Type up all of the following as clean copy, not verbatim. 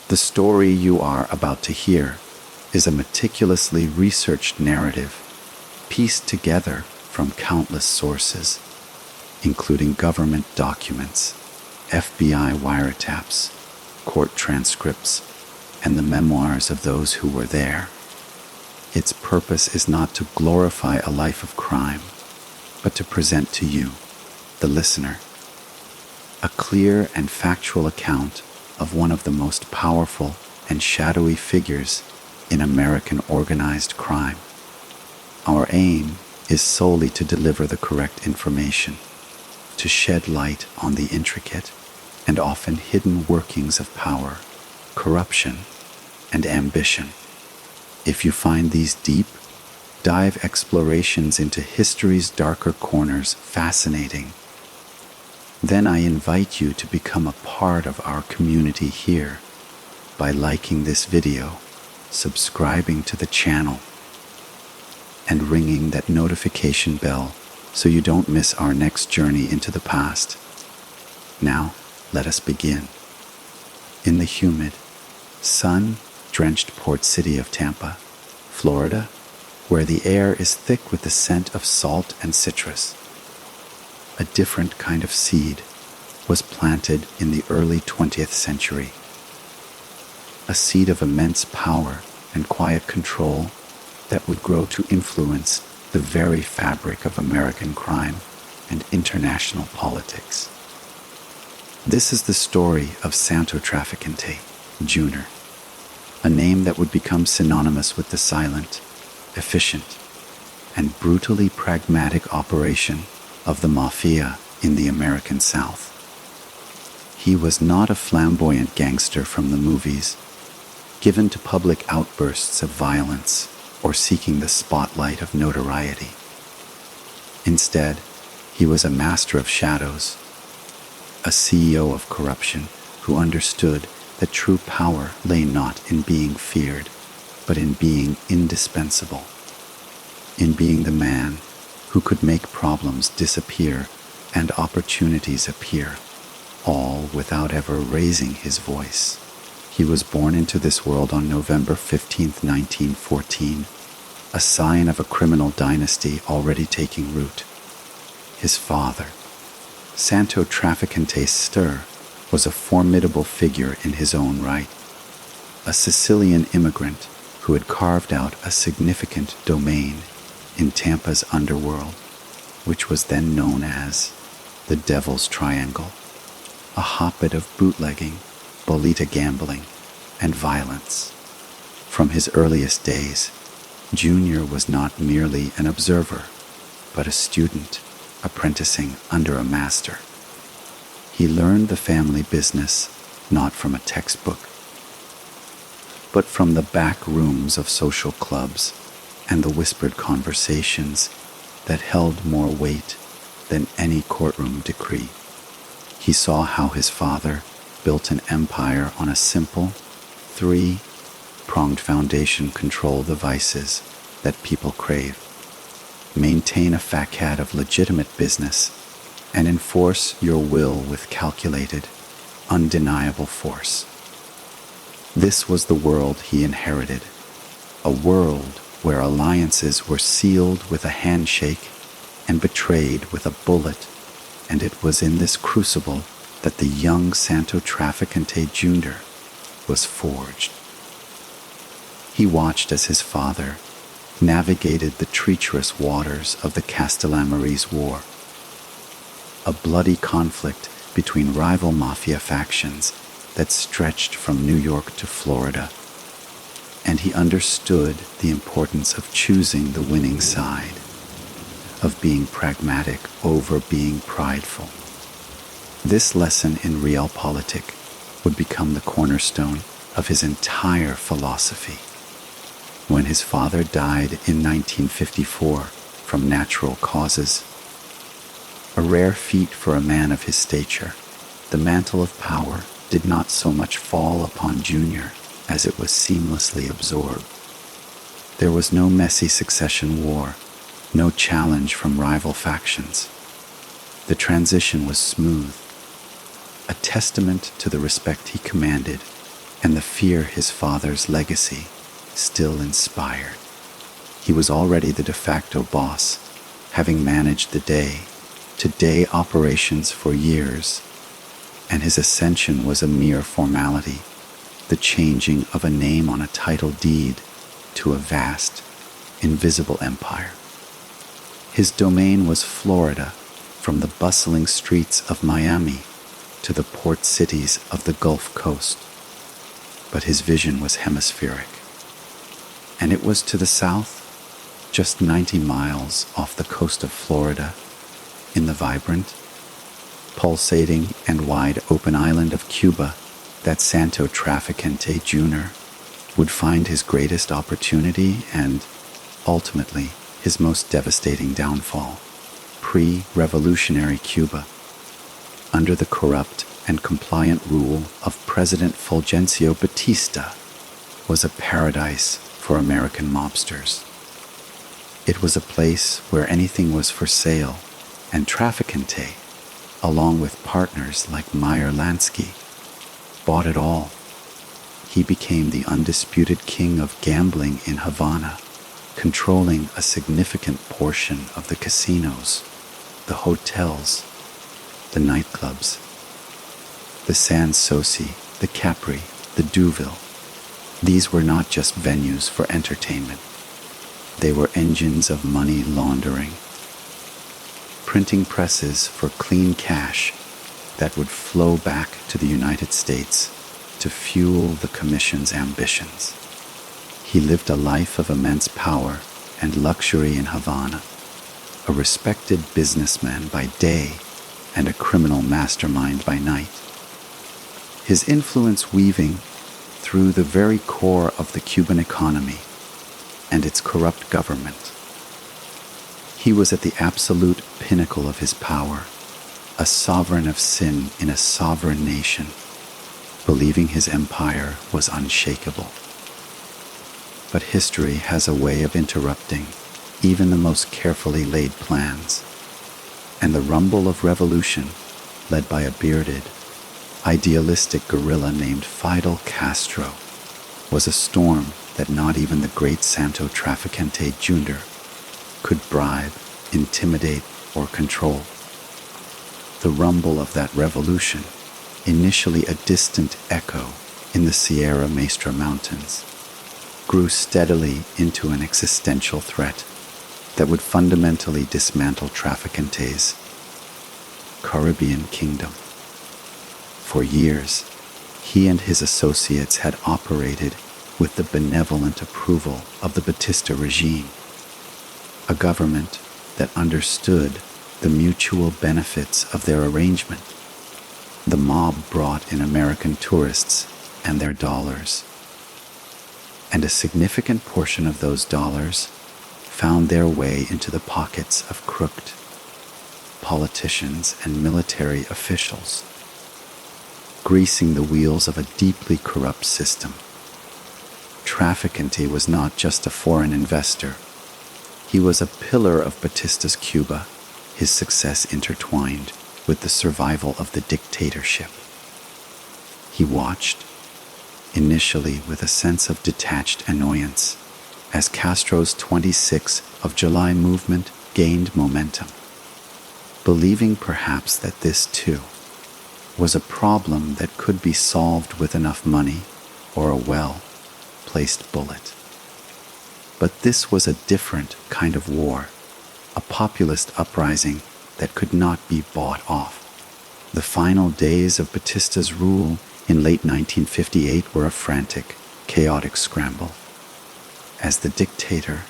The story you are about to hear is a meticulously researched narrative pieced together from countless sources, including government documents, FBI wiretaps, court transcripts, and the memoirs of those who were there. Its purpose is not to glorify a life of crime, but to present to you, the listener, a clear and factual account of one of the most powerful and shadowy figures in American organized crime. Our aim is solely to deliver the correct information, to shed light on the intricate and often hidden workings of power, corruption, and ambition. If you find these deep dive explorations into history's darker corners fascinating, then I invite you to become a part of our community here by liking this video, subscribing to the channel, and ringing that notification bell so you don't miss our next journey into the past. Now, let us begin. In the humid, sun-drenched port city of Tampa, Florida, where the air is thick with the scent of salt and citrus, a different kind of seed was planted in the early 20th century. A seed of immense power and quiet control that would grow to influence the very fabric of American crime and international politics. This is the story of Santo Trafficante Jr., a name that would become synonymous with the silent, efficient, and brutally pragmatic operation of the Mafia in the American South. He was not a flamboyant gangster from the movies, given to public outbursts of violence or seeking the spotlight of notoriety. Instead, he was a master of shadows, a CEO of corruption who understood that true power lay not in being feared, but in being indispensable, in being the man who could make problems disappear and opportunities appear, all without ever raising his voice. He was born into this world on November 15, 1914, a sign of a criminal dynasty already taking root. His father, Santo Trafficante Jr, was a formidable figure in his own right, a Sicilian immigrant who had carved out a significant domain in Tampa's underworld, which was then known as the Devil's Triangle, a hotbed of bootlegging, bolita gambling, and violence. From his earliest days, Junior was not merely an observer, but a student apprenticing under a master. He learned the family business not from a textbook, but from the back rooms of social clubs and the whispered conversations that held more weight than any courtroom decree. He saw how his father built an empire on a simple, three-pronged foundation: control the vices that people crave, maintain a facade of legitimate business, and enforce your will with calculated, undeniable force. This was the world he inherited, a world where alliances were sealed with a handshake and betrayed with a bullet, and it was in this crucible that the young Santo Trafficante Jr. was forged. He watched as his father navigated the treacherous waters of the Castellamarese War, a bloody conflict between rival mafia factions that stretched from New York to Florida, and he understood the importance of choosing the winning side, of being pragmatic over being prideful. This lesson in realpolitik would become the cornerstone of his entire philosophy. When his father died in 1954 from natural causes, a rare feat for a man of his stature, the mantle of power did not so much fall upon Junior as it was seamlessly absorbed. There was no messy succession war, no challenge from rival factions. The transition was smooth, a testament to the respect he commanded and the fear his father's legacy still inspired. He was already the de facto boss, having managed the day-to-day operations for years, and his ascension was a mere formality, the changing of a name on a title deed to a vast, invisible empire. His domain was Florida, from the bustling streets of Miami to the port cities of the Gulf Coast. But his vision was hemispheric, and it was to the south, just 90 miles off the coast of Florida, in the vibrant, pulsating and wide-open island of Cuba, that Santo Trafficante Jr. would find his greatest opportunity and, ultimately, his most devastating downfall. Pre-revolutionary Cuba, under the corrupt and compliant rule of President Fulgencio Batista, was a paradise for American mobsters. It was a place where anything was for sale, and Trafficante, along with partners like Meyer Lansky, bought it all. He became the undisputed king of gambling in Havana, controlling a significant portion of the casinos, the hotels, the nightclubs, the Sans Souci, the Capri, the Deauville. These were not just venues for entertainment. They were engines of money laundering, printing presses for clean cash that would flow back to the United States to fuel the Commission's ambitions. He lived a life of immense power and luxury in Havana, a respected businessman by day and a criminal mastermind by night. His influence weaving through the very core of the Cuban economy and its corrupt government. He was at the absolute pinnacle of his power, a sovereign of sin in a sovereign nation, believing his empire was unshakable. But history has a way of interrupting even the most carefully laid plans, and the rumble of revolution, led by a bearded, idealistic guerrilla named Fidel Castro, was a storm that not even the great Santo Trafficante Jr. could bribe, intimidate, or control. The rumble of that revolution, initially a distant echo in the Sierra Maestra Mountains, grew steadily into an existential threat that would fundamentally dismantle Trafficante's Caribbean kingdom. For years, he and his associates had operated with the benevolent approval of the Batista regime, a government that understood the mutual benefits of their arrangement. The mob brought in American tourists and their dollars, and a significant portion of those dollars found their way into the pockets of crooked politicians and military officials, greasing the wheels of a deeply corrupt system. Trafficante was not just a foreign investor. He was a pillar of Batista's Cuba, his success intertwined with the survival of the dictatorship. He watched, initially with a sense of detached annoyance, as Castro's 26th of July movement gained momentum, believing perhaps that this, too, was a problem that could be solved with enough money or a well-placed bullet. But this was a different kind of war, a populist uprising that could not be bought off. The final days of Batista's rule in late 1958 were a frantic, chaotic scramble, as the dictator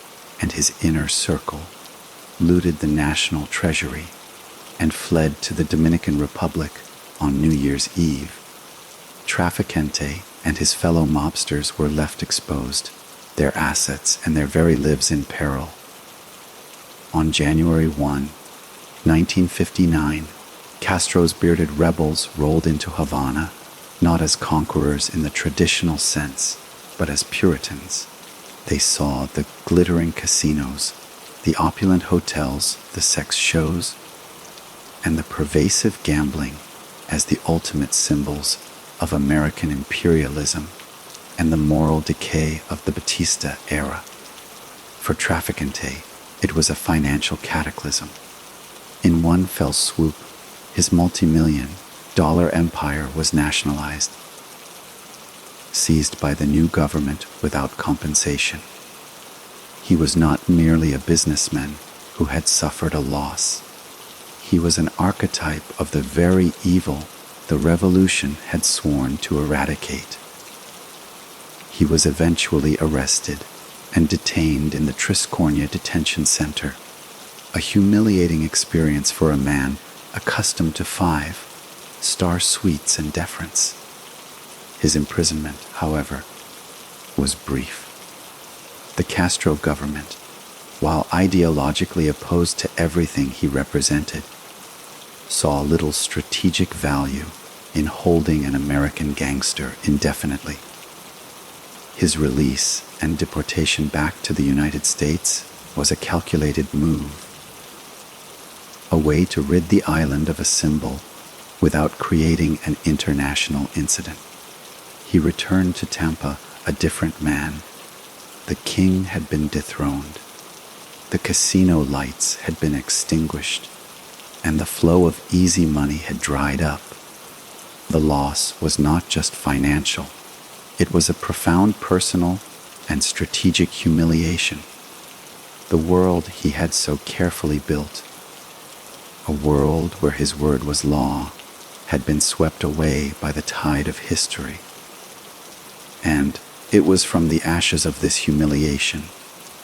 and his inner circle looted the national treasury and fled to the Dominican Republic on New Year's Eve. Trafficante and his fellow mobsters were left exposed, their assets and their very lives in peril. On January 1, 1959, Castro's bearded rebels rolled into Havana, not as conquerors in the traditional sense, but as Puritans. They saw the glittering casinos, the opulent hotels, the sex shows, and the pervasive gambling as the ultimate symbols of American imperialism and the moral decay of the Batista era. For Trafficante, it was a financial cataclysm. In one fell swoop, his multi-million-dollar empire was nationalized, seized by the new government without compensation. He was not merely a businessman who had suffered a loss. He was an archetype of the very evil the revolution had sworn to eradicate. He was eventually arrested and detained in the Triscornia detention center, a humiliating experience for a man accustomed to 5-star suites and deference. His imprisonment, however, was brief. The Castro government, while ideologically opposed to everything he represented, saw little strategic value in holding an American gangster indefinitely. His release and deportation back to the United States was a calculated move, a way to rid the island of a symbol without creating an international incident. He returned to Tampa a different man. The king had been dethroned. The casino lights had been extinguished, and the flow of easy money had dried up. The loss was not just financial. It was a profound personal and strategic humiliation. The world he had so carefully built, a world where his word was law, had been swept away by the tide of history. And it was from the ashes of this humiliation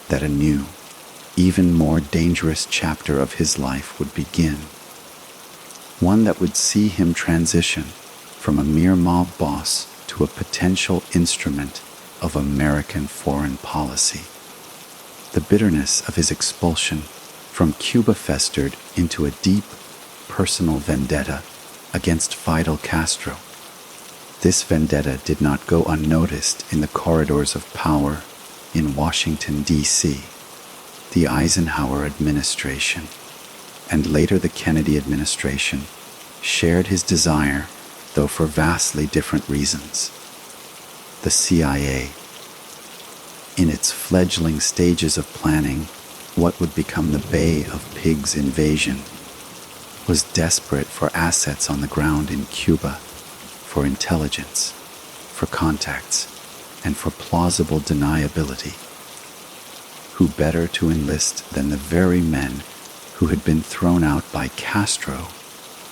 that a new, even more dangerous chapter of his life would begin. One that would see him transition from a mere mob boss to a potential instrument of American foreign policy. The bitterness of his expulsion from Cuba festered into a deep, personal vendetta against Fidel Castro. This vendetta did not go unnoticed in the corridors of power in Washington, D.C., the Eisenhower administration, and later the Kennedy administration shared his desire, though for vastly different reasons. The CIA, in its fledgling stages of planning what would become the Bay of Pigs invasion, was desperate for assets on the ground in Cuba, for intelligence, for contacts, and for plausible deniability. Who better to enlist than the very men who had been thrown out by Castro,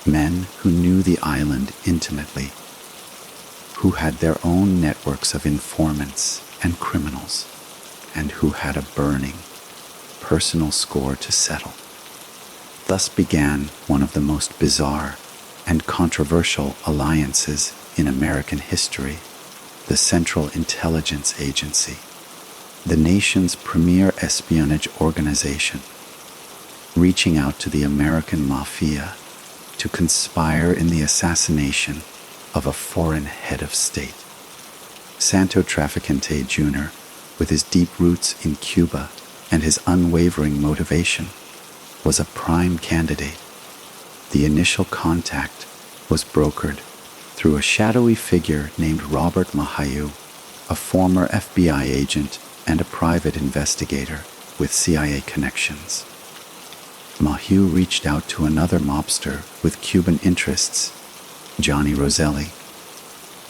men who knew the island intimately, who had their own networks of informants and criminals, and who had a burning, personal score to settle. Thus began one of the most bizarre and controversial alliances in American history, the Central Intelligence Agency, the nation's premier espionage organization, reaching out to the American Mafia to conspire in the assassination of a foreign head of state. Santo Trafficante Jr., with his deep roots in Cuba and his unwavering motivation, was a prime candidate. The initial contact was brokered through a shadowy figure named Robert Mahayu, a former FBI agent and a private investigator with CIA connections. Mahayu reached out to another mobster with Cuban interests, Johnny Roselli,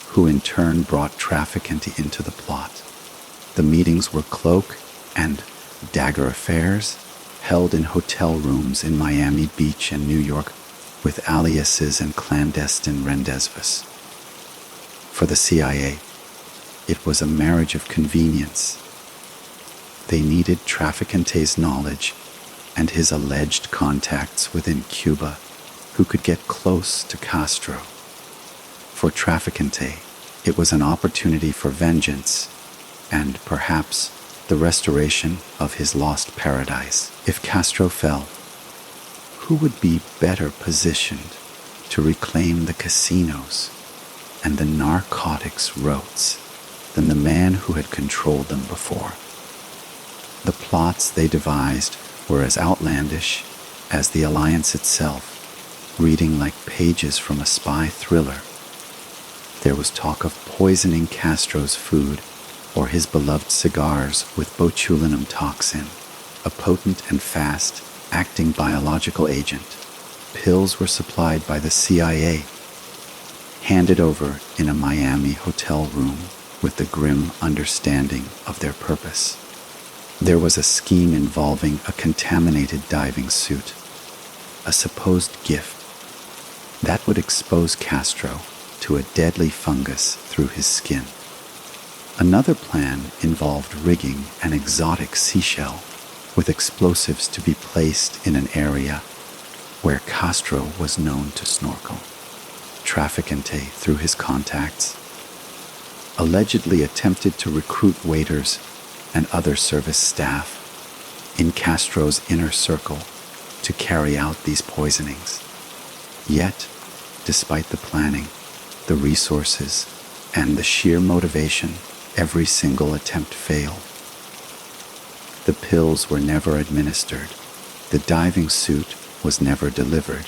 who in turn brought Trafficante into the plot. The meetings were cloak and dagger affairs held in hotel rooms in Miami Beach and New York with aliases and clandestine rendezvous. For the CIA, it was a marriage of convenience. They needed Trafficante's knowledge and his alleged contacts within Cuba who could get close to Castro. For Trafficante, it was an opportunity for vengeance and perhaps the restoration of his lost paradise. If Castro fell, who would be better positioned to reclaim the casinos and the narcotics routes than the man who had controlled them before? The plots they devised were as outlandish as the alliance itself, reading like pages from a spy thriller. There was talk of poisoning Castro's food or his beloved cigars with botulinum toxin, a potent and fast-acting biological agent. Pills were supplied by the CIA, handed over in a Miami hotel room with the grim understanding of their purpose. There was a scheme involving a contaminated diving suit, a supposed gift that would expose Castro to a deadly fungus through his skin. Another plan involved rigging an exotic seashell with explosives to be placed in an area where Castro was known to snorkel. Trafficante, through his contacts, allegedly attempted to recruit waiters and other service staff in Castro's inner circle to carry out these poisonings. Yet, despite the planning, the resources, and the sheer motivation, every single attempt failed. The pills were never administered, the diving suit was never delivered,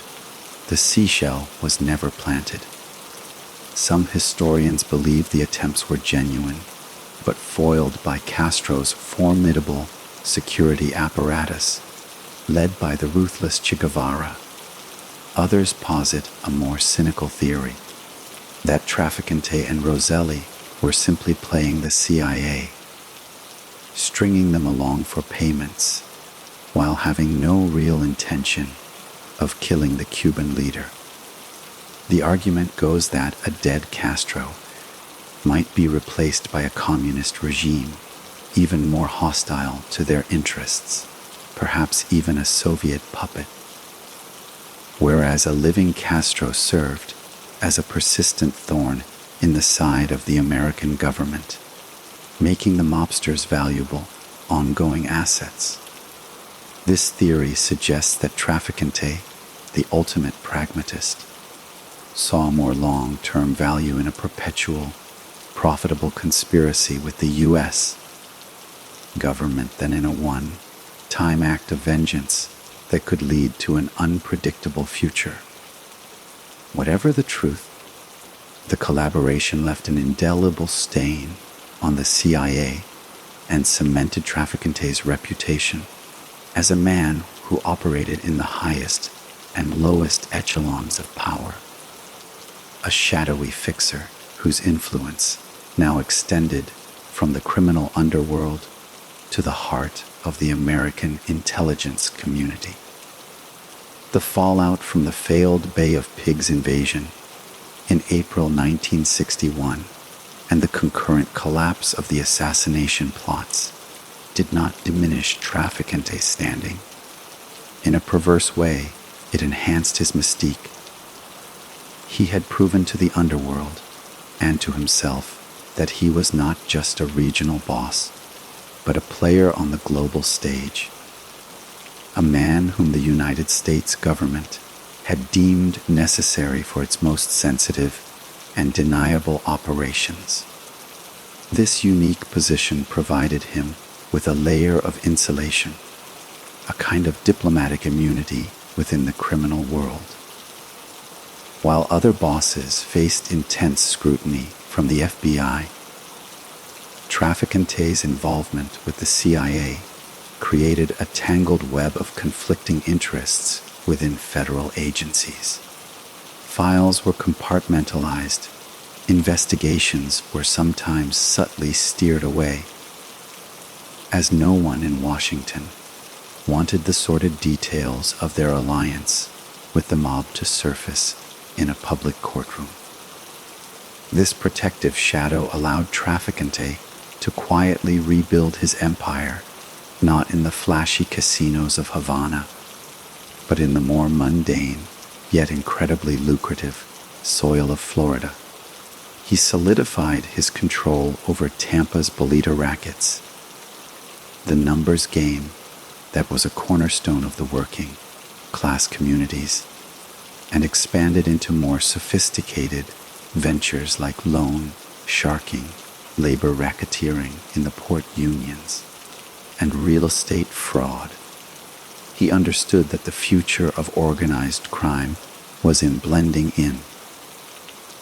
the seashell was never planted. Some historians believe the attempts were genuine, but foiled by Castro's formidable security apparatus, led by the ruthless Che Guevara. Others posit a more cynical theory, that Trafficante and Roselli were simply playing the CIA, stringing them along for payments, while having no real intention of killing the Cuban leader. The argument goes that a dead Castro might be replaced by a communist regime, even more hostile to their interests, perhaps even a Soviet puppet, whereas a living Castro served as a persistent thorn in the side of the American government, making the mobsters valuable, ongoing assets. This theory suggests that Trafficante, the ultimate pragmatist, saw more long-term value in a perpetual, profitable conspiracy with the U.S. government than in a one-time act of vengeance that could lead to an unpredictable future. Whatever the truth, the collaboration left an indelible stain on the CIA and cemented Trafficante's reputation as a man who operated in the highest and lowest echelons of power, a shadowy fixer whose influence now extended from the criminal underworld to the heart of the American intelligence community. The fallout from the failed Bay of Pigs invasion in April 1961 and the concurrent collapse of the assassination plots did not diminish Trafficante's standing. In a perverse way, it enhanced his mystique. He had proven to the underworld and to himself that he was not just a regional boss, but a player on the global stage, a man whom the United States government had deemed necessary for its most sensitive and deniable operations. This unique position provided him with a layer of insulation, a kind of diplomatic immunity within the criminal world. While other bosses faced intense scrutiny from the FBI, Trafficante's involvement with the CIA created a tangled web of conflicting interests within federal agencies. Files were compartmentalized, investigations were sometimes subtly steered away, as no one in Washington wanted the sordid details of their alliance with the mob to surface in a public courtroom. This protective shadow allowed Trafficante to quietly rebuild his empire, not in the flashy casinos of Havana, but in the more mundane, yet incredibly lucrative, soil of Florida. He solidified his control over Tampa's bolita rackets, the numbers game that was a cornerstone of the working class communities, and expanded into more sophisticated ventures like loan sharking, labor racketeering in the port unions, and real estate fraud. He understood that the future of organized crime was in blending in,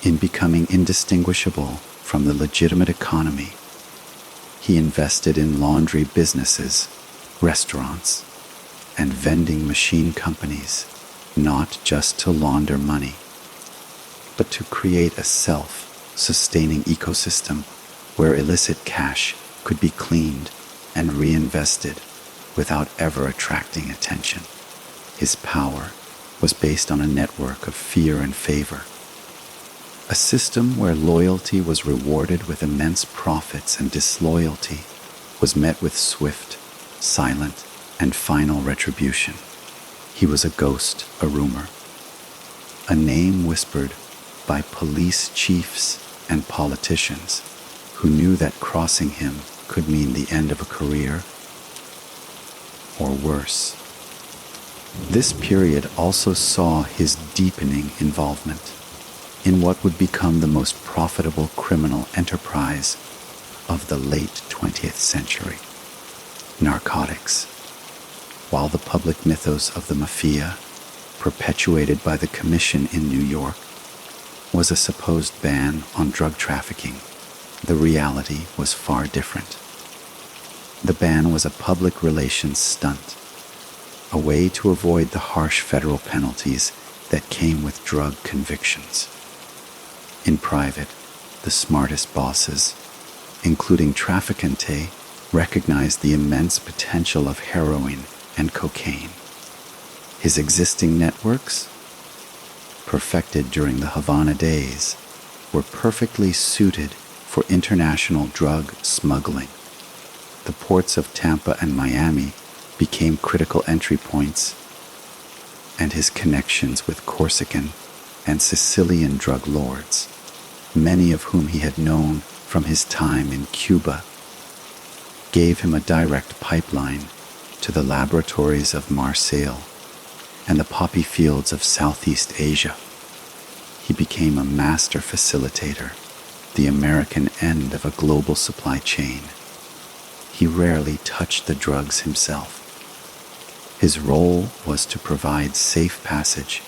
In becoming indistinguishable from the legitimate economy, he invested in laundry businesses, restaurants, and vending machine companies, not just to launder money, but to create a self-sustaining ecosystem where illicit cash could be cleaned and reinvested without ever attracting attention. His power was based on a network of fear and favor, a system where loyalty was rewarded with immense profits and disloyalty was met with swift, silent, and final retribution. He was a ghost, a rumor, a name whispered by police chiefs and politicians who knew that crossing him could mean the end of a career, or worse. This period also saw his deepening involvement in what would become the most profitable criminal enterprise of the late 20th century, narcotics. While the public mythos of the Mafia, perpetuated by the Commission in New York, was a supposed ban on drug trafficking, the reality was far different. The ban was a public relations stunt, a way to avoid the harsh federal penalties that came with drug convictions. In private, the smartest bosses, including Trafficante, recognized the immense potential of heroin and cocaine. His existing networks, perfected during the Havana days, were perfectly suited for international drug smuggling. The ports of Tampa and Miami became critical entry points, and his connections with Corsican and Sicilian drug lords, many of whom he had known from his time in Cuba, gave him a direct pipeline to the laboratories of Marseille and the poppy fields of Southeast Asia. He became a master facilitator, the American end of a global supply chain. He rarely touched the drugs himself. His role was to provide safe passage,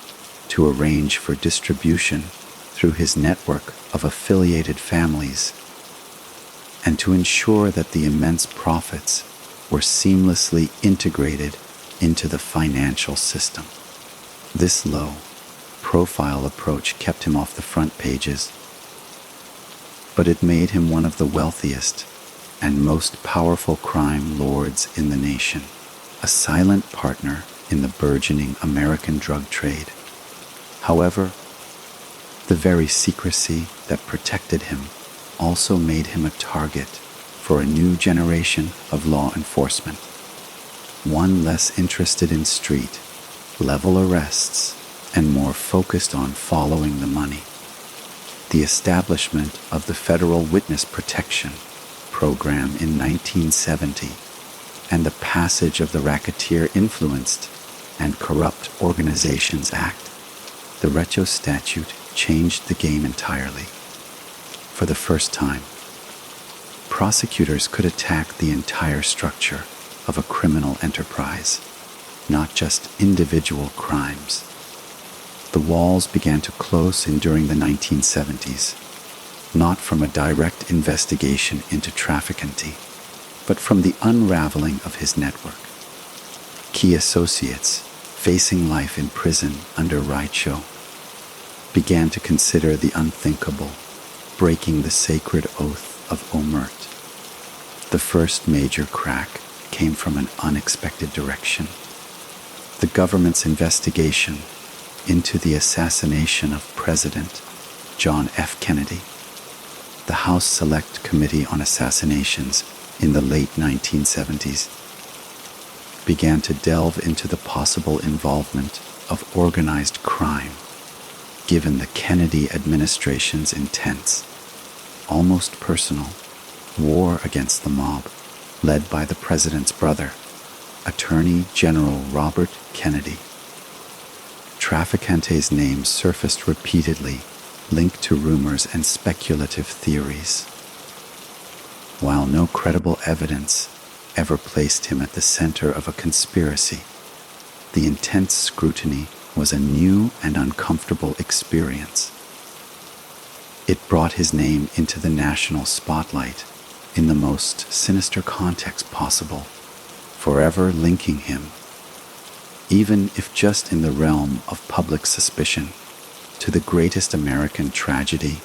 to arrange for distribution through his network of affiliated families, and to ensure that the immense profits were seamlessly integrated into the financial system. This low-profile approach kept him off the front pages, but it made him one of the wealthiest and most powerful crime lords in the nation, a silent partner in the burgeoning American drug trade. However, the very secrecy that protected him also made him a target for a new generation of law enforcement, one less interested in street-level arrests and more focused on following the money. The establishment of the Federal Witness Protection Program in 1970 and the passage of the Racketeer Influenced and Corrupt Organizations Act, the Recho statute changed the game entirely. For the first time, prosecutors could attack the entire structure of a criminal enterprise, not just individual crimes. The walls began to close in during the 1970s, not from a direct investigation into trafficante, but from the unraveling of his network. Key associates, facing life in prison under Recho, began to consider the unthinkable, breaking the sacred oath of Omert. The first major crack came from an unexpected direction. The government's investigation into the assassination of President John F. Kennedy. The House Select Committee on Assassinations in the late 1970s began to delve into the possible involvement of organized crime, given the Kennedy administration's intense, almost personal, war against the mob, led by the president's brother, Attorney General Robert Kennedy. Trafficante's name surfaced repeatedly, linked to rumors and speculative theories. While no credible evidence ever placed him at the center of a conspiracy, the intense scrutiny was a new and uncomfortable experience. It brought his name into the national spotlight in the most sinister context possible, forever linking him, even if just in the realm of public suspicion, to the greatest American tragedy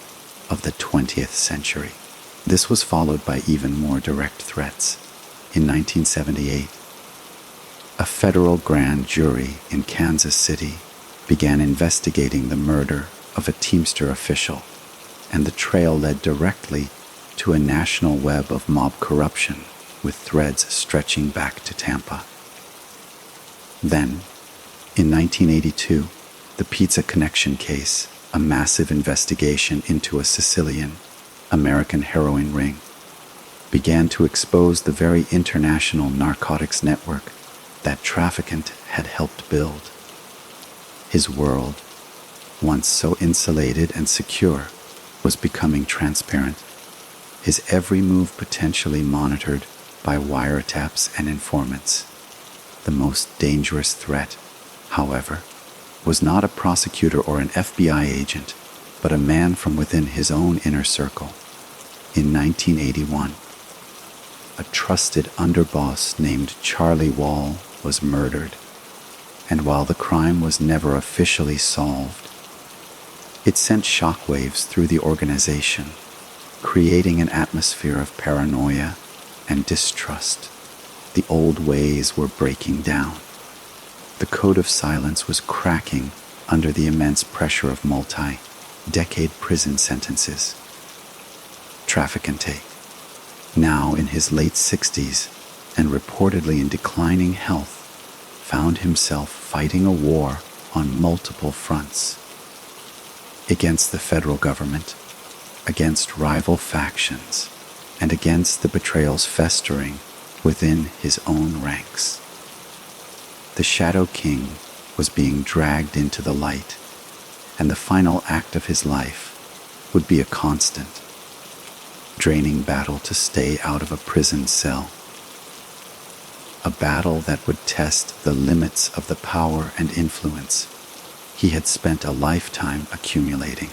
of the 20th century. This was followed by even more direct threats. In 1978, a federal grand jury in Kansas City began investigating the murder of a Teamster official, and the trail led directly to a national web of mob corruption with threads stretching back to Tampa. Then, in 1982, the Pizza Connection case, a massive investigation into a Sicilian American heroin ring, began to expose the very international narcotics network that Trafficant had helped build. His world, once so insulated and secure, was becoming transparent, his every move potentially monitored by wiretaps and informants. The most dangerous threat, however, was not a prosecutor or an FBI agent, but a man from within his own inner circle. In 1981, a trusted underboss named Charlie Wall was murdered, and while the crime was never officially solved, it sent shockwaves through the organization, creating an atmosphere of paranoia and distrust. The old ways were breaking down. The code of silence was cracking under the immense pressure of multi-decade prison sentences. Trafficante, now in his late 60s and reportedly in declining health, found himself fighting a war on multiple fronts. Against the federal government, against rival factions, and against the betrayals festering within his own ranks. The Shadow King was being dragged into the light, and the final act of his life would be a constant, draining battle to stay out of a prison cell. A battle that would test the limits of the power and influence he had spent a lifetime accumulating.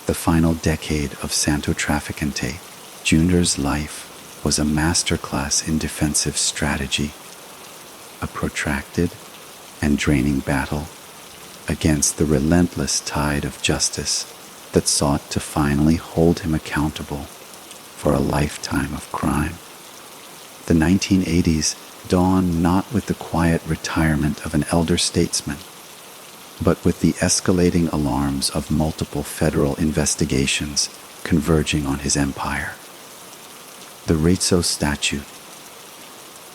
The final decade of Santo Trafficante Jr.'s life was a masterclass in defensive strategy, a protracted and draining battle against the relentless tide of justice that sought to finally hold him accountable for a lifetime of crime. The 1980s dawned not with the quiet retirement of an elder statesman, but with the escalating alarms of multiple federal investigations converging on his empire. The Rezzo statute,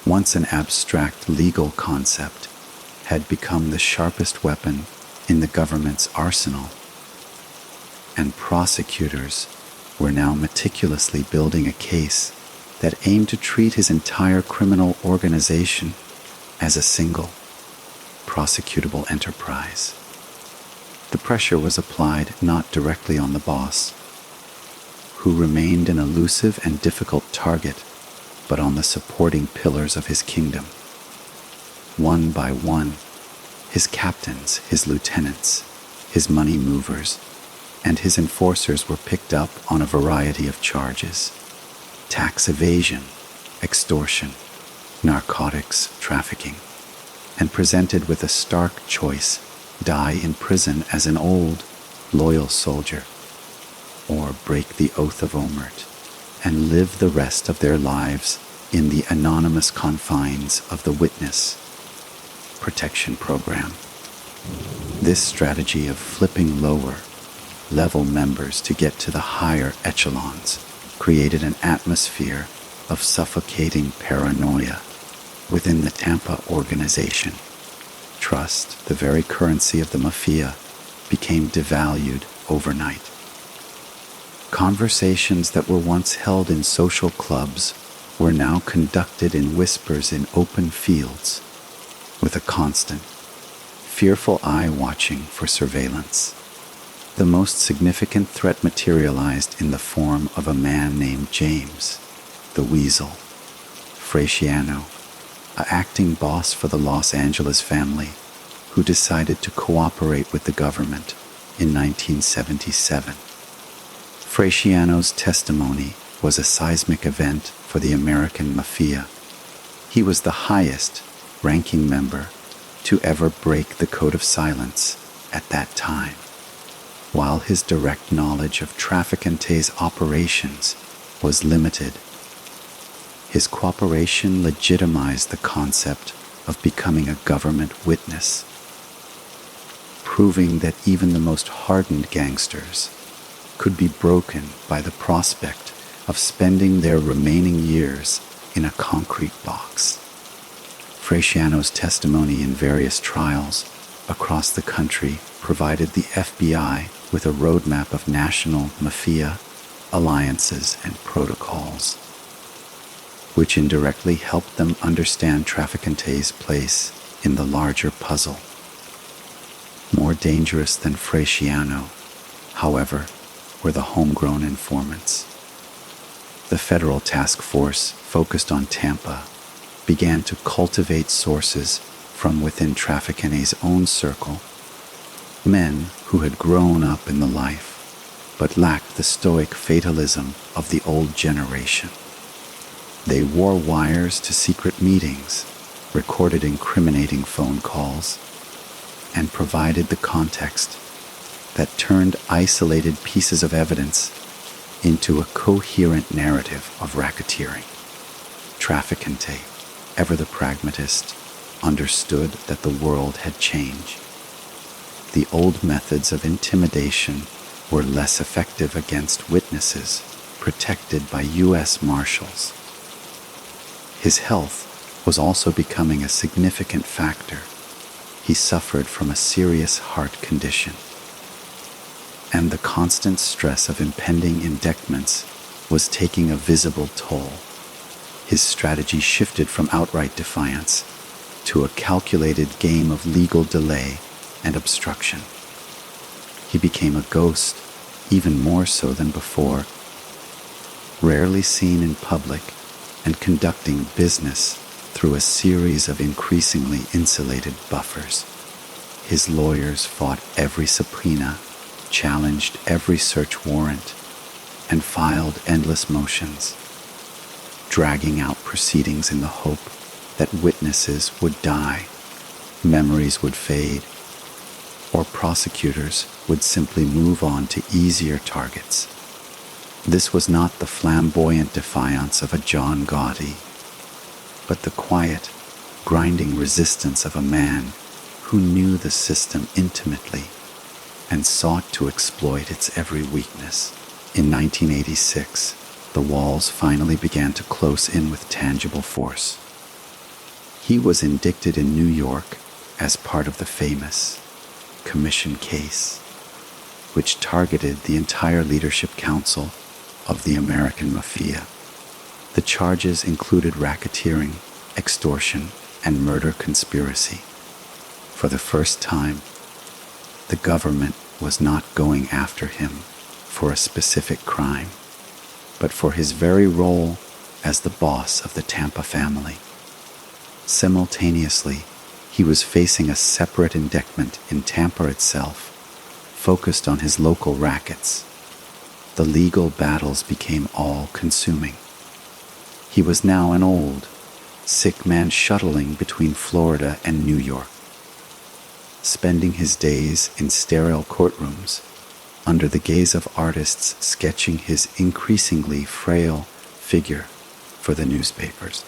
once an abstract legal concept, had become the sharpest weapon in the government's arsenal, and prosecutors were now meticulously building a case that aimed to treat his entire criminal organization as a single, prosecutable enterprise. The pressure was applied not directly on the boss, who remained an elusive and difficult target, but on the supporting pillars of his kingdom. One by one, his captains, his lieutenants, his money movers, and his enforcers were picked up on a variety of charges: tax evasion, extortion, narcotics trafficking, and presented with a stark choice: die in prison as an old, loyal soldier, or break the oath of Omert and live the rest of their lives in the anonymous confines of the witness protection program. This strategy of flipping lower level members to get to the higher echelons created an atmosphere of suffocating paranoia within the Tampa organization. Trust, the very currency of the Mafia, became devalued overnight. Conversations that were once held in social clubs were now conducted in whispers in open fields, with a constant, fearful eye watching for surveillance. The most significant threat materialized in the form of a man named James, the Weasel Frasciano, an acting boss for the Los Angeles family, who decided to cooperate with the government in 1977. Frasciano's testimony was a seismic event for the American Mafia. He was the highest ranking member to ever break the code of silence at that time, while his direct knowledge of Trafficante's operations was limited. His cooperation legitimized the concept of becoming a government witness, proving that even the most hardened gangsters could be broken by the prospect of spending their remaining years in a concrete box. Frasciano's testimony in various trials across the country provided the FBI with a roadmap of national mafia alliances and protocols, which indirectly helped them understand Trafficante's place in the larger puzzle. More dangerous than Frasciano, however, were the homegrown informants. The federal task force focused on Tampa began to cultivate sources from within Trafficante's own circle, men who had grown up in the life but lacked the stoic fatalism of the old generation. They wore wires to secret meetings, recorded incriminating phone calls, and provided the context that turned isolated pieces of evidence into a coherent narrative of racketeering. Trafficante, ever the pragmatist, understood that the world had changed. The old methods of intimidation were less effective against witnesses protected by U.S. Marshals. His health was also becoming a significant factor. He suffered from a serious heart condition, and the constant stress of impending indictments was taking a visible toll. His strategy shifted from outright defiance to a calculated game of legal delay and obstruction. He became a ghost, even more so than before, rarely seen in public and conducting business through a series of increasingly insulated buffers. His lawyers fought every subpoena, challenged every search warrant, and filed endless motions, dragging out proceedings in the hope that witnesses would die, memories would fade, or prosecutors would simply move on to easier targets. This was not the flamboyant defiance of a John Gotti, but the quiet, grinding resistance of a man who knew the system intimately and sought to exploit its every weakness. In 1986, the walls finally began to close in with tangible force. He was indicted in New York as part of the famous Commission case, which targeted the entire leadership council of the American Mafia. The charges included racketeering, extortion, and murder conspiracy. For the first time, the government was not going after him for a specific crime, but for his very role as the boss of the Tampa family. Simultaneously, he was facing a separate indictment in Tampa itself, focused on his local rackets. The legal battles became all-consuming. He was now an old, sick man shuttling between Florida and New York, spending his days in sterile courtrooms under the gaze of artists sketching his increasingly frail figure for the newspapers.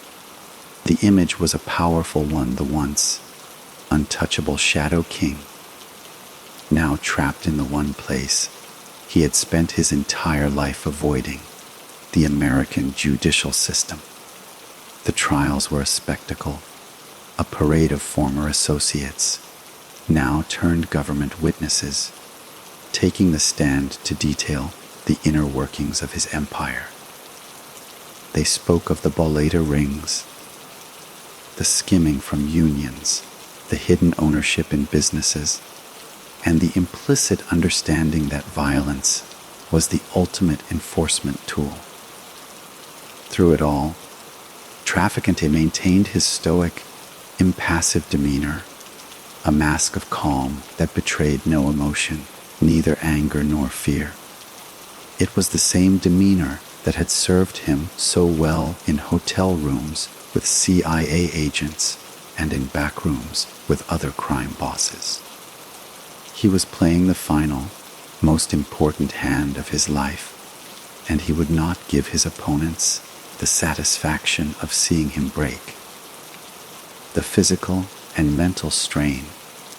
The image was a powerful one, the once untouchable Shadow King, now trapped in the one place he had spent his entire life avoiding, the American judicial system. The trials were a spectacle, a parade of former associates, now turned government witnesses, taking the stand to detail the inner workings of his empire. They spoke of the boleta rings, the skimming from unions, the hidden ownership in businesses, and the implicit understanding that violence was the ultimate enforcement tool. Through it all, Trafficante maintained his stoic, impassive demeanor, a mask of calm that betrayed no emotion, neither anger nor fear. It was the same demeanor that had served him so well in hotel rooms with CIA agents and in back rooms with other crime bosses. He was playing the final, most important hand of his life, and he would not give his opponents the satisfaction of seeing him break. The physical and mental strain,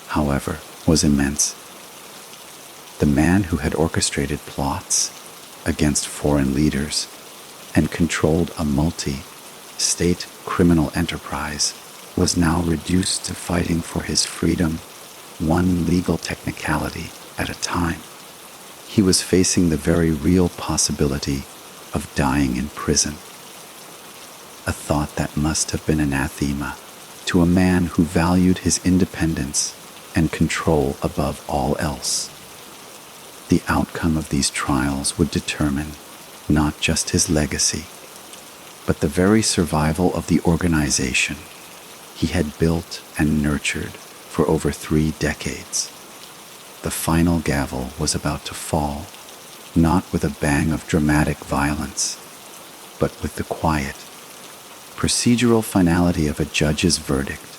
however, was immense. The man who had orchestrated plots against foreign leaders and controlled a multi-state criminal enterprise was now reduced to fighting for his freedom, one legal technicality at a time. He was facing the very real possibility of dying in prison, a thought that must have been anathema to a man who valued his independence and control above all else. The outcome of these trials would determine not just his legacy, but the very survival of the organization he had built and nurtured for over 3 decades. The final gavel was about to fall, not with a bang of dramatic violence, but with the quiet, procedural finality of a judge's verdict,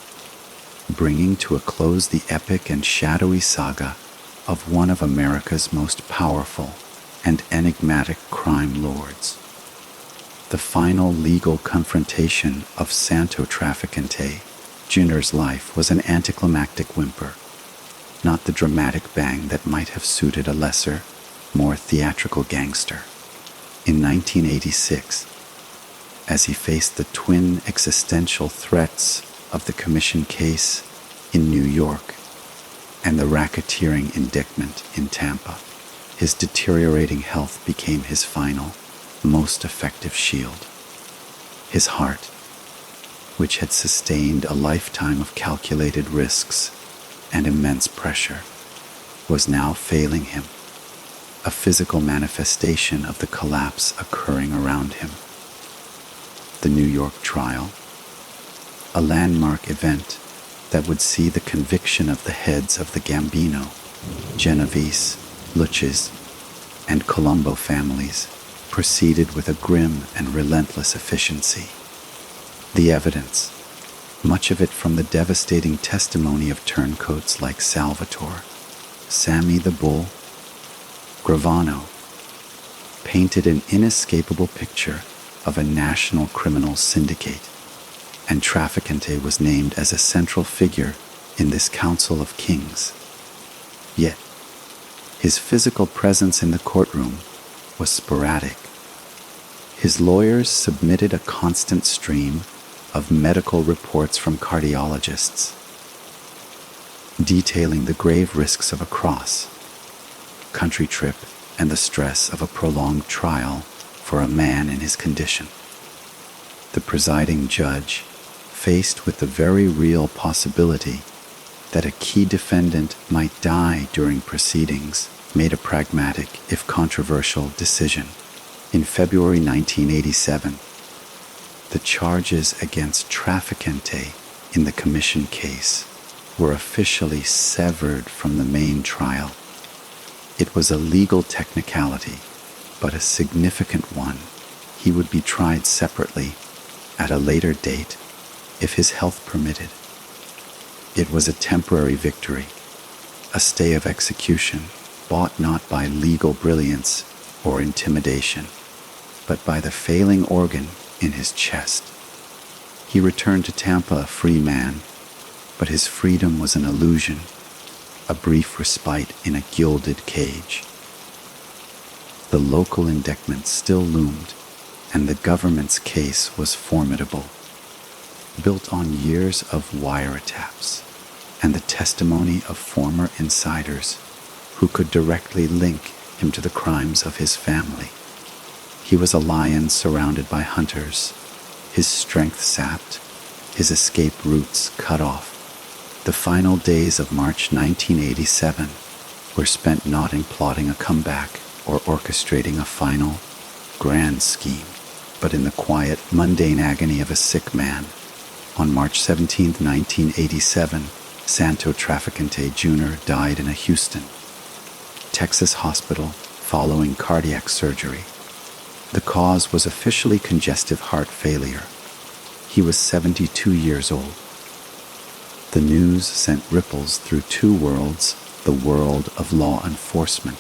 bringing to a close the epic and shadowy saga of one of America's most powerful and enigmatic crime lords. The final legal confrontation of Santo Trafficante Jr.'s life was an anticlimactic whimper, not the dramatic bang that might have suited a lesser, more theatrical gangster. In 1986, as he faced the twin existential threats of the commission case in New York and the racketeering indictment in Tampa, his deteriorating health became his final, most effective shield. His heart, which had sustained a lifetime of calculated risks and immense pressure, was now failing him, a physical manifestation of the collapse occurring around him. The New York trial, a landmark event that would see the conviction of the heads of the Gambino, Genovese, Luches, and Colombo families, proceeded with a grim and relentless efficiency. The evidence, much of it from the devastating testimony of turncoats like Salvatore, Sammy the Bull, Gravano, painted an inescapable picture of a national criminal syndicate, and Trafficante was named as a central figure in this Council of Kings. Yet, his physical presence in the courtroom was sporadic. His lawyers submitted a constant stream of medical reports from cardiologists, detailing the grave risks of a cross-country trip and the stress of a prolonged trial for a man in his condition. The presiding judge, faced with the very real possibility that a key defendant might die during proceedings, made a pragmatic, if controversial, decision. In February 1987, the charges against Trafficante in the commission case were officially severed from the main trial. It was a legal technicality, but a significant one. He would be tried separately at a later date if his health permitted. It was a temporary victory, a stay of execution bought not by legal brilliance or intimidation, but by the failing organ in his chest. He returned to Tampa a free man, but his freedom was an illusion, a brief respite in a gilded cage. The local indictment still loomed, and the government's case was formidable, built on years of wiretaps and the testimony of former insiders who could directly link him to the crimes of his family. He was a lion surrounded by hunters, his strength sapped, his escape routes cut off. The final days of March 1987 were spent not in plotting a comeback or orchestrating a final, grand scheme, but in the quiet, mundane agony of a sick man. On March 17, 1987, Santo Trafficante Jr. died in a Houston, Texas hospital following cardiac surgery. The cause was officially congestive heart failure. He was 72 years old. The news sent ripples through two worlds, the world of law enforcement,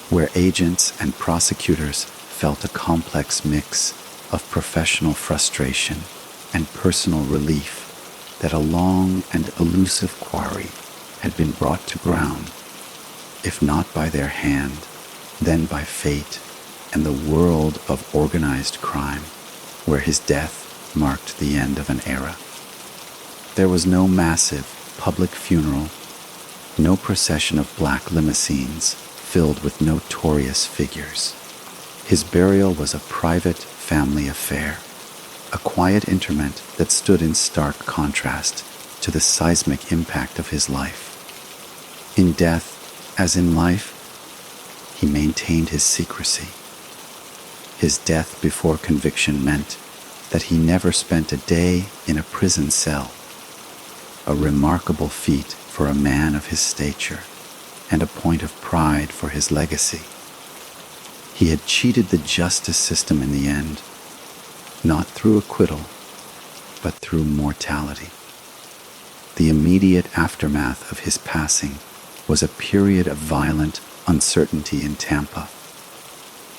where agents and prosecutors felt a complex mix of professional frustration and personal relief that a long and elusive quarry had been brought to ground, if not by their hand, then by fate and the world of organized crime, where his death marked the end of an era. There was no massive public funeral, no procession of black limousines filled with notorious figures. His burial was a private family affair, a quiet interment that stood in stark contrast to the seismic impact of his life. In death, as in life, he maintained his secrecy. His death before conviction meant that he never spent a day in a prison cell, a remarkable feat for a man of his stature and a point of pride for his legacy. He had cheated the justice system in the end, not through acquittal, but through mortality. The immediate aftermath of his passing was a period of violent uncertainty in Tampa.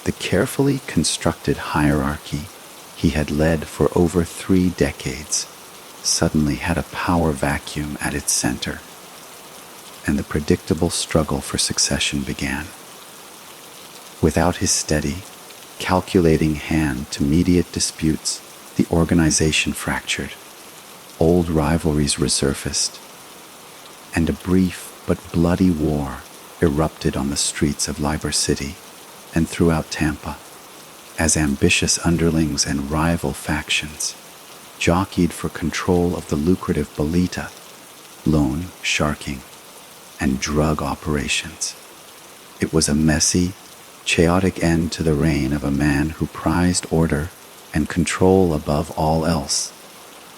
The carefully constructed hierarchy he had led for over 3 decades suddenly had a power vacuum at its center, and the predictable struggle for succession began. Without his steady, calculating hand to mediate disputes, the organization fractured, old rivalries resurfaced, and a brief but bloody war erupted on the streets of Liber City and throughout Tampa, as ambitious underlings and rival factions jockeyed for control of the lucrative bolita, loan sharking, and drug operations. It was a messy, chaotic end to the reign of a man who prized order and control above all else,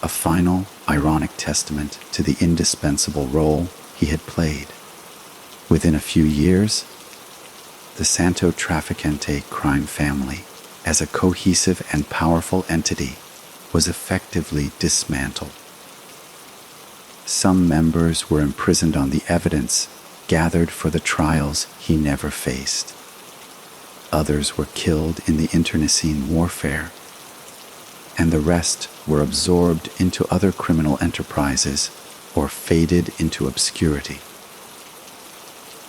a final, ironic testament to the indispensable role he had played. Within a few years, the Santo Trafficante crime family, as a cohesive and powerful entity, was effectively dismantled. Some members were imprisoned on the evidence gathered for the trials he never faced. Others were killed in the internecine warfare, and the rest were absorbed into other criminal enterprises or faded into obscurity.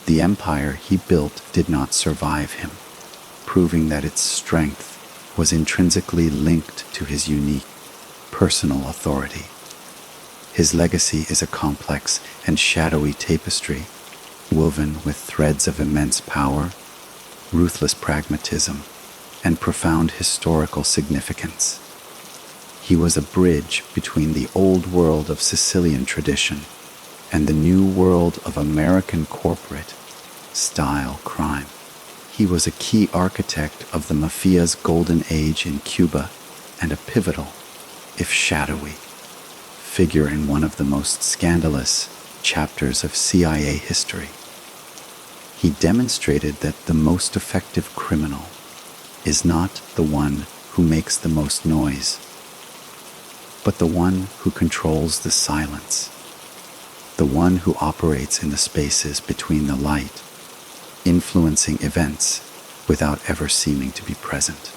The empire he built did not survive him, proving that its strength was intrinsically linked to his unique personal authority. His legacy is a complex and shadowy tapestry, woven with threads of immense power, ruthless pragmatism, and profound historical significance. He was a bridge between the old world of Sicilian tradition and the new world of American corporate-style crime. He was a key architect of the Mafia's golden age in Cuba and a pivotal, if shadowy, figure in one of the most scandalous chapters of CIA history. He demonstrated that the most effective criminal is not the one who makes the most noise, but the one who controls the silence, the one who operates in the spaces between the light, influencing events without ever seeming to be present.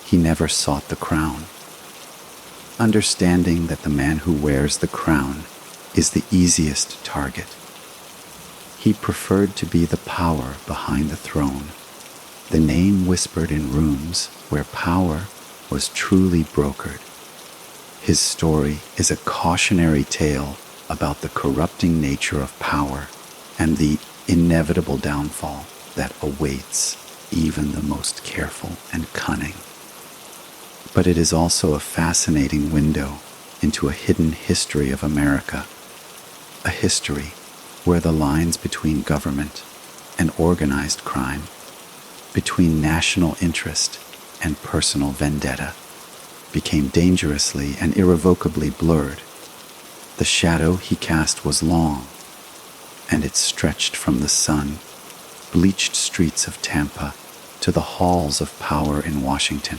He never sought the crown, understanding that the man who wears the crown is the easiest target. He preferred to be the power behind the throne, the name whispered in rooms where power was truly brokered. His story is a cautionary tale about the corrupting nature of power and the inevitable downfall that awaits even the most careful and cunning. But it is also a fascinating window into a hidden history of America, a history where the lines between government and organized crime, between national interest and personal vendetta, became dangerously and irrevocably blurred. The shadow he cast was long, and it stretched from the sun bleached streets of Tampa to the halls of power in Washington,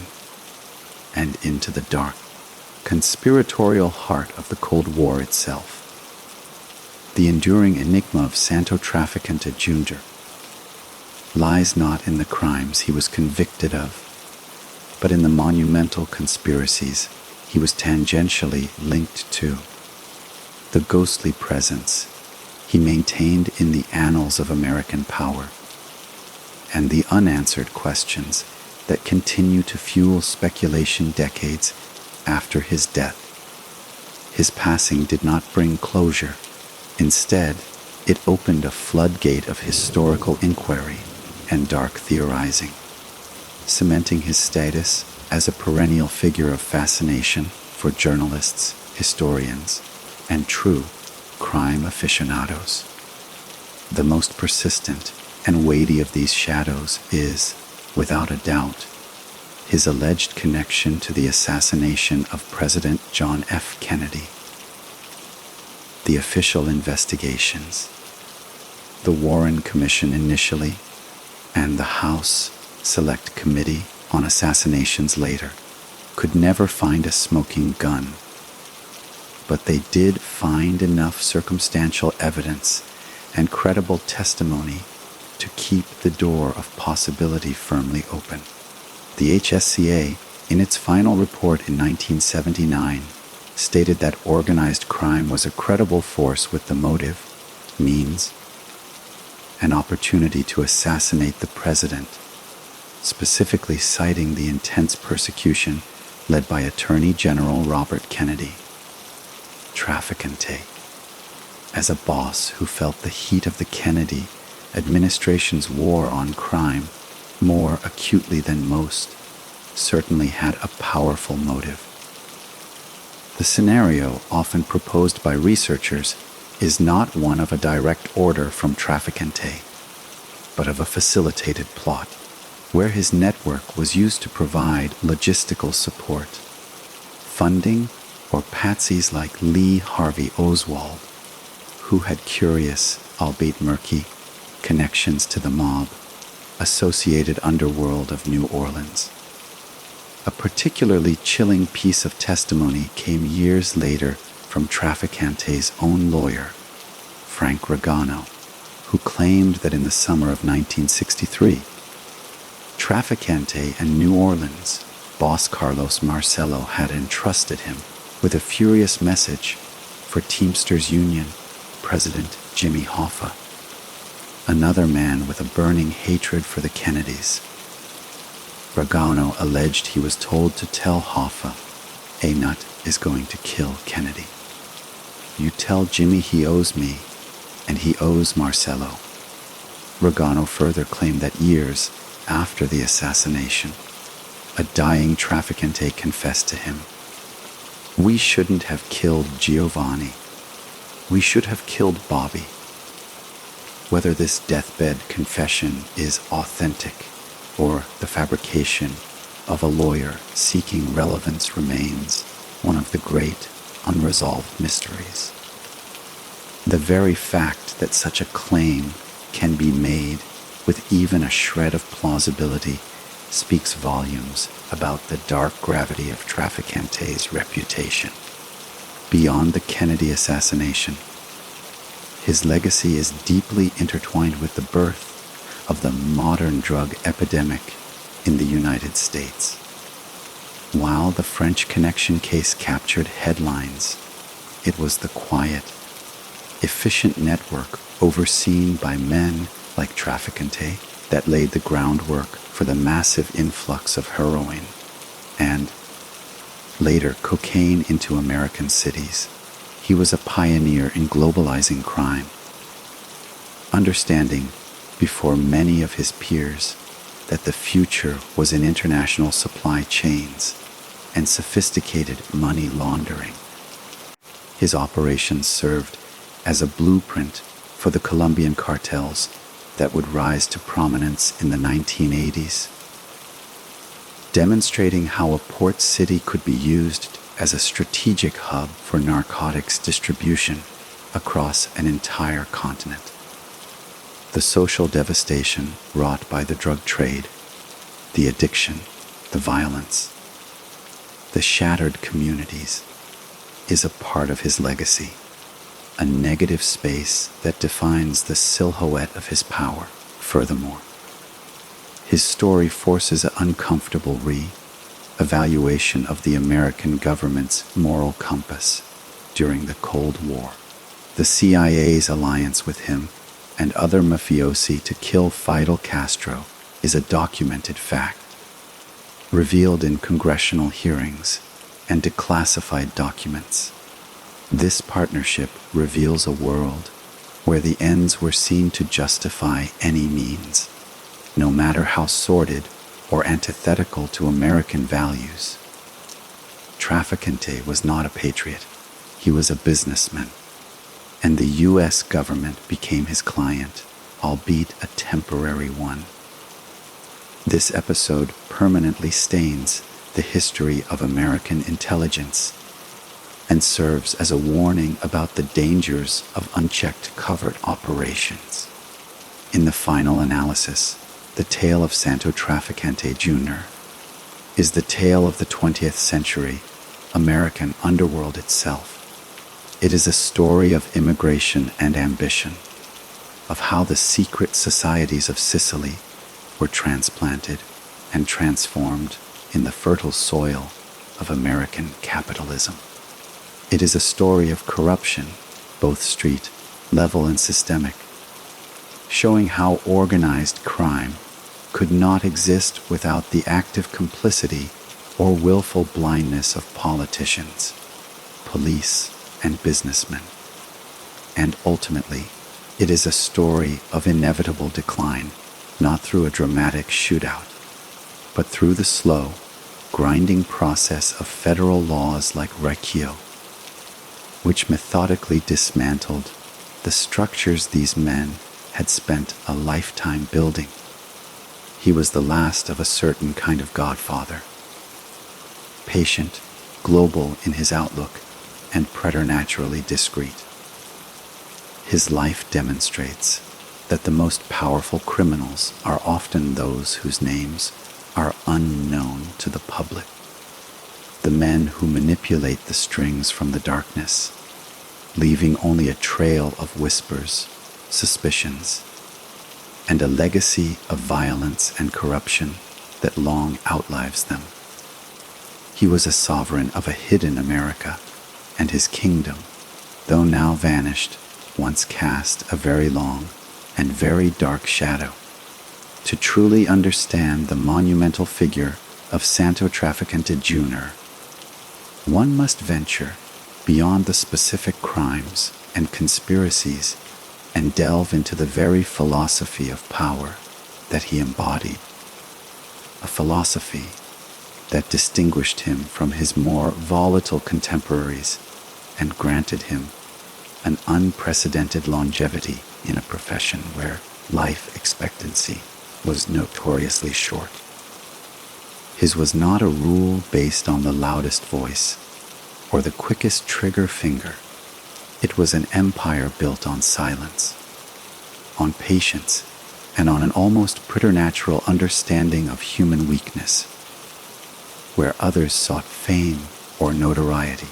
and into the dark, conspiratorial heart of the Cold War itself. The enduring enigma of Santo Trafficante Jr. lies not in the crimes he was convicted of, but in the monumental conspiracies he was tangentially linked to, the ghostly presence he maintained in the annals of American power, and the unanswered questions that continue to fuel speculation decades after his death. His passing did not bring closure. Instead, it opened a floodgate of historical inquiry and dark theorizing, cementing his status as a perennial figure of fascination for journalists, historians, and true crime aficionados. The most persistent and weighty of these shadows is, without a doubt, his alleged connection to the assassination of President John F. Kennedy. The official investigations, the Warren Commission initially, and the House Select Committee on Assassinations later, could never find a smoking gun. But they did find enough circumstantial evidence and credible testimony to keep the door of possibility firmly open. The HSCA, in its final report in 1979, stated that organized crime was a credible force with the motive, means, and opportunity to assassinate the president, specifically citing the intense persecution led by Attorney General Robert Kennedy. Trafficante, as a boss who felt the heat of the Kennedy administration's war on crime more acutely than most, certainly had a powerful motive. The scenario often proposed by researchers is not one of a direct order from Trafficante, but of a facilitated plot, where his network was used to provide logistical support, funding, or patsies like Lee Harvey Oswald, who had curious, albeit murky, connections to the mob, associated underworld of New Orleans. A particularly chilling piece of testimony came years later from Trafficante's own lawyer, Frank Regano, who claimed that in the summer of 1963, Trafficante and New Orleans boss Carlos Marcello had entrusted him with a furious message for Teamsters Union President Jimmy Hoffa, another man with a burning hatred for the Kennedys. Regano alleged he was told to tell Hoffa, "A nut is going to kill Kennedy. You tell Jimmy he owes me, and he owes Marcello." Regano further claimed that years after the assassination, a dying Trafficante confessed to him, "We shouldn't have killed Giovanni. We should have killed Bobby." Whether this deathbed confession is authentic or the fabrication of a lawyer seeking relevance remains one of the great unresolved mysteries. The very fact that such a claim can be made with even a shred of plausibility speaks volumes about the dark gravity of Trafficante's reputation. Beyond the Kennedy assassination, his legacy is deeply intertwined with the birth of the modern drug epidemic in the United States. While the French Connection case captured headlines, it was the quiet, efficient network overseen by men like Trafficante that laid the groundwork for the massive influx of heroin and, later, cocaine into American cities. He was a pioneer in globalizing crime, understanding before many of his peers that the future was in international supply chains and sophisticated money laundering. His operations served as a blueprint for the Colombian cartels that would rise to prominence in the 1980s, demonstrating how a port city could be used as a strategic hub for narcotics distribution across an entire continent. The social devastation wrought by the drug trade, the addiction, the violence, the shattered communities is a part of his legacy, a negative space that defines the silhouette of his power. Furthermore, his story forces an uncomfortable re-evaluation of the American government's moral compass during the Cold War. The CIA's alliance with him and other mafiosi to kill Fidel Castro is a documented fact, revealed in congressional hearings and declassified documents. This partnership reveals a world where the ends were seen to justify any means, no matter how sordid or antithetical to American values. Trafficante was not a patriot. He was a businessman, and the U.S. government became his client, albeit a temporary one. This episode permanently stains the history of American intelligence and serves as a warning about the dangers of unchecked covert operations. In the final analysis, the tale of Santo Trafficante Jr. is the tale of the 20th century American underworld itself. It is a story of immigration and ambition, of how the secret societies of Sicily were transplanted and transformed in the fertile soil of American capitalism. It is a story of corruption, both street, level, and systemic, showing how organized crime could not exist without the active complicity or willful blindness of politicians, police, and businessmen. And ultimately, it is a story of inevitable decline, not through a dramatic shootout, but through the slow, grinding process of federal laws like Requiem, which methodically dismantled the structures these men had spent a lifetime building. He was the last of a certain kind of godfather, patient, global in his outlook, and preternaturally discreet. His life demonstrates that the most powerful criminals are often those whose names are unknown to the public, the men who manipulate the strings from the darkness, leaving only a trail of whispers, suspicions, and a legacy of violence and corruption that long outlives them. He was a sovereign of a hidden America, and his kingdom, though now vanished, once cast a very long and very dark shadow. To truly understand the monumental figure of Santo Trafficante Jr., one must venture beyond the specific crimes and conspiracies and delve into the very philosophy of power that he embodied, a philosophy that distinguished him from his more volatile contemporaries and granted him an unprecedented longevity in a profession where life expectancy was notoriously short. His was not a rule based on the loudest voice or the quickest trigger finger. It was an empire built on silence, on patience, and on an almost preternatural understanding of human weakness. Where others sought fame or notoriety,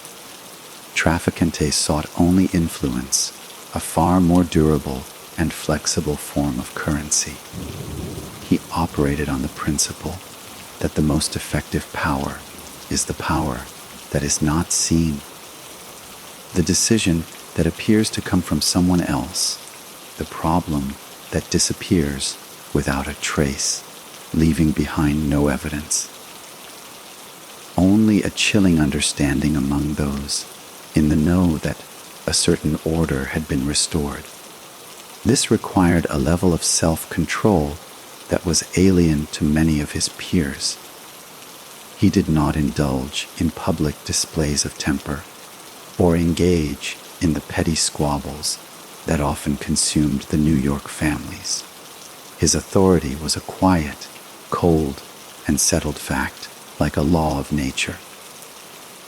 Trafficante sought only influence, a far more durable and flexible form of currency. He operated on the principle that the most effective power is the power that is not seen, the decision that appears to come from someone else, the problem that disappears without a trace, leaving behind no evidence. Only a chilling understanding among those in the know that a certain order had been restored. This required a level of self-control that was alien to many of his peers. He did not indulge in public displays of temper or engage in the petty squabbles that often consumed the New York families. His authority was a quiet, cold, and settled fact, like a law of nature.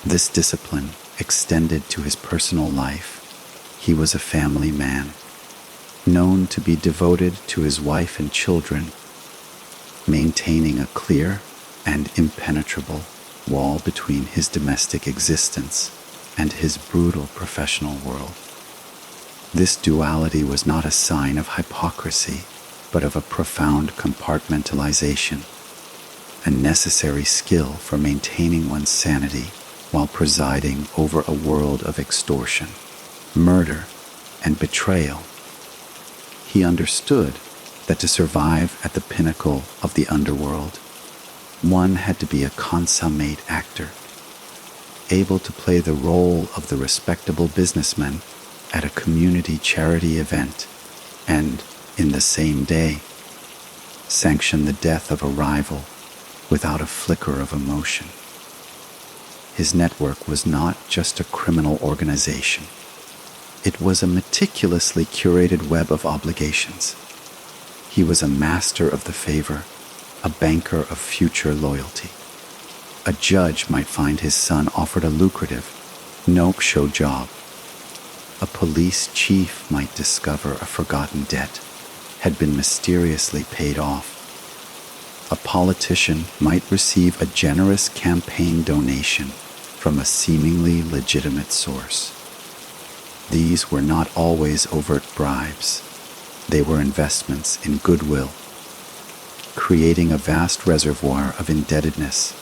This discipline extended to his personal life. He was a family man, known to be devoted to his wife and children, maintaining a clear and impenetrable wall between his domestic existence and his brutal professional world. This duality was not a sign of hypocrisy, but of a profound compartmentalization, a necessary skill for maintaining one's sanity while presiding over a world of extortion, murder, and betrayal. He understood that to survive at the pinnacle of the underworld, one had to be a consummate actor, able to play the role of the respectable businessman at a community charity event and, in the same day, sanction the death of a rival without a flicker of emotion. His network was not just a criminal organization. It was a meticulously curated web of obligations. He was a master of the favor, a banker of future loyalty. A judge might find his son offered a lucrative, no-show job. A police chief might discover a forgotten debt had been mysteriously paid off. A politician might receive a generous campaign donation from a seemingly legitimate source. These were not always overt bribes. They were investments in goodwill, creating a vast reservoir of indebtedness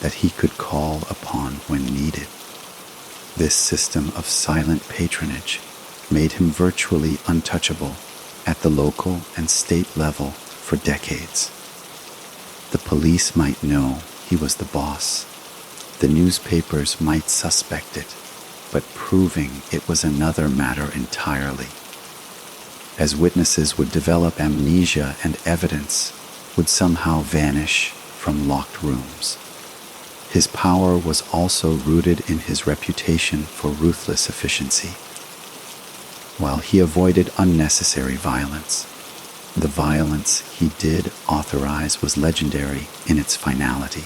that he could call upon when needed. This system of silent patronage made him virtually untouchable at the local and state level for decades. The police might know he was the boss. The newspapers might suspect it, but proving it was another matter entirely. As witnesses would develop amnesia and evidence would somehow vanish from locked rooms. His power was also rooted in his reputation for ruthless efficiency. While he avoided unnecessary violence, the violence he did authorize was legendary in its finality.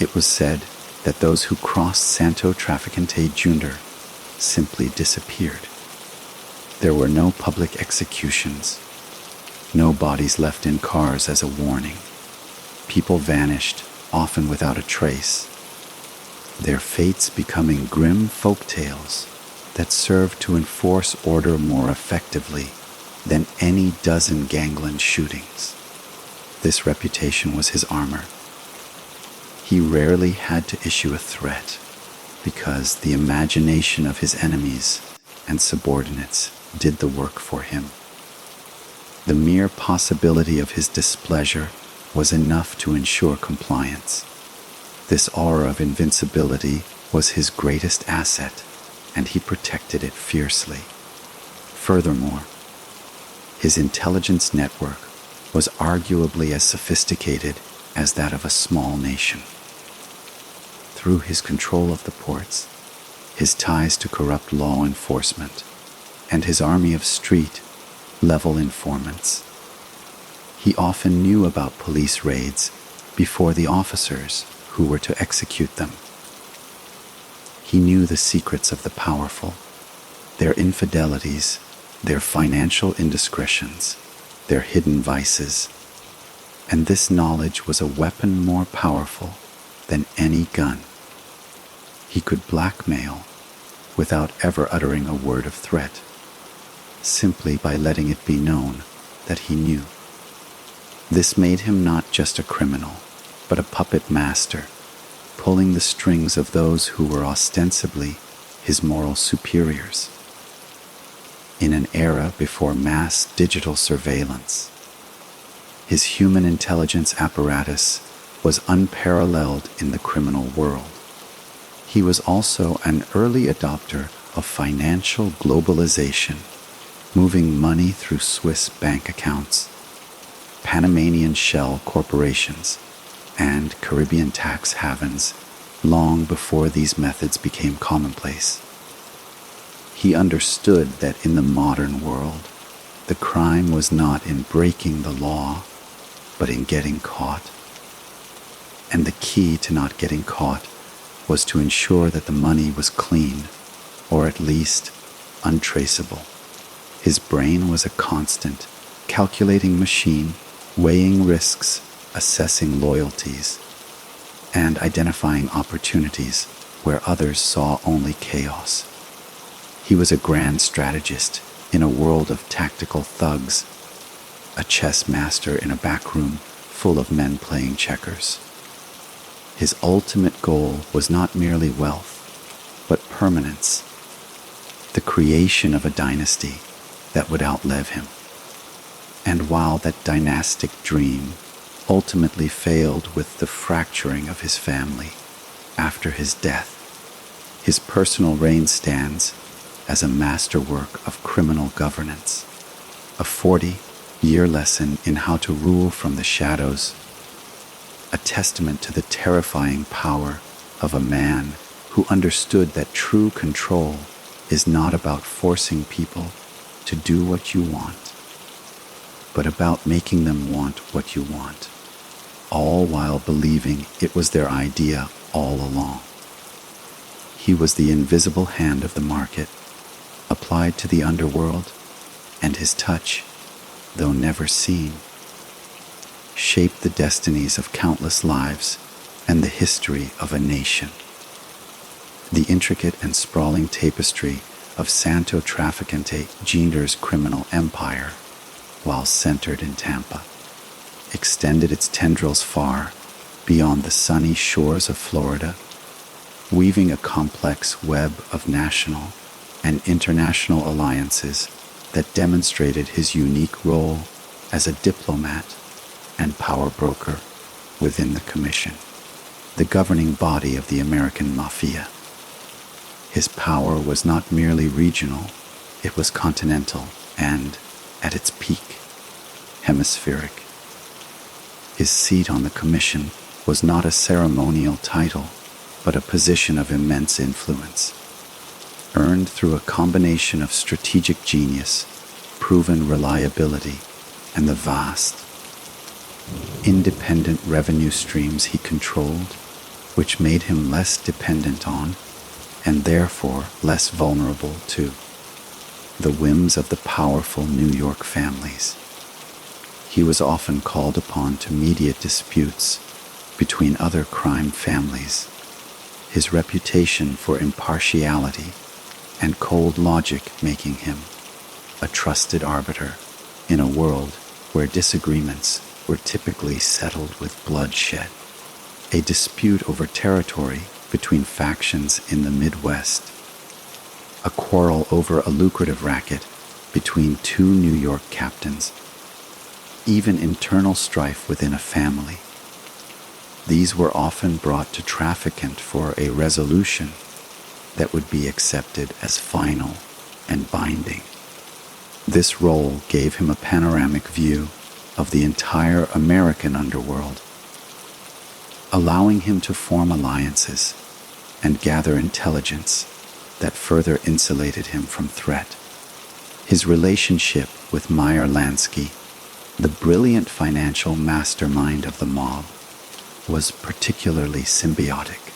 It was said that those who crossed Santo Trafficante Jr. simply disappeared. There were no public executions, no bodies left in cars as a warning. People vanished, often without a trace, their fates becoming grim folktales that served to enforce order more effectively than any dozen gangland shootings. This reputation was his armor. He rarely had to issue a threat because the imagination of his enemies and subordinates did the work for him. The mere possibility of his displeasure was enough to ensure compliance. This aura of invincibility was his greatest asset, and he protected it fiercely. Furthermore, his intelligence network was arguably as sophisticated as that of a small nation. Through his control of the ports, his ties to corrupt law enforcement, and his army of street-level informants, he often knew about police raids before the officers who were to execute them. He knew the secrets of the powerful, their infidelities, their financial indiscretions, their hidden vices, and this knowledge was a weapon more powerful than any gun. He could blackmail without ever uttering a word of threat, simply by letting it be known that he knew. This made him not just a criminal, but a puppet master, pulling the strings of those who were ostensibly his moral superiors. In an era before mass digital surveillance, his human intelligence apparatus was unparalleled in the criminal world. He was also an early adopter of financial globalization, moving money through Swiss bank accounts, Panamanian shell corporations, and Caribbean tax havens long before these methods became commonplace. He understood that in the modern world, the crime was not in breaking the law, but in getting caught. And the key to not getting caught was to ensure that the money was clean, or at least untraceable. His brain was a constant, calculating machine, weighing risks, assessing loyalties, and identifying opportunities where others saw only chaos. He was a grand strategist in a world of tactical thugs, a chess master in a back room full of men playing checkers. His ultimate goal was not merely wealth, but permanence, the creation of a dynasty that would outlive him. And while that dynastic dream ultimately failed with the fracturing of his family after his death, his personal reign stands as a masterwork of criminal governance, a 40-year lesson in how to rule from the shadows, a testament to the terrifying power of a man who understood that true control is not about forcing people to do what you want, but about making them want what you want, all while believing it was their idea all along. He was the invisible hand of the market, applied to the underworld, and his touch, though never seen, shaped the destinies of countless lives and the history of a nation. The intricate and sprawling tapestry of Santo Trafficante Jr.'s criminal empire, while centered in Tampa, extended its tendrils far beyond the sunny shores of Florida, weaving a complex web of national and international alliances that demonstrated his unique role as a diplomat and power broker within the Commission, the governing body of the American Mafia. His power was not merely regional, it was continental and, at its peak, hemispheric. His seat on the Commission was not a ceremonial title, but a position of immense influence, earned through a combination of strategic genius, proven reliability, and the vast, independent revenue streams he controlled, which made him less dependent on, and therefore less vulnerable to, the whims of the powerful New York families. He was often called upon to mediate disputes between other crime families, his reputation for impartiality and cold logic making him a trusted arbiter in a world where disagreements were typically settled with bloodshed. A dispute over territory between factions in the Midwest, a quarrel over a lucrative racket between two New York captains, even internal strife within a family. These were often brought to Trafficant for a resolution that would be accepted as final and binding. This role gave him a panoramic view of the entire American underworld, allowing him to form alliances and gather intelligence that further insulated him from threat. His relationship with Meyer Lansky, the brilliant financial mastermind of the mob, was particularly symbiotic.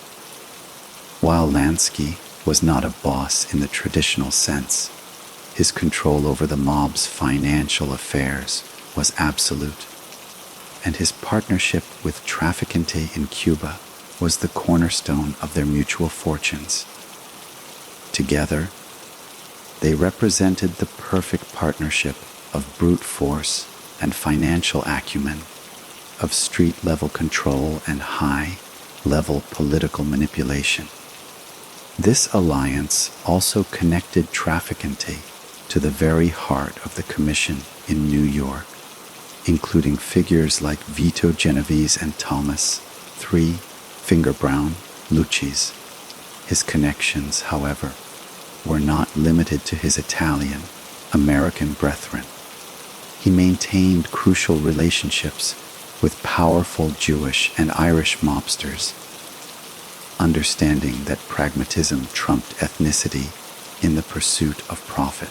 While Lansky was not a boss in the traditional sense, his control over the mob's financial affairs was absolute, and his partnership with Trafficante in Cuba was the cornerstone of their mutual fortunes. Together, they represented the perfect partnership of brute force and financial acumen, of street-level control and high-level political manipulation. This alliance also connected Trafficante to the very heart of the Commission in New York, including figures like Vito Genovese and Thomas III Finger Brown Lucchese. His connections, however, were not limited to his Italian-American brethren. He maintained crucial relationships with powerful Jewish and Irish mobsters, understanding that pragmatism trumped ethnicity in the pursuit of profit.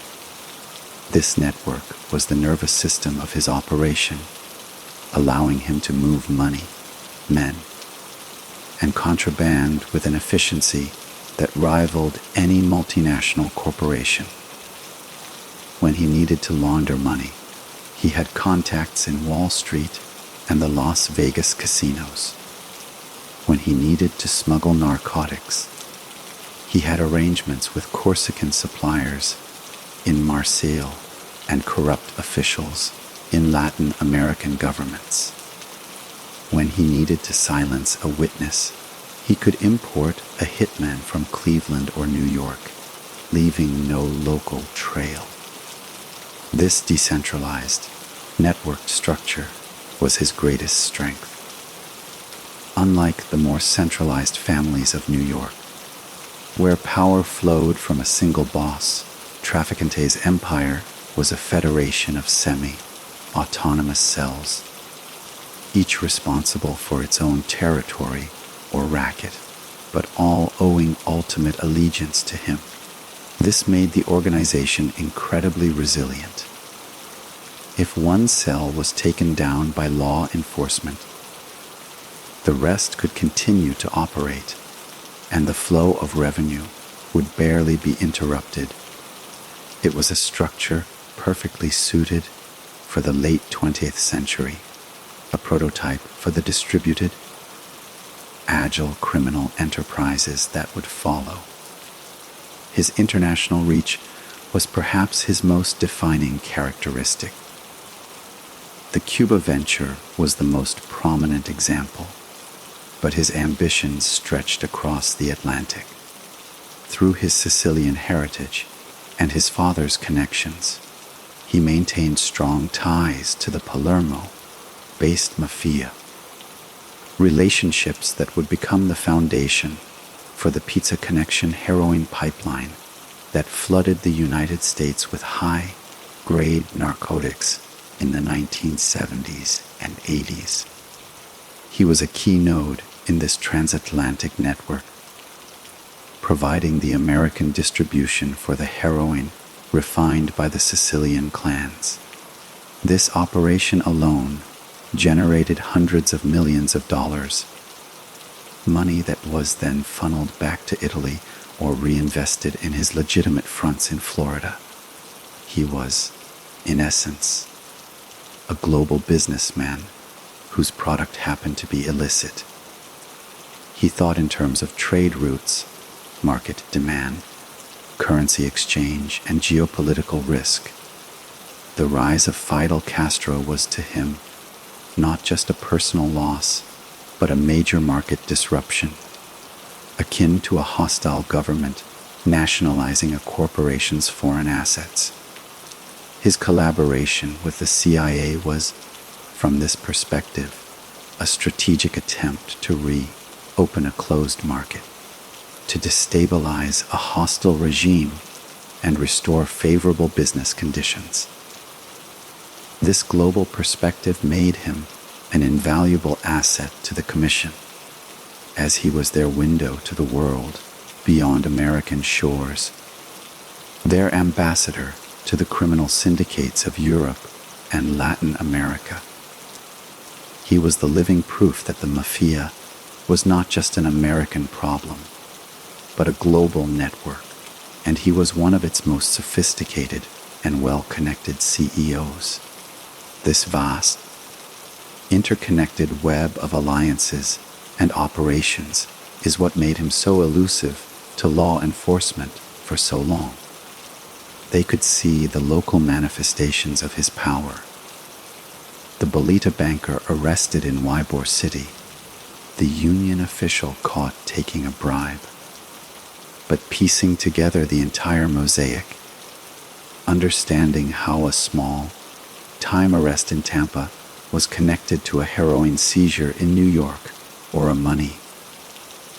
This network was the nervous system of his operation, allowing him to move money, men, and contraband with an efficiency that rivaled any multinational corporation. When he needed to launder money, he had contacts in Wall Street and the Las Vegas casinos. When he needed to smuggle narcotics, he had arrangements with Corsican suppliers in Marseille and corrupt officials in Latin American governments. When he needed to silence a witness, he could import a hitman from Cleveland or New York, leaving no local trail. This decentralized, networked structure was his greatest strength. Unlike the more centralized families of New York, where power flowed from a single boss, Trafficante's empire was a federation of semi-autonomous cells, each responsible for its own territory or racket, but all owing ultimate allegiance to him. This made the organization incredibly resilient. If one cell was taken down by law enforcement, the rest could continue to operate, and the flow of revenue would barely be interrupted. It was a structure perfectly suited for the late 20th century, a prototype for the distributed, agile criminal enterprises that would follow. His international reach was perhaps his most defining characteristic. The Cuba venture was the most prominent example, but his ambitions stretched across the Atlantic. Through his Sicilian heritage and his father's connections, he maintained strong ties to the Palermo-based Mafia, relationships that would become the foundation for the Pizza Connection heroin pipeline that flooded the United States with high-grade narcotics in the 1970s and 80s. He was a key node in this transatlantic network, providing the American distribution for the heroin refined by the Sicilian clans. This operation alone generated hundreds of millions of dollars, money that was then funneled back to Italy or reinvested in his legitimate fronts in Florida. He was, in essence, a global businessman whose product happened to be illicit. He thought in terms of trade routes, market demand, currency exchange, and geopolitical risk. The rise of Fidel Castro was to him not just a personal loss, but a major market disruption, akin to a hostile government nationalizing a corporation's foreign assets. His collaboration with the CIA was, from this perspective, a strategic attempt to reopen a closed market, to destabilize a hostile regime and restore favorable business conditions. This global perspective made him an invaluable asset to the Commission, as he was their window to the world beyond American shores, their ambassador to the criminal syndicates of Europe and Latin America. He was the living proof that the Mafia was not just an American problem, but a global network, and he was one of its most sophisticated and well-connected CEOs. This vast, interconnected web of alliances and operations is what made him so elusive to law enforcement for so long. They could see the local manifestations of his power. The Bolita banker arrested in Ybor City, the union official caught taking a bribe, but piecing together the entire mosaic, understanding how a small time arrest in Tampa was connected to a heroin seizure in New York or a money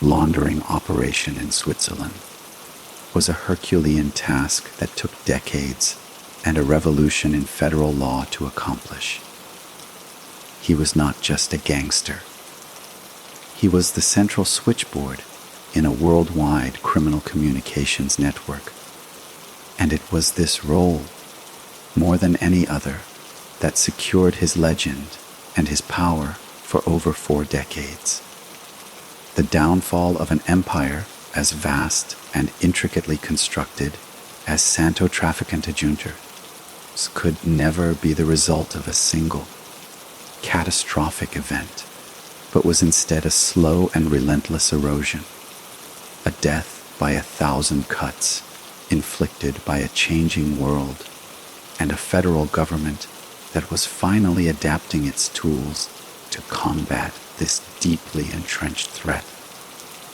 laundering operation in Switzerland, was a Herculean task that took decades and a revolution in federal law to accomplish. He was not just a gangster. He was the central switchboard in a worldwide criminal communications network. And it was this role, more than any other, that secured his legend and his power for over 4 decades. The downfall of an empire as vast and intricately constructed as Santo Trafficante Jr. could never be the result of a single, catastrophic event, but was instead a slow and relentless erosion, a death by 1,000 cuts inflicted by a changing world, and a federal government that was finally adapting its tools to combat this deeply entrenched threat.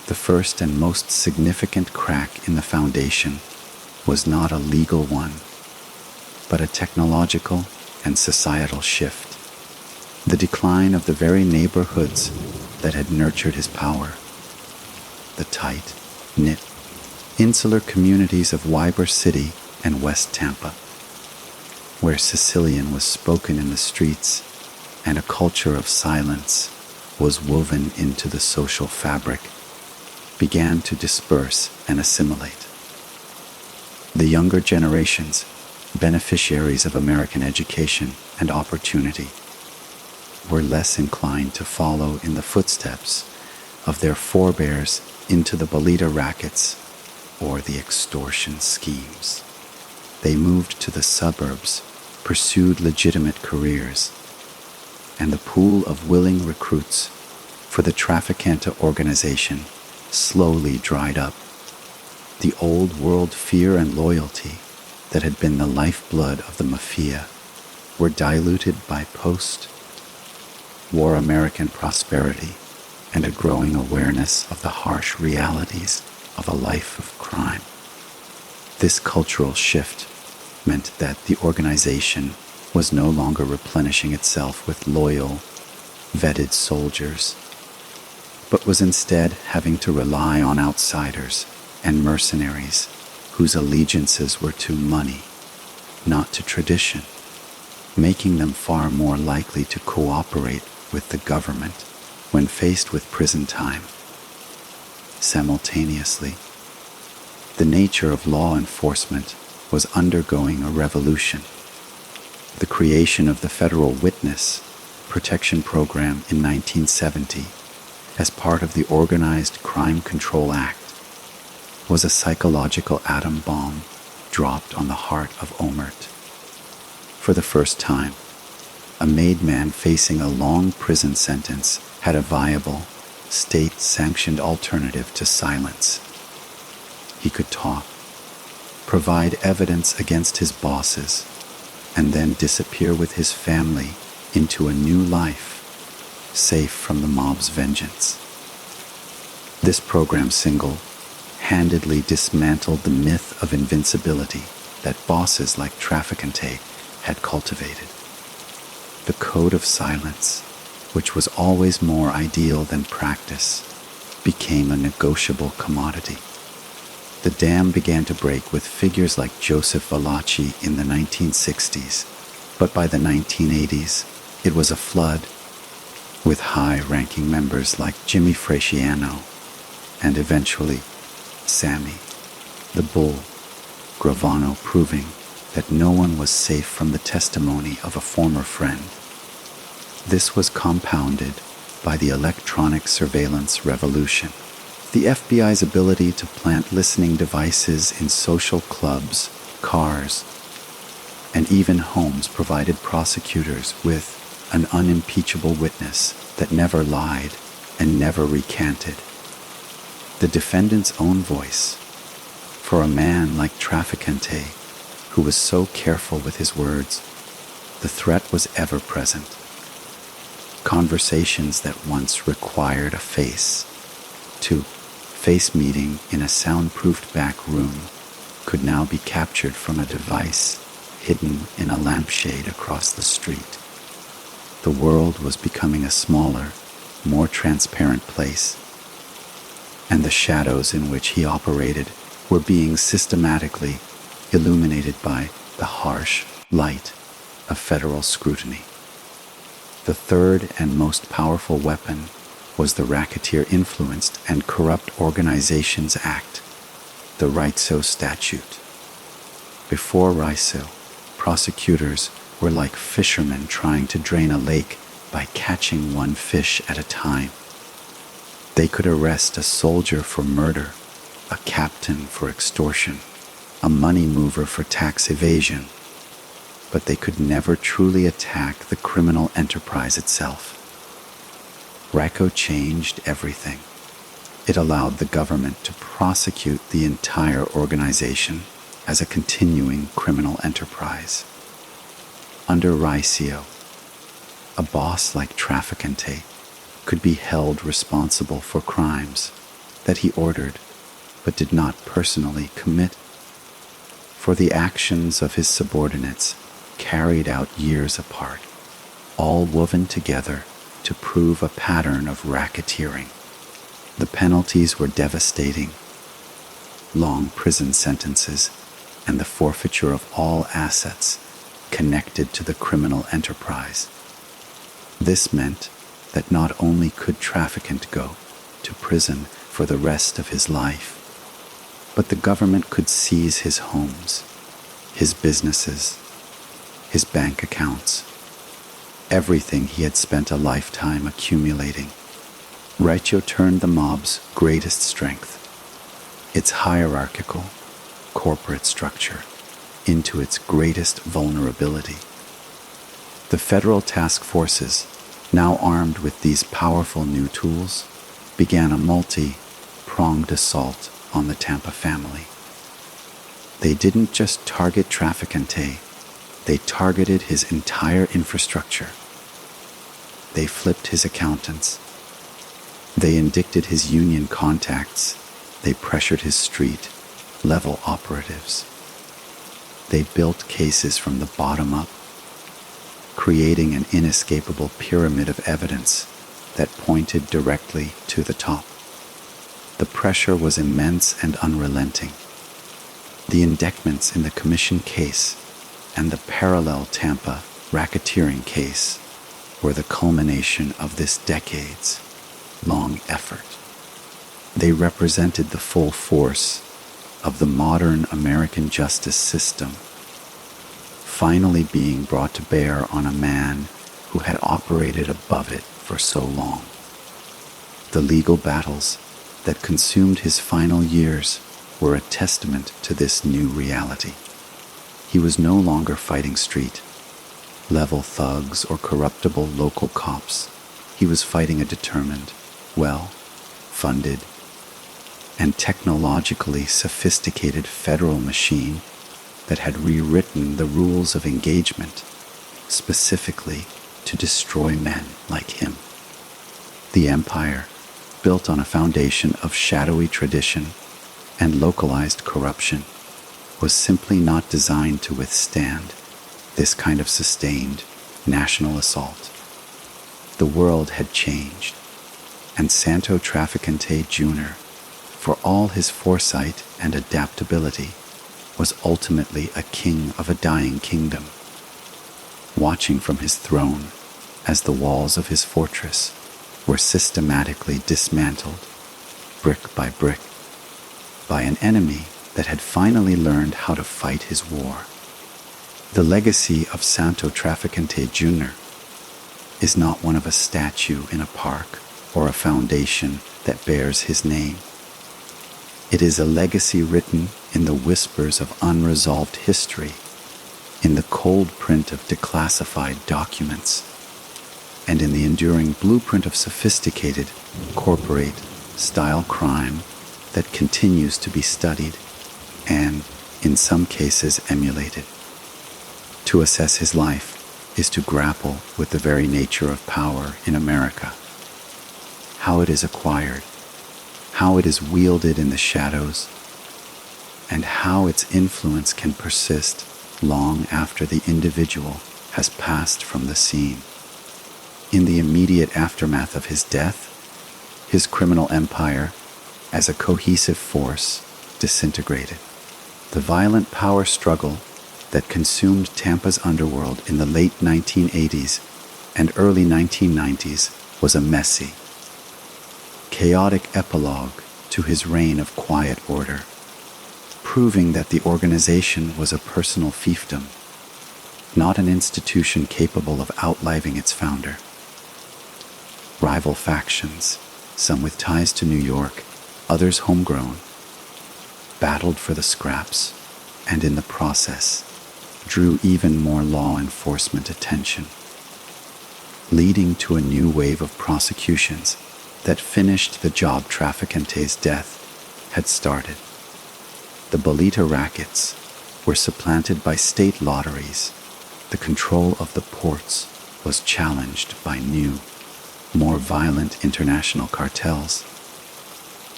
The first and most significant crack in the foundation was not a legal one, but a technological and societal shift. The decline of the very neighborhoods that had nurtured his power. The tight-knit, insular communities of Ybor City and West Tampa, where Sicilian was spoken in the streets and a culture of silence was woven into the social fabric, began to disperse and assimilate. The younger generations, beneficiaries of American education and opportunity, were less inclined to follow in the footsteps of their forebears into the Bolita rackets or the extortion schemes. They moved to the suburbs, pursued legitimate careers, and the pool of willing recruits for the Trafficante organization slowly dried up. The old world fear and loyalty that had been the lifeblood of the Mafia were diluted by post-war American prosperity and a growing awareness of the harsh realities of a life of crime. This cultural shift meant that the organization was no longer replenishing itself with loyal, vetted soldiers, but was instead having to rely on outsiders and mercenaries whose allegiances were to money, not to tradition, making them far more likely to cooperate with the government when faced with prison time. Simultaneously, the nature of law enforcement was undergoing a revolution. The creation of the Federal Witness Protection Program in 1970 as part of the Organized Crime Control Act was a psychological atom bomb dropped on the heart of Omert. For the first time, a made man facing a long prison sentence had a viable, state-sanctioned alternative to silence. He could talk, provide evidence against his bosses, and then disappear with his family into a new life, safe from the mob's vengeance. This program single-handedly dismantled the myth of invincibility that bosses like Trafficante had cultivated. The code of silence, which was always more ideal than practice, became a negotiable commodity. The dam began to break with figures like Joseph Valachi in the 1960s, but by the 1980s, it was a flood, with high-ranking members like Jimmy Frasciano and eventually Sammy, the Bull, Gravano proving that no one was safe from the testimony of a former friend. This was compounded by the electronic surveillance revolution. The FBI's ability to plant listening devices in social clubs, cars, and even homes provided prosecutors with an unimpeachable witness that never lied and never recanted. The defendant's own voice. For a man like Trafficante, who was so careful with his words, the threat was ever present. Conversations that once required a face-to-face meeting in a soundproofed back room could now be captured from a device hidden in a lampshade across the street. The world was becoming a smaller, more transparent place, and the shadows in which he operated were being systematically illuminated by the harsh light of federal scrutiny. The third and most powerful weapon was the Racketeer-Influenced and Corrupt Organizations Act, the RISO statute. Before RISO, prosecutors were like fishermen trying to drain a lake by catching one fish at a time. They could arrest a soldier for murder, a captain for extortion, a money mover for tax evasion, but they could never truly attack the criminal enterprise itself. RICO changed everything. It allowed the government to prosecute the entire organization as a continuing criminal enterprise. Under RICO, a boss like Trafficante could be held responsible for crimes that he ordered but did not personally commit, for the actions of his subordinates carried out years apart, all woven together to prove a pattern of racketeering. The penalties were devastating: long prison sentences and the forfeiture of all assets connected to the criminal enterprise. This meant that not only could Trafficant go to prison for the rest of his life, but the government could seize his homes, his businesses, his bank accounts, everything he had spent a lifetime accumulating. RICO turned the mob's greatest strength, its hierarchical, corporate structure, into its greatest vulnerability. The federal task forces, now armed with these powerful new tools, began a multi-pronged assault on the Tampa family. They didn't just target Trafficante, they targeted his entire infrastructure. They flipped his accountants. They indicted his union contacts. They pressured his street-level operatives. They built cases from the bottom up, creating an inescapable pyramid of evidence that pointed directly to the top. The pressure was immense and unrelenting. The indictments in the commission case and the parallel Tampa racketeering case were the culmination of this decades-long effort. They represented the full force of the modern American justice system, finally being brought to bear on a man who had operated above it for so long. The legal battles that consumed his final years were a testament to this new reality. He was no longer fighting street-level thugs or corruptible local cops. He was fighting a determined, well-funded, and technologically sophisticated federal machine that had rewritten the rules of engagement specifically to destroy men like him. The empire, built on a foundation of shadowy tradition and localized corruption, was simply not designed to withstand this kind of sustained national assault. The world had changed, and Santo Trafficante Jr., for all his foresight and adaptability, was ultimately a king of a dying kingdom, watching from his throne as the walls of his fortress were systematically dismantled, brick by brick, by an enemy that had finally learned how to fight his war. The legacy of Santo Trafficante Jr. is not one of a statue in a park or a foundation that bears his name. It is a legacy written in the whispers of unresolved history, in the cold print of declassified documents, and in the enduring blueprint of sophisticated, corporate-style crime that continues to be studied and, in some cases, emulated. To assess his life is to grapple with the very nature of power in America, how it is acquired, how it is wielded in the shadows, and how its influence can persist long after the individual has passed from the scene. In the immediate aftermath of his death, his criminal empire, as a cohesive force, disintegrated. The violent power struggle that consumed Tampa's underworld in the late 1980s and early 1990s was a messy, chaotic epilogue to his reign of quiet order, proving that the organization was a personal fiefdom, not an institution capable of outliving its founder. Rival factions, some with ties to New York, others homegrown, battled for the scraps, and in the process, drew even more law enforcement attention, leading to a new wave of prosecutions that finished the job Trafficante's death had started. The bolita rackets were supplanted by state lotteries. The control of the ports was challenged by new, more violent international cartels,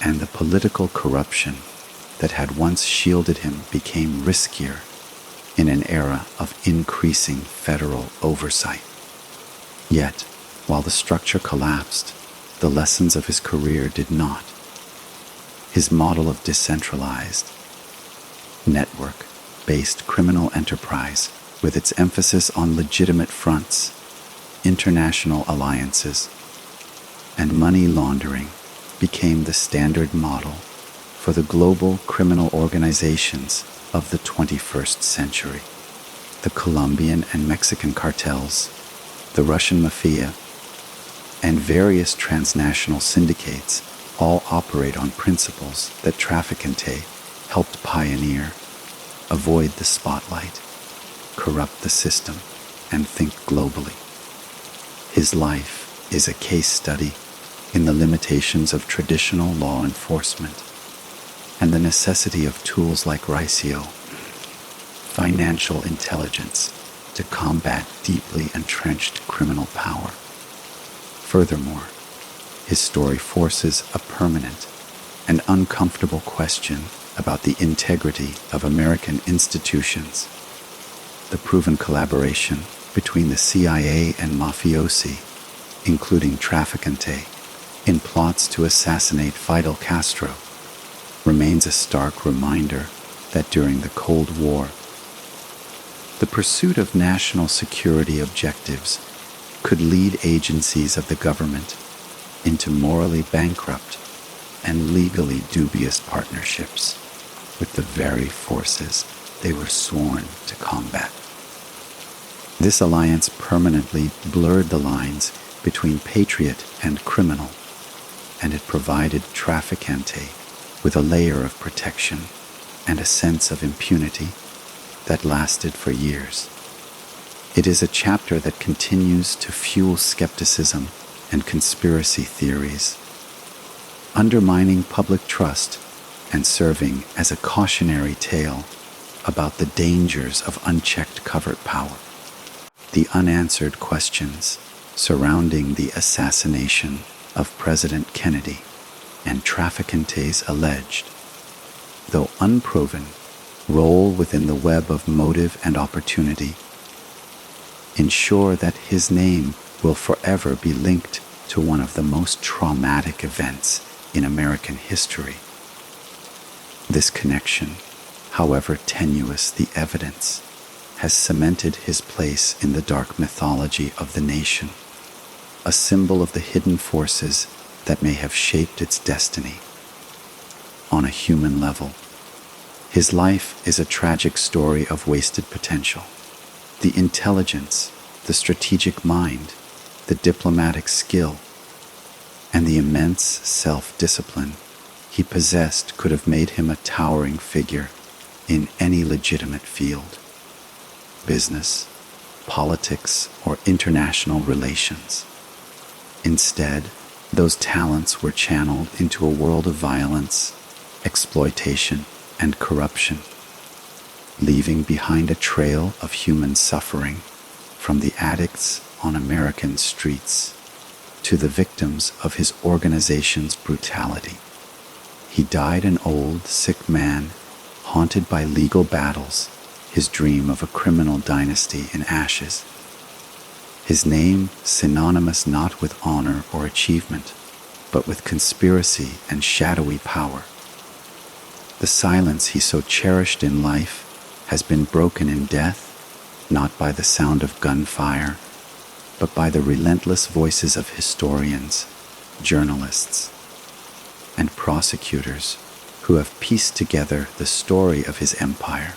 and the political corruption that had once shielded him became riskier in an era of increasing federal oversight. Yet, while the structure collapsed, the lessons of his career did not. His model of decentralized, network-based criminal enterprise, with its emphasis on legitimate fronts, international alliances, and money laundering, became the standard model for the global criminal organizations of the 21st century. The Colombian and Mexican cartels, the Russian Mafia, and various transnational syndicates all operate on principles that Trafficante helped pioneer: avoid the spotlight, corrupt the system, and think globally. His life is a case study in the limitations of traditional law enforcement and the necessity of tools like RICO, financial intelligence, to combat deeply entrenched criminal power. Furthermore, his story forces a permanent and uncomfortable question about the integrity of American institutions. The proven collaboration between the CIA and mafiosi, including Trafficante, in plots to assassinate Fidel Castro, remains a stark reminder that during the Cold War, the pursuit of national security objectives could lead agencies of the government into morally bankrupt and legally dubious partnerships with the very forces they were sworn to combat. This alliance permanently blurred the lines between patriot and criminal, and it provided Trafficante with a layer of protection and a sense of impunity that lasted for years. It is a chapter that continues to fuel skepticism and conspiracy theories, undermining public trust and serving as a cautionary tale about the dangers of unchecked covert power. The unanswered questions surrounding the assassination of President Kennedy and Trafficante's alleged, though unproven, role within the web of motive and opportunity ensure that his name will forever be linked to one of the most traumatic events in American history. This connection, however tenuous the evidence, has cemented his place in the dark mythology of the nation, a symbol of the hidden forces that may have shaped its destiny. On a human level, his life is a tragic story of wasted potential. The intelligence, the strategic mind, the diplomatic skill, and the immense self-discipline he possessed could have made him a towering figure in any legitimate field: business, politics, or international relations. Instead, those talents were channeled into a world of violence, exploitation, and corruption, leaving behind a trail of human suffering, from the addicts on American streets to the victims of his organization's brutality. He died an old, sick man, haunted by legal battles, his dream of a criminal dynasty in ashes. His name synonymous not with honor or achievement, but with conspiracy and shadowy power. The silence he so cherished in life has been broken in death, not by the sound of gunfire, but by the relentless voices of historians, journalists, and prosecutors who have pieced together the story of his empire,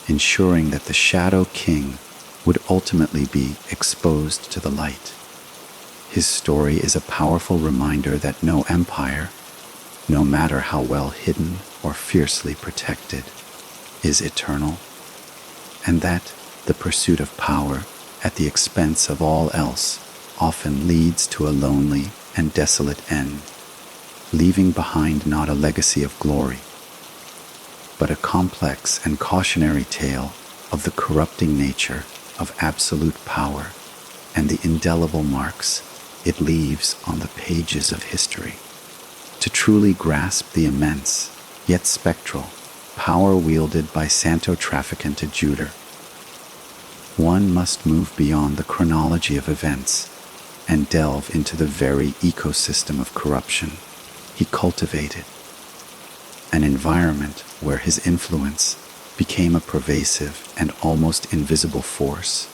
ensuring that the Shadow King would ultimately be exposed to the light. His story is a powerful reminder that no empire, no matter how well hidden or fiercely protected, is eternal, and that the pursuit of power at the expense of all else often leads to a lonely and desolate end, leaving behind not a legacy of glory, but a complex and cautionary tale of the corrupting nature of absolute power and the indelible marks it leaves on the pages of history. To truly grasp the immense, yet spectral, power wielded by Santo Trafficante Jr., one must move beyond the chronology of events and delve into the very ecosystem of corruption he cultivated, an environment where his influence became a pervasive and almost invisible force,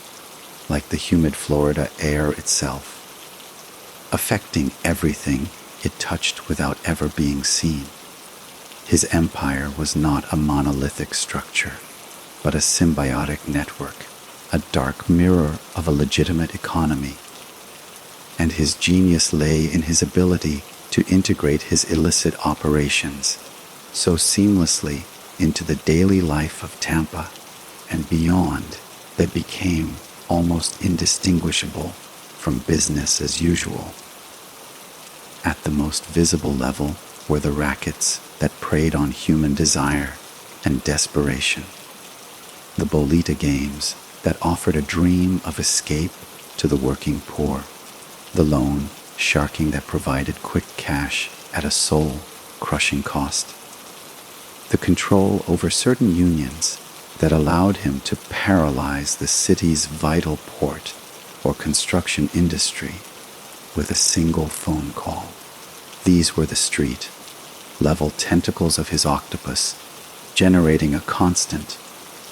like the humid Florida air itself, affecting everything it touched without ever being seen. His empire was not a monolithic structure, but a symbiotic network, a dark mirror of a legitimate economy. And his genius lay in his ability to integrate his illicit operations so seamlessly into the daily life of Tampa and beyond that became almost indistinguishable from business as usual. At the most visible level were the rackets that preyed on human desire and desperation, the bolita games that offered a dream of escape to the working poor, the loan sharking that provided quick cash at a soul-crushing cost, the control over certain unions that allowed him to paralyze the city's vital port or construction industry with a single phone call. These were the street-level tentacles of his octopus, generating a constant,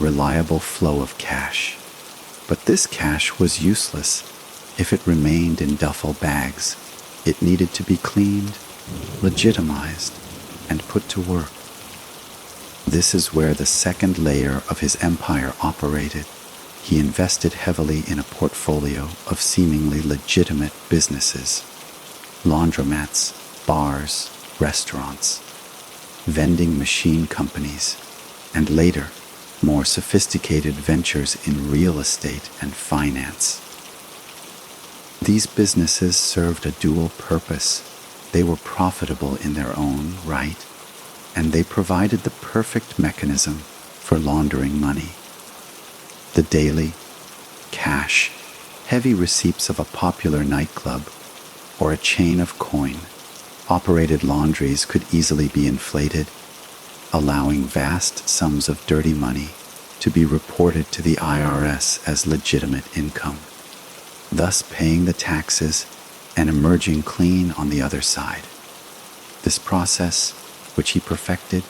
reliable flow of cash. But this cash was useless if it remained in duffel bags. It needed to be cleaned, legitimized, and put to work. This is where the second layer of his empire operated. He invested heavily in a portfolio of seemingly legitimate businesses: laundromats, bars, restaurants, vending machine companies, and later, more sophisticated ventures in real estate and finance. These businesses served a dual purpose. They were profitable in their own right, and they provided the perfect mechanism for laundering money. The daily, cash, heavy receipts of a popular nightclub or a chain of coin-operated laundries could easily be inflated, allowing vast sums of dirty money to be reported to the IRS as legitimate income, thus paying the taxes and emerging clean on the other side. This process, which he perfected,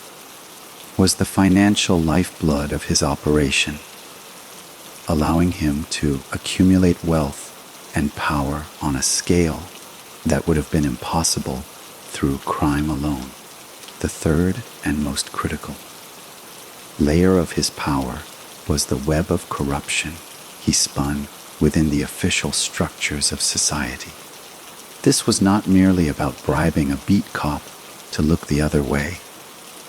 was the financial lifeblood of his operation, allowing him to accumulate wealth and power on a scale that would have been impossible through crime alone. The third and most critical layer of his power was the web of corruption he spun within the official structures of society. This was not merely about bribing a beat cop to look the other way.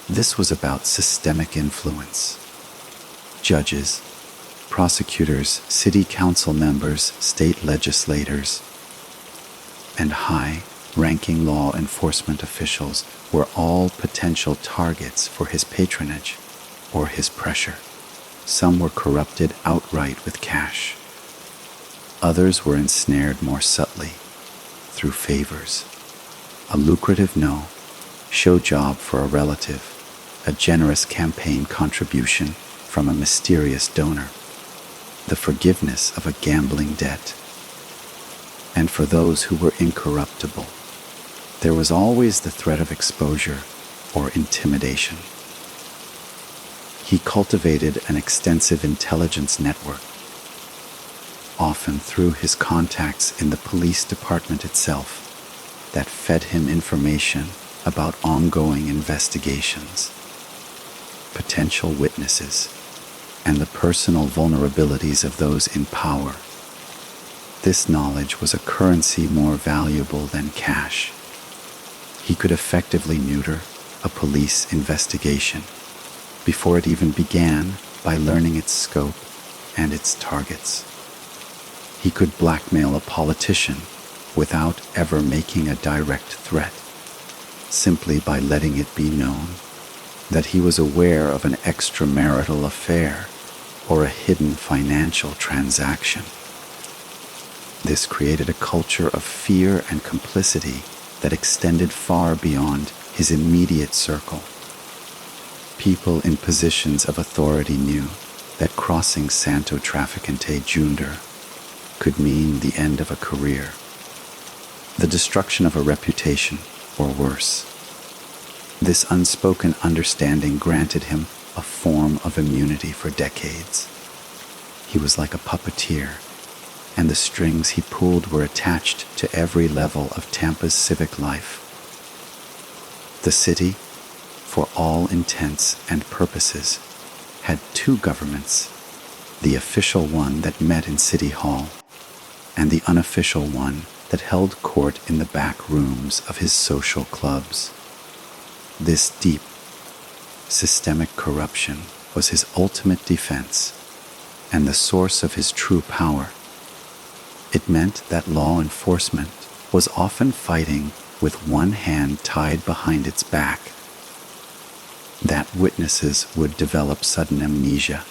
This was about systemic influence. Judges, prosecutors, city council members, state legislators, and high-ranking law enforcement officials were all potential targets for his patronage or his pressure. Some were corrupted outright with cash. Others were ensnared more subtly through favors. A lucrative show job for a relative, a generous campaign contribution from a mysterious donor, the forgiveness of a gambling debt. And for those who were incorruptible, there was always the threat of exposure or intimidation. He cultivated an extensive intelligence network, often through his contacts in the police department itself, that fed him information about ongoing investigations, potential witnesses, and the personal vulnerabilities of those in power. This knowledge was a currency more valuable than cash. He could effectively neuter a police investigation before it even began by learning its scope and its targets. He could blackmail a politician without ever making a direct threat, simply by letting it be known that he was aware of an extramarital affair or a hidden financial transaction. This created a culture of fear and complicity that extended far beyond his immediate circle. People in positions of authority knew that crossing Santo Trafficante Jr. could mean the end of a career, the destruction of a reputation, or worse. This unspoken understanding granted him a form of immunity for decades. He was like a puppeteer, and the strings he pulled were attached to every level of Tampa's civic life. The city, for all intents and purposes, had two governments, the official one that met in City Hall, and the unofficial one that held court in the back rooms of his social clubs. This deep, systemic corruption was his ultimate defense and the source of his true power. It meant that law enforcement was often fighting with one hand tied behind its back, that witnesses would develop sudden amnesia,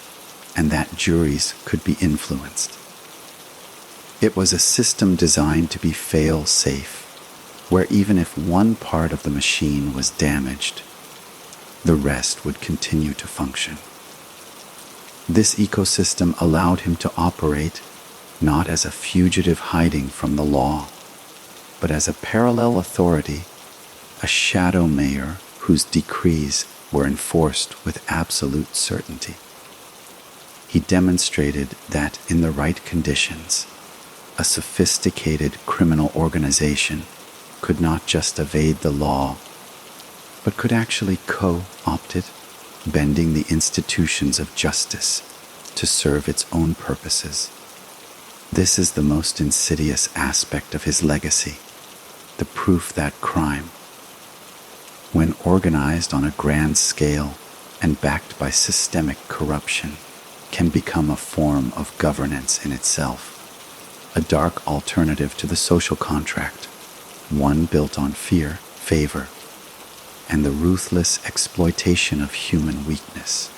and that juries could be influenced. It was a system designed to be fail-safe, where even if one part of the machine was damaged, the rest would continue to function. This ecosystem allowed him to operate not as a fugitive hiding from the law, but as a parallel authority, a shadow mayor whose decrees were enforced with absolute certainty. He demonstrated that in the right conditions, a sophisticated criminal organization could not just evade the law, but could actually co-opt it, bending the institutions of justice to serve its own purposes. This is the most insidious aspect of his legacy, the proof that crime, when organized on a grand scale and backed by systemic corruption, can become a form of governance in itself, a dark alternative to the social contract, one built on fear, favor, and the ruthless exploitation of human weakness.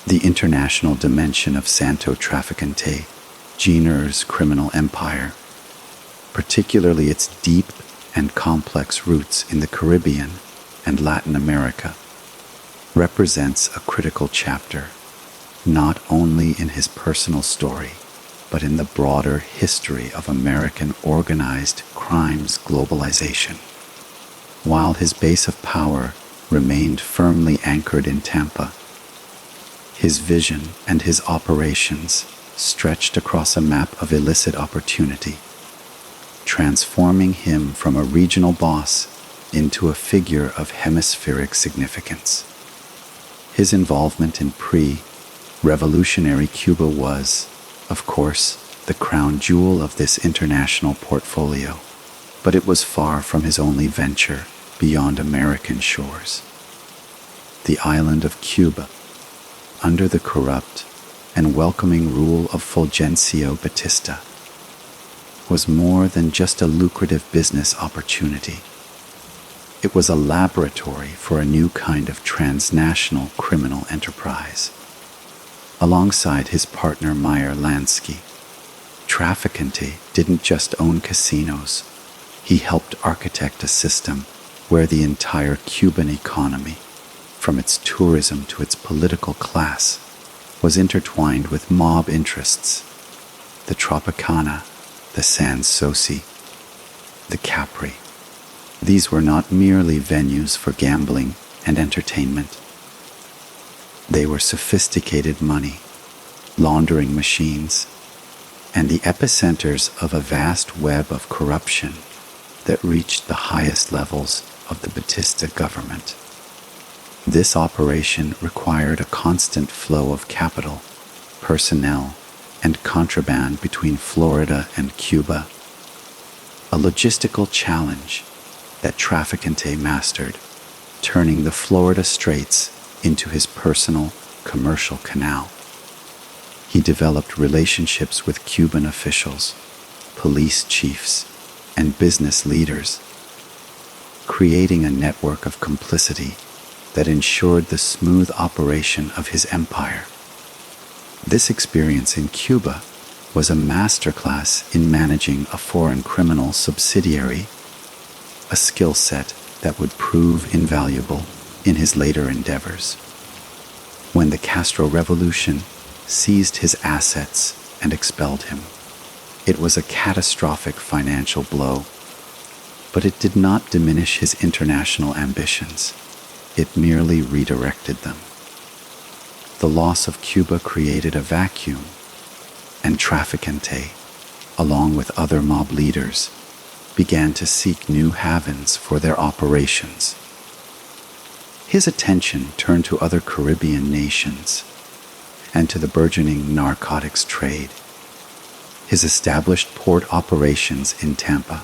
The international dimension of Santo Trafficante Jr.'s criminal empire, particularly its deep and complex roots in the Caribbean and Latin America, represents a critical chapter, not only in his personal story, but in the broader history of American organized crime's globalization. While his base of power remained firmly anchored in Tampa, his vision and his operations stretched across a map of illicit opportunity, transforming him from a regional boss into a figure of hemispheric significance. His involvement in pre-revolutionary Cuba was, of course, the crown jewel of this international portfolio, but it was far from his only venture beyond American shores. The island of Cuba, under the corrupt and welcoming rule of Fulgencio Batista, was more than just a lucrative business opportunity. It was a laboratory for a new kind of transnational criminal enterprise. Alongside his partner Meyer Lansky, Trafficante didn't just own casinos. He helped architect a system where the entire Cuban economy, from its tourism to its political class, was intertwined with mob interests. The Tropicana, the Sans Souci, the Capri. These were not merely venues for gambling and entertainment. They were sophisticated money, laundering machines, and the epicenters of a vast web of corruption that reached the highest levels of the Batista government. This operation required a constant flow of capital, personnel, and contraband between Florida and Cuba, a logistical challenge that Trafficante mastered, turning the Florida Straits into his personal commercial canal. He developed relationships with Cuban officials, police chiefs, and business leaders, creating a network of complicity that ensured the smooth operation of his empire. This experience in Cuba was a masterclass in managing a foreign criminal subsidiary, a skill set that would prove invaluable in his later endeavors. When the Castro Revolution seized his assets and expelled him, it was a catastrophic financial blow, but it did not diminish his international ambitions. It merely redirected them. The loss of Cuba created a vacuum, and Trafficante, along with other mob leaders, began to seek new havens for their operations. His attention turned to other Caribbean nations and to the burgeoning narcotics trade. His established port operations in Tampa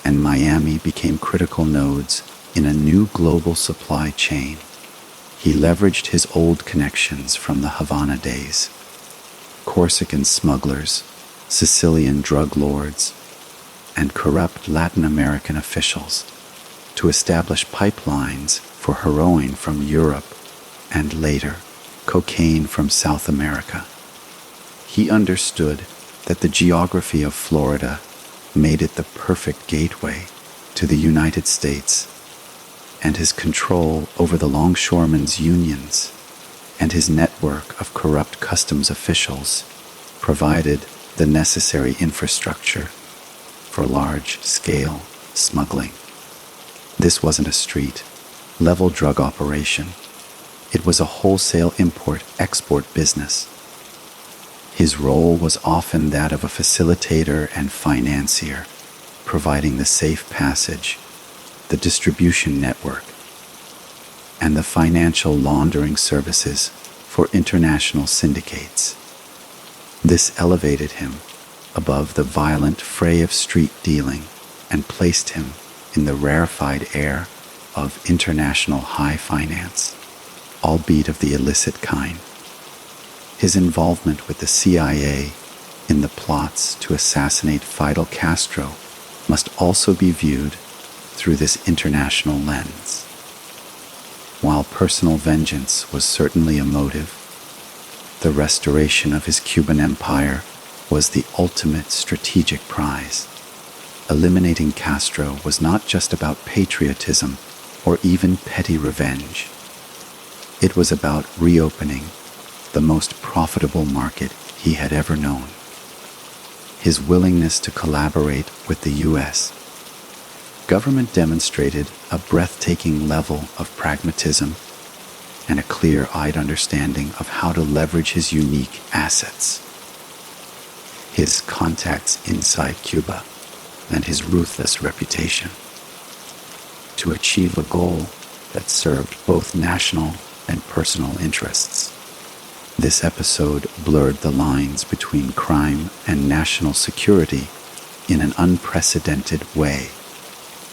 and Miami became critical nodes in a new global supply chain. He leveraged his old connections from the Havana days, Corsican smugglers, Sicilian drug lords, and corrupt Latin American officials to establish pipelines for heroin from Europe and later cocaine from South America. He understood that the geography of Florida made it the perfect gateway to the United States, and his control over the longshoremen's unions and his network of corrupt customs officials provided the necessary infrastructure for large-scale smuggling. This wasn't a street-level drug operation. It was a wholesale import-export business. His role was often that of a facilitator and financier, providing the safe passage, the distribution network, and the financial laundering services for international syndicates. This elevated him above the violent fray of street dealing and placed him in the rarefied air of international high finance, albeit of the illicit kind. His involvement with the CIA in the plots to assassinate Fidel Castro must also be viewed through this international lens. While personal vengeance was certainly a motive, the restoration of his Cuban empire was the ultimate strategic prize. Eliminating Castro was not just about patriotism or even petty revenge. It was about reopening the most profitable market he had ever known. His willingness to collaborate with the U.S. government demonstrated a breathtaking level of pragmatism and a clear-eyed understanding of how to leverage his unique assets. His contacts inside Cuba and his ruthless reputation to achieve a goal that served both national and personal interests. This episode blurred the lines between crime and national security in an unprecedented way,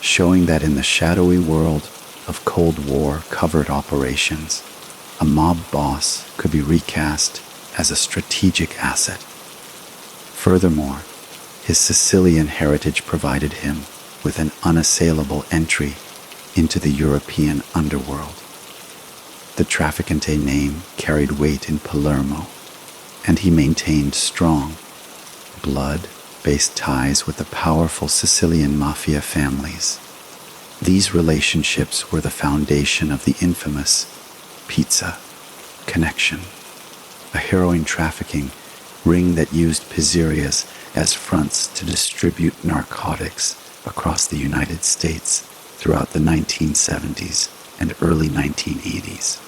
showing that in the shadowy world of Cold War covert operations, a mob boss could be recast as a strategic asset. Furthermore, his Sicilian heritage provided him with an unassailable entry into the European underworld. The Trafficante name carried weight in Palermo, and he maintained strong, blood-based ties with the powerful Sicilian Mafia families. These relationships were the foundation of the infamous pizza connection, a heroin trafficking ring that used pizzerias as fronts to distribute narcotics across the United States throughout the 1970s and early 1980s.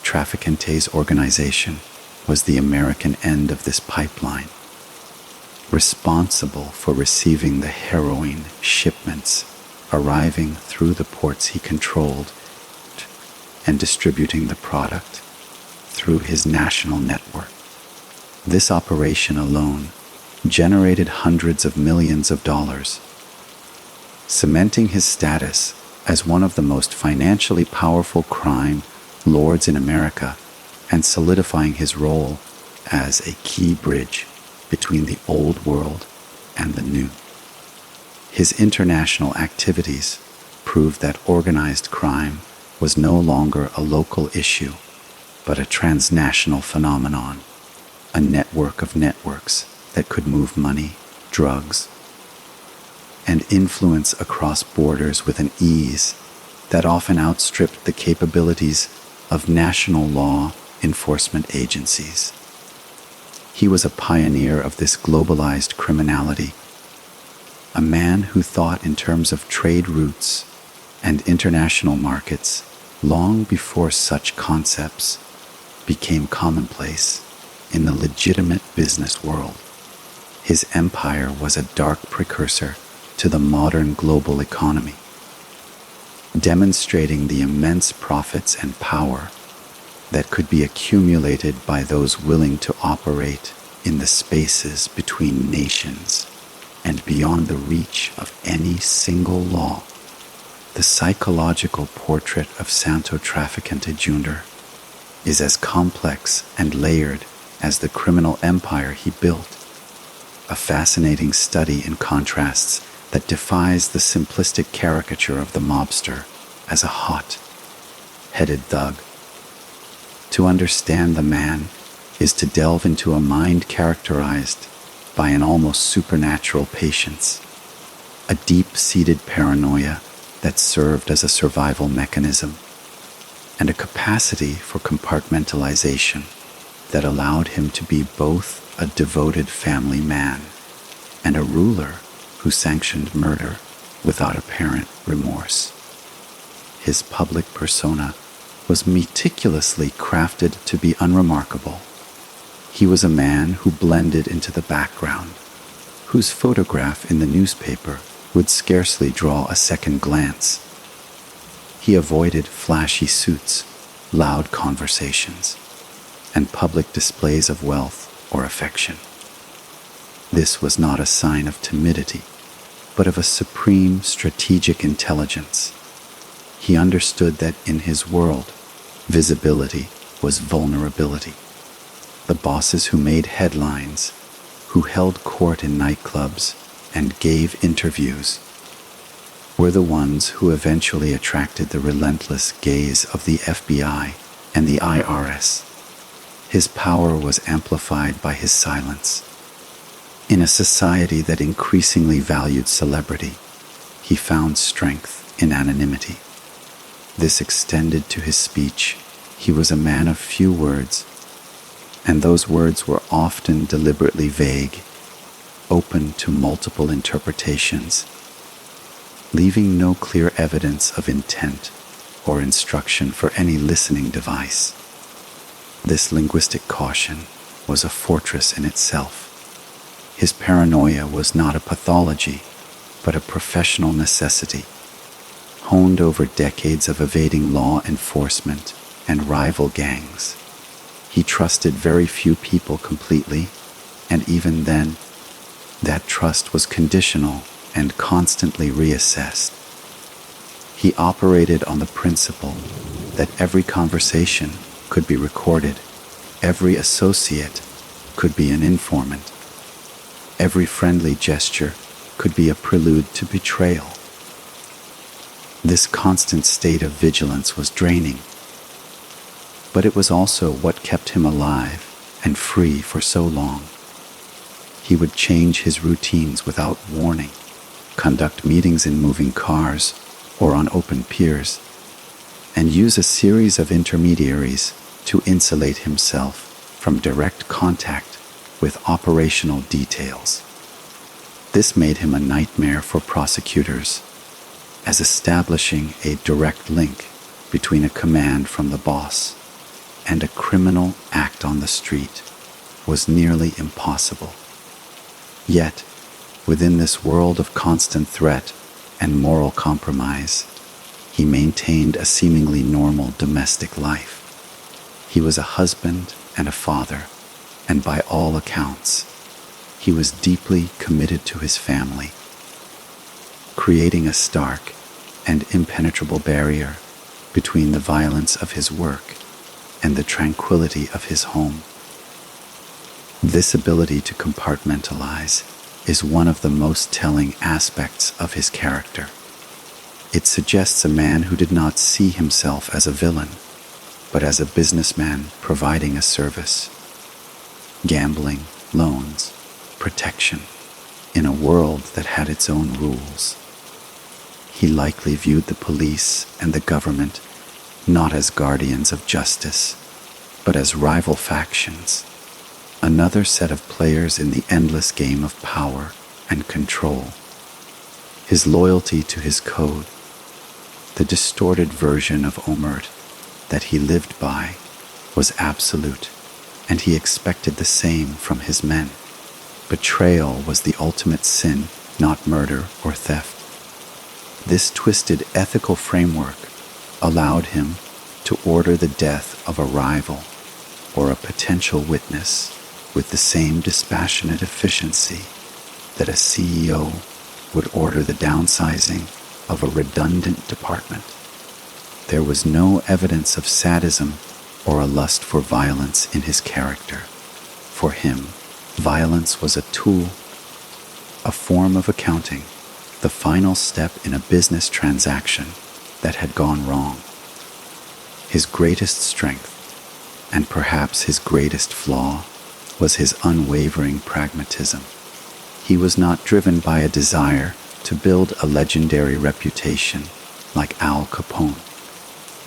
Trafficante's organization was the American end of this pipeline, responsible for receiving the heroin shipments arriving through the ports he controlled and distributing the product through his national network. This operation alone generated hundreds of millions of dollars, cementing his status as one of the most financially powerful crime lords in America and solidifying his role as a key bridge between the old world and the new. His international activities proved that organized crime was no longer a local issue, but a transnational phenomenon, a network of networks that could move money, drugs, and influence across borders with an ease that often outstripped the capabilities of national law enforcement agencies. He was a pioneer of this globalized criminality, a man who thought in terms of trade routes and international markets long before such concepts became commonplace in the legitimate business world. His empire was a dark precursor to the modern global economy, demonstrating the immense profits and power that could be accumulated by those willing to operate in the spaces between nations and beyond the reach of any single law. The psychological portrait of Santo Trafficante Jr. is as complex and layered as the criminal empire he built, a fascinating study in contrasts that defies the simplistic caricature of the mobster as a hot-headed thug. To understand the man is to delve into a mind characterized by an almost supernatural patience, a deep-seated paranoia that served as a survival mechanism, and a capacity for compartmentalization that allowed him to be both a devoted family man and a ruler who sanctioned murder without apparent remorse. His public persona was meticulously crafted to be unremarkable. He was a man who blended into the background, whose photograph in the newspaper would scarcely draw a second glance. He avoided flashy suits, loud conversations, and public displays of wealth or affection. This was not a sign of timidity, but of a supreme strategic intelligence. He understood that in his world, visibility was vulnerability. The bosses who made headlines, who held court in nightclubs and gave interviews, were the ones who eventually attracted the relentless gaze of the FBI and the IRS. His power was amplified by his silence. In a society that increasingly valued celebrity, he found strength in anonymity. This extended to his speech. He was a man of few words, and those words were often deliberately vague, open to multiple interpretations, leaving no clear evidence of intent or instruction for any listening device. This linguistic caution was a fortress in itself. His paranoia was not a pathology, but a professional necessity, honed over decades of evading law enforcement and rival gangs. He trusted very few people completely, and even then, that trust was conditional and constantly reassessed. He operated on the principle that every conversation could be recorded, every associate could be an informant, every friendly gesture could be a prelude to betrayal. This constant state of vigilance was draining, but it was also what kept him alive and free for so long. He would change his routines without warning, conduct meetings in moving cars or on open piers, and use a series of intermediaries to insulate himself from direct contact with operational details. This made him a nightmare for prosecutors, as establishing a direct link between a command from the boss and a criminal act on the street was nearly impossible. Yet, within this world of constant threat and moral compromise, he maintained a seemingly normal domestic life. He was a husband and a father, and by all accounts, he was deeply committed to his family, creating a stark and impenetrable barrier between the violence of his work and the tranquility of his home. This ability to compartmentalize is one of the most telling aspects of his character. It suggests a man who did not see himself as a villain, but as a businessman providing a service. Gambling, loans, protection, in a world that had its own rules. He likely viewed the police and the government not as guardians of justice, but as rival factions, another set of players in the endless game of power and control. His loyalty to his code, the distorted version of Omert that he lived by, was absolute, and he expected the same from his men. Betrayal was the ultimate sin, not murder or theft. This twisted ethical framework allowed him to order the death of a rival or a potential witness with the same dispassionate efficiency that a CEO would order the downsizing of a redundant department. There was no evidence of sadism or a lust for violence in his character. For him, violence was a tool, a form of accounting, the final step in a business transaction that had gone wrong. His greatest strength, and perhaps his greatest flaw, was his unwavering pragmatism. He was not driven by a desire to build a legendary reputation like Al Capone,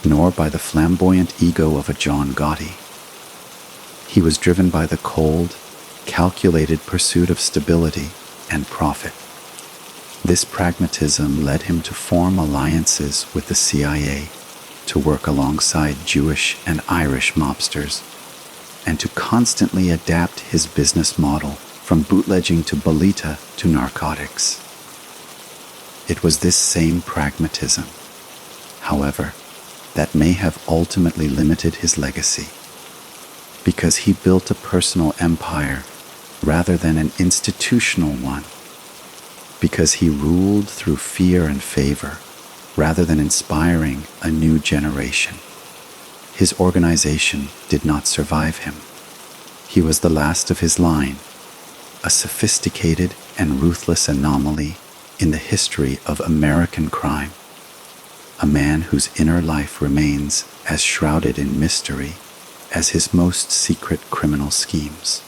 nor by the flamboyant ego of a John Gotti. He was driven by the cold, calculated pursuit of stability and profit. This pragmatism led him to form alliances with the CIA, to work alongside Jewish and Irish mobsters, and to constantly adapt his business model from bootlegging to bolita to narcotics. It was this same pragmatism, however, that may have ultimately limited his legacy, because he built a personal empire rather than an institutional one, because he ruled through fear and favor rather than inspiring a new generation. His organization did not survive him. He was the last of his line, a sophisticated and ruthless anomaly in the history of American crime, a man whose inner life remains as shrouded in mystery as his most secret criminal schemes.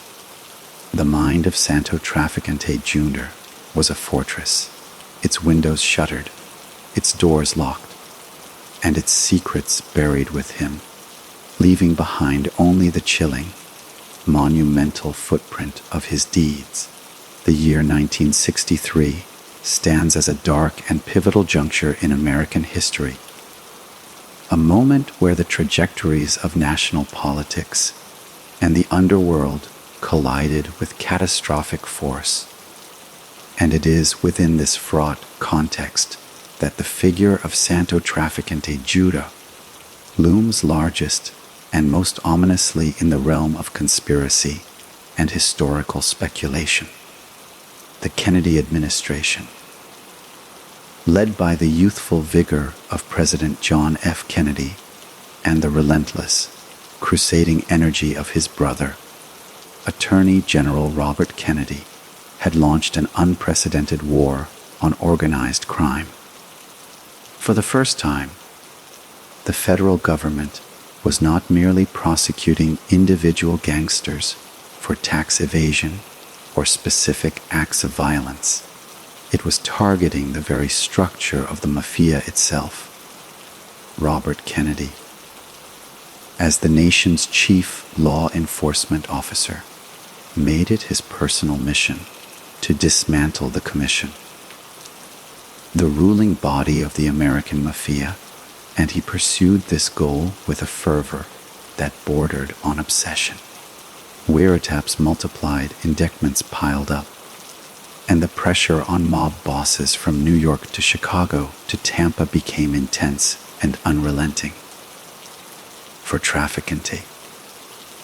The mind of Santo Trafficante Jr. was a fortress, its windows shuttered, its doors locked, and its secrets buried with him, leaving behind only the chilling, monumental footprint of his deeds. The year 1963 stands as a dark and pivotal juncture in American history, a moment where the trajectories of national politics and the underworld collided with catastrophic force. And it is within this fraught context that the figure of Santo Trafficante Jr. looms largest and most ominously in the realm of conspiracy and historical speculation. The Kennedy administration, led by the youthful vigor of President John F. Kennedy and the relentless, crusading energy of his brother, Attorney General Robert Kennedy, had launched an unprecedented war on organized crime. For the first time, the federal government was not merely prosecuting individual gangsters for tax evasion or specific acts of violence. It was targeting the very structure of the Mafia itself. Robert Kennedy, as the nation's chief law enforcement officer, made it his personal mission to dismantle the commission, the ruling body of the American Mafia, and he pursued this goal with a fervor that bordered on obsession. Wiretaps multiplied, indictments piled up, and the pressure on mob bosses from New York to Chicago to Tampa became intense and unrelenting. For Trafficante,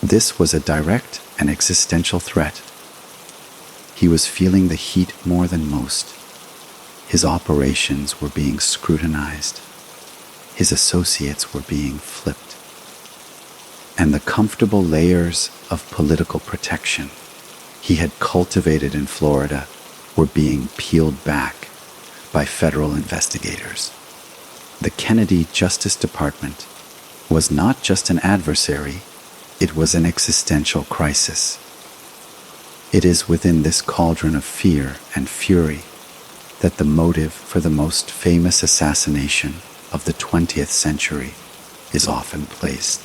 this was a direct and existential threat. He was feeling the heat more than most. His operations were being scrutinized. His associates were being flipped. And the comfortable layers of political protection he had cultivated in Florida were being peeled back by federal investigators. The Kennedy Justice Department was not just an adversary, it was an existential crisis. It is within this cauldron of fear and fury that the motive for the most famous assassination of the 20th century is often placed.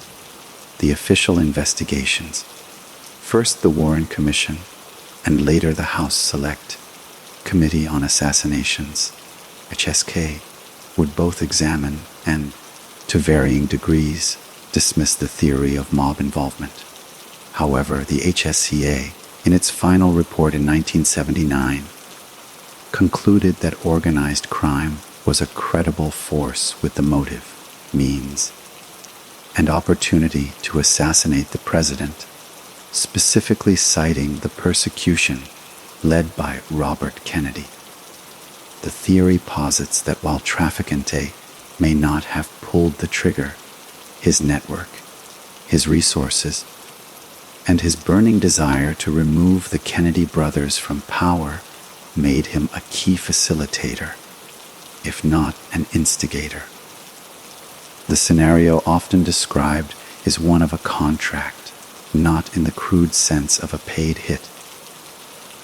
The official investigations, first the Warren Commission and later the House Select Committee on Assassinations, HSK, would both examine and, to varying degrees, dismiss the theory of mob involvement. However, the HSCA, in its final report in 1979, concluded that organized crime was a credible force with the motive, means, and opportunity to assassinate the president, specifically citing the persecution led by Robert Kennedy. The theory posits that while Trafficante may not have pulled the trigger, his network, his resources, and his burning desire to remove the Kennedy brothers from power made him a key facilitator, if not an instigator. The scenario often described is one of a contract, not in the crude sense of a paid hit,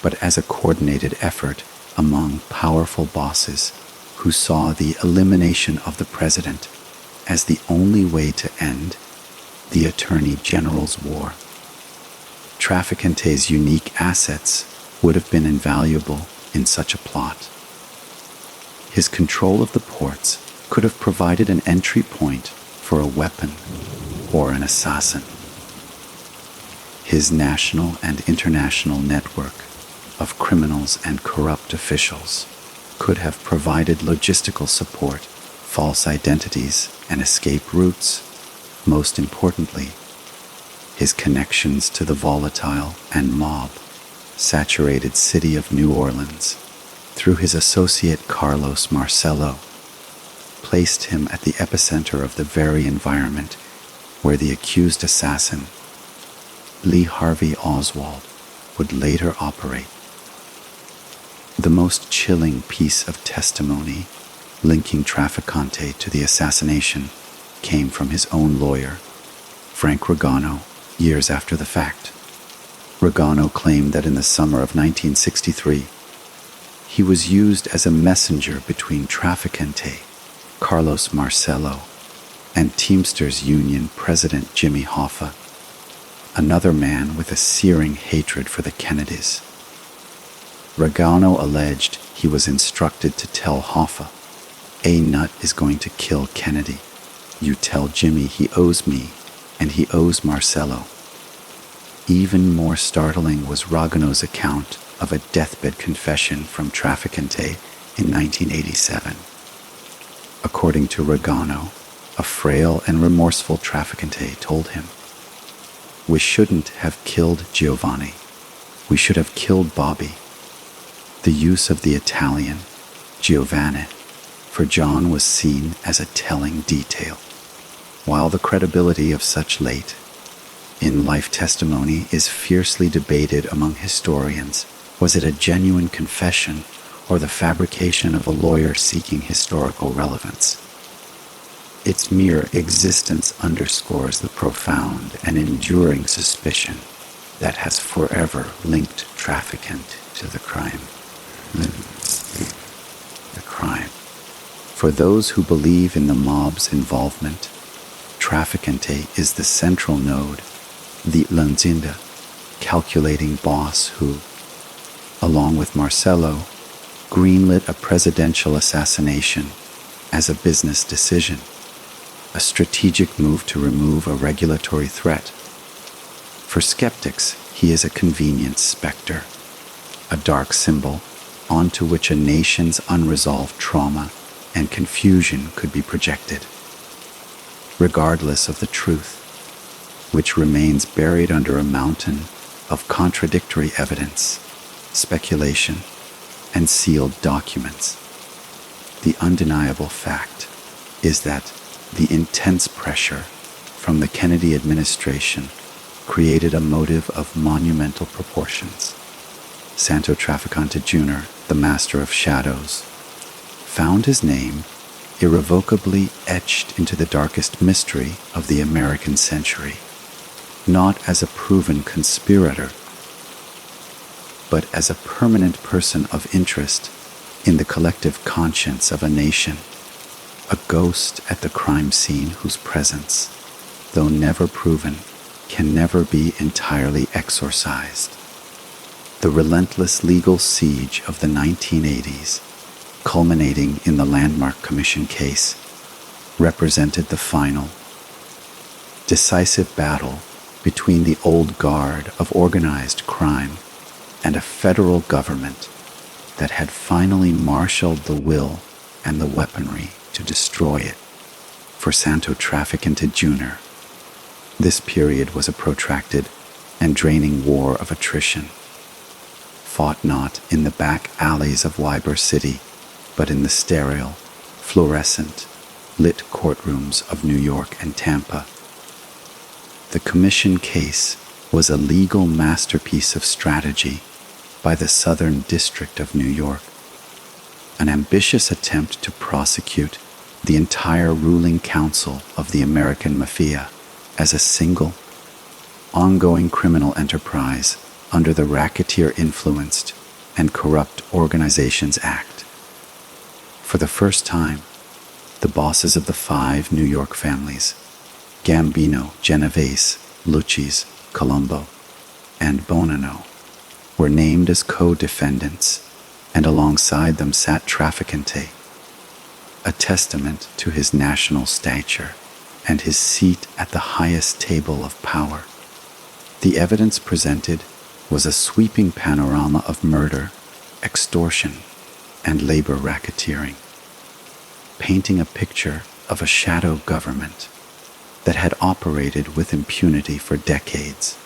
but as a coordinated effort among powerful bosses who saw the elimination of the president as the only way to end the Attorney General's war. Trafficante's unique assets would have been invaluable in such a plot. His control of the ports could have provided an entry point for a weapon or an assassin. His national and international network of criminals and corrupt officials could have provided logistical support, false identities, and escape routes. Most importantly, his connections to the volatile and mob-saturated city of New Orleans, through his associate Carlos Marcello, placed him at the epicenter of the very environment where the accused assassin, Lee Harvey Oswald, would later operate. The most chilling piece of testimony linking Trafficante to the assassination came from his own lawyer, Frank Regano, years after the fact. Regano claimed that in the summer of 1963, he was used as a messenger between Trafficante, Carlos Marcello, and Teamsters Union President Jimmy Hoffa, another man with a searing hatred for the Kennedys. Regano alleged he was instructed to tell Hoffa, "A nut is going to kill Kennedy. You tell Jimmy he owes me, and he owes Marcello." Even more startling was Regano's account of a deathbed confession from Trafficante in 1987. According to Regano, a frail and remorseful Trafficante told him, "We shouldn't have killed Giovanni. We should have killed Bobby." The use of the Italian, Giovanni, for John was seen as a telling detail. While the credibility of such late in-life testimony is fiercely debated among historians, was it a genuine confession or the fabrication of a lawyer seeking historical relevance? Its mere existence underscores the profound and enduring suspicion that has forever linked Trafficante to the crime. For those who believe in the mob's involvement, Trafficante is the central node, the Lanzinda, calculating boss who, along with Marcello, greenlit a presidential assassination as a business decision, a strategic move to remove a regulatory threat. For skeptics, he is a convenience specter, a dark symbol onto which a nation's unresolved trauma and confusion could be projected. Regardless of the truth, which remains buried under a mountain of contradictory evidence, speculation, and sealed documents, the undeniable fact is that the intense pressure from the Kennedy administration created a motive of monumental proportions. Santo Trafficante Jr., the Master of Shadows, found his name irrevocably etched into the darkest mystery of the American century, not as a proven conspirator, but as a permanent person of interest in the collective conscience of a nation, a ghost at the crime scene whose presence, though never proven, can never be entirely exorcised. The relentless legal siege of the 1980s, culminating in the Landmark Commission case, represented the final, decisive battle between the old guard of organized crime and a federal government that had finally marshaled the will and the weaponry to destroy it. For Santo Trafficante Jr., this period was a protracted and draining war of attrition, fought not in the back alleys of Ybor City, but in the sterile, fluorescent, lit courtrooms of New York and Tampa. The commission case was a legal masterpiece of strategy by the Southern District of New York, an ambitious attempt to prosecute the entire ruling council of the American Mafia as a single, ongoing criminal enterprise under the Racketeer-Influenced and Corrupt Organizations Act. For the first time, the bosses of the 5 New York families, Gambino, Genovese, Lucchese, Colombo, and Bonanno, were named as co-defendants, and alongside them sat Trafficante, a testament to his national stature and his seat at the highest table of power. The evidence presented was a sweeping panorama of murder, extortion, and labor racketeering, painting a picture of a shadow government that had operated with impunity for decades.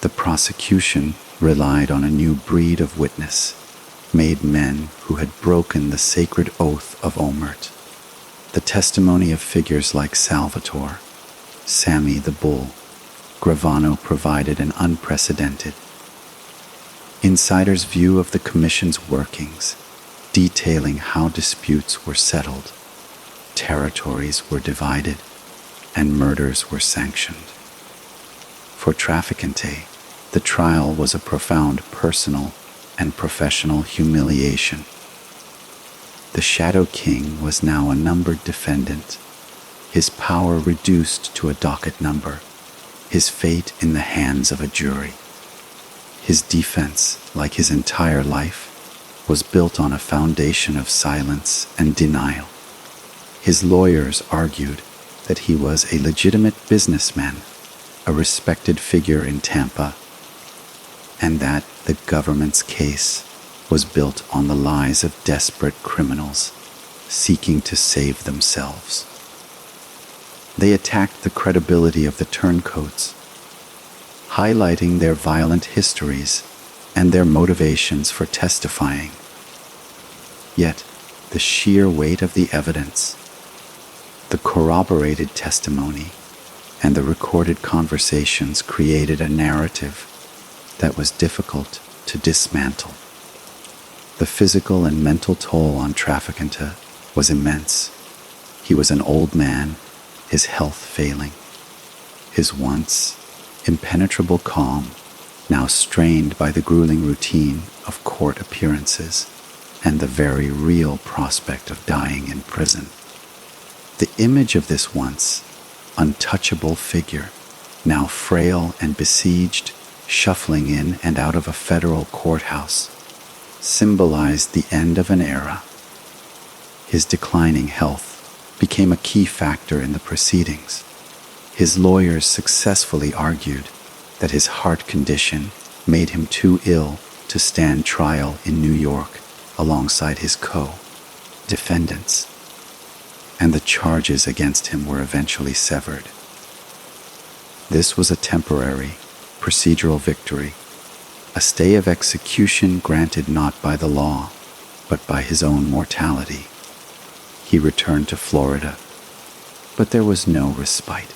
The prosecution relied on a new breed of witness, made men who had broken the sacred oath of Omert. The testimony of figures like Salvatore, Sammy the Bull, Gravano provided an unprecedented insider's view of the commission's workings, detailing how disputes were settled, territories were divided, and murders were sanctioned. For Trafficante, the trial was a profound personal and professional humiliation. The Shadow King was now a numbered defendant, his power reduced to a docket number, his fate in the hands of a jury. His defense, like his entire life, was built on a foundation of silence and denial. His lawyers argued that he was a legitimate businessman, a respected figure in Tampa, and that the government's case was built on the lies of desperate criminals seeking to save themselves. They attacked the credibility of the turncoats, highlighting their violent histories and their motivations for testifying. Yet, the sheer weight of the evidence, the corroborated testimony, and the recorded conversations created a narrative that was difficult to dismantle. The physical and mental toll on Trafficante was immense. He was an old man, his health failing, his once impenetrable calm now strained by the grueling routine of court appearances and the very real prospect of dying in prison. The image of this once untouchable figure, now frail and besieged, shuffling in and out of a federal courthouse, symbolized the end of an era. His declining health became a key factor in the proceedings. His lawyers successfully argued that his heart condition made him too ill to stand trial in New York alongside his co-defendants, and the charges against him were eventually severed. This was a temporary, procedural victory, a stay of execution granted not by the law, but by his own mortality. He returned to Florida, but there was no respite.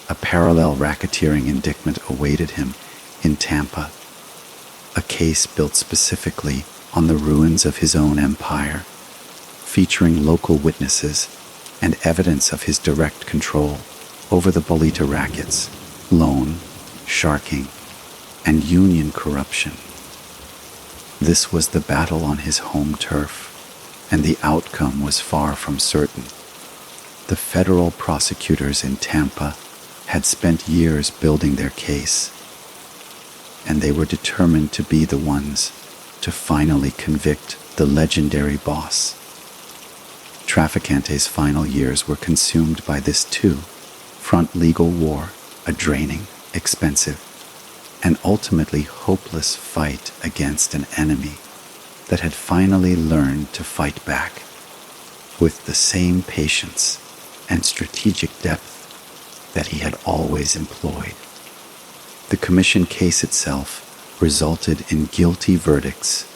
A parallel racketeering indictment awaited him in Tampa. a case built specifically on the ruins of his own empire, featuring local witnesses and evidence of his direct control over the Bolita rackets, loan, sharking, and union corruption. This was the battle on his home turf, and the outcome was far from certain. The federal prosecutors in Tampa had spent years building their case, and they were determined to be the ones to finally convict the legendary boss. Trafficante's final years were consumed by this two-front legal war, a draining, expensive, and ultimately hopeless fight against an enemy that had finally learned to fight back with the same patience and strategic depth that he had always employed. The commission case itself resulted in guilty verdicts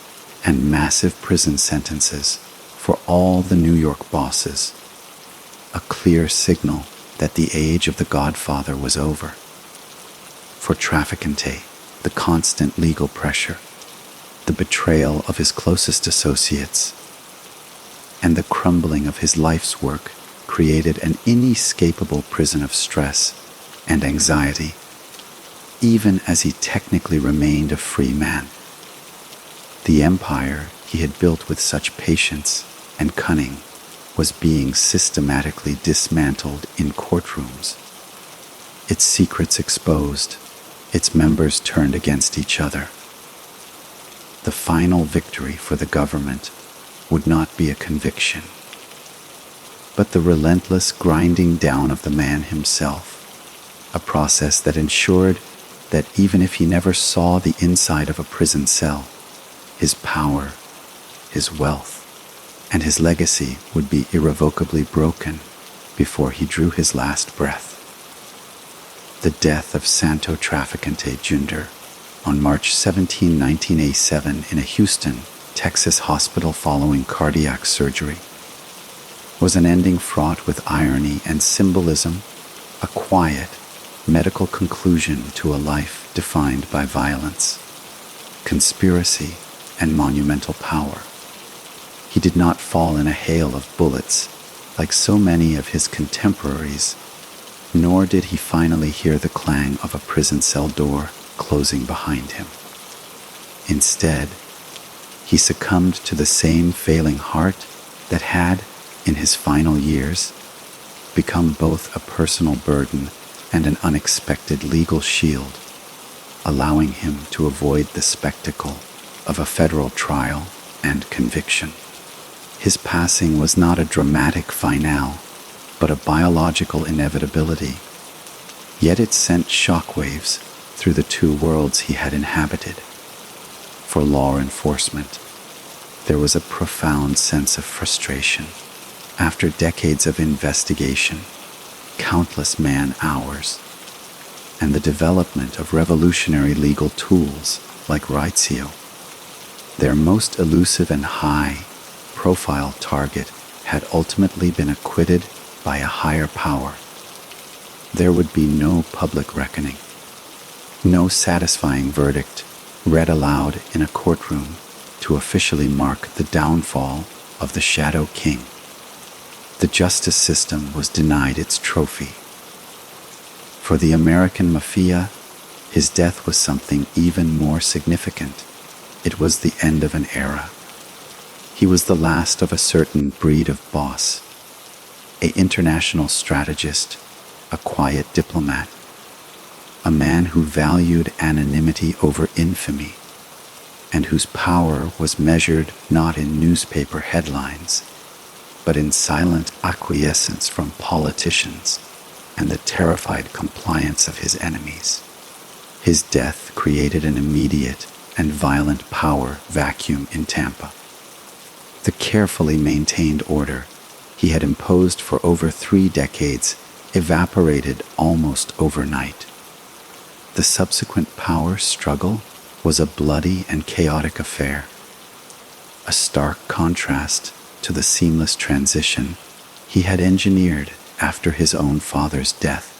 and massive prison sentences for all the New York bosses, a clear signal that the age of the Godfather was over. For Trafficante, the constant legal pressure, the betrayal of his closest associates, and the crumbling of his life's work created an inescapable prison of stress and anxiety, even as he technically remained a free man. The empire he had built with such patience and cunning was being systematically dismantled in courtrooms, its secrets exposed, its members turned against each other. The final victory for the government would not be a conviction, but the relentless grinding down of the man himself, a process that ensured that even if he never saw the inside of a prison cell, his power, his wealth, and his legacy would be irrevocably broken before he drew his last breath. The death of Santo Trafficante Jr. on March 17, 1987 in a Houston, Texas hospital following cardiac surgery was an ending fraught with irony and symbolism, a quiet, medical conclusion to a life defined by violence, conspiracy, and monumental power. He did not fall in a hail of bullets like so many of his contemporaries, nor did he finally hear the clang of a prison cell door closing behind him. Instead, he succumbed to the same failing heart that had, in his final years, become both a personal burden and an unexpected legal shield, allowing him to avoid the spectacle of a federal trial and conviction. His passing was not a dramatic finale, but a biological inevitability, yet it sent shockwaves through the two worlds he had inhabited. For law enforcement, there was a profound sense of frustration. After decades of investigation, countless man-hours, and the development of revolutionary legal tools like Rightsio, their most elusive and high-profile target had ultimately been acquitted by a higher power. There would be no public reckoning, no satisfying verdict read aloud in a courtroom to officially mark the downfall of the Shadow King. The justice system was denied its trophy. For the American Mafia, his death was something even more significant. It was the end of an era. He was the last of a certain breed of boss, an international strategist, a quiet diplomat, a man who valued anonymity over infamy, and whose power was measured not in newspaper headlines, but in silent acquiescence from politicians and the terrified compliance of his enemies. His death created an immediate and violent power vacuum in Tampa. The carefully maintained order he had imposed for over 3 decades evaporated almost overnight. The subsequent power struggle was a bloody and chaotic affair, a stark contrast to the seamless transition he had engineered after his own father's death.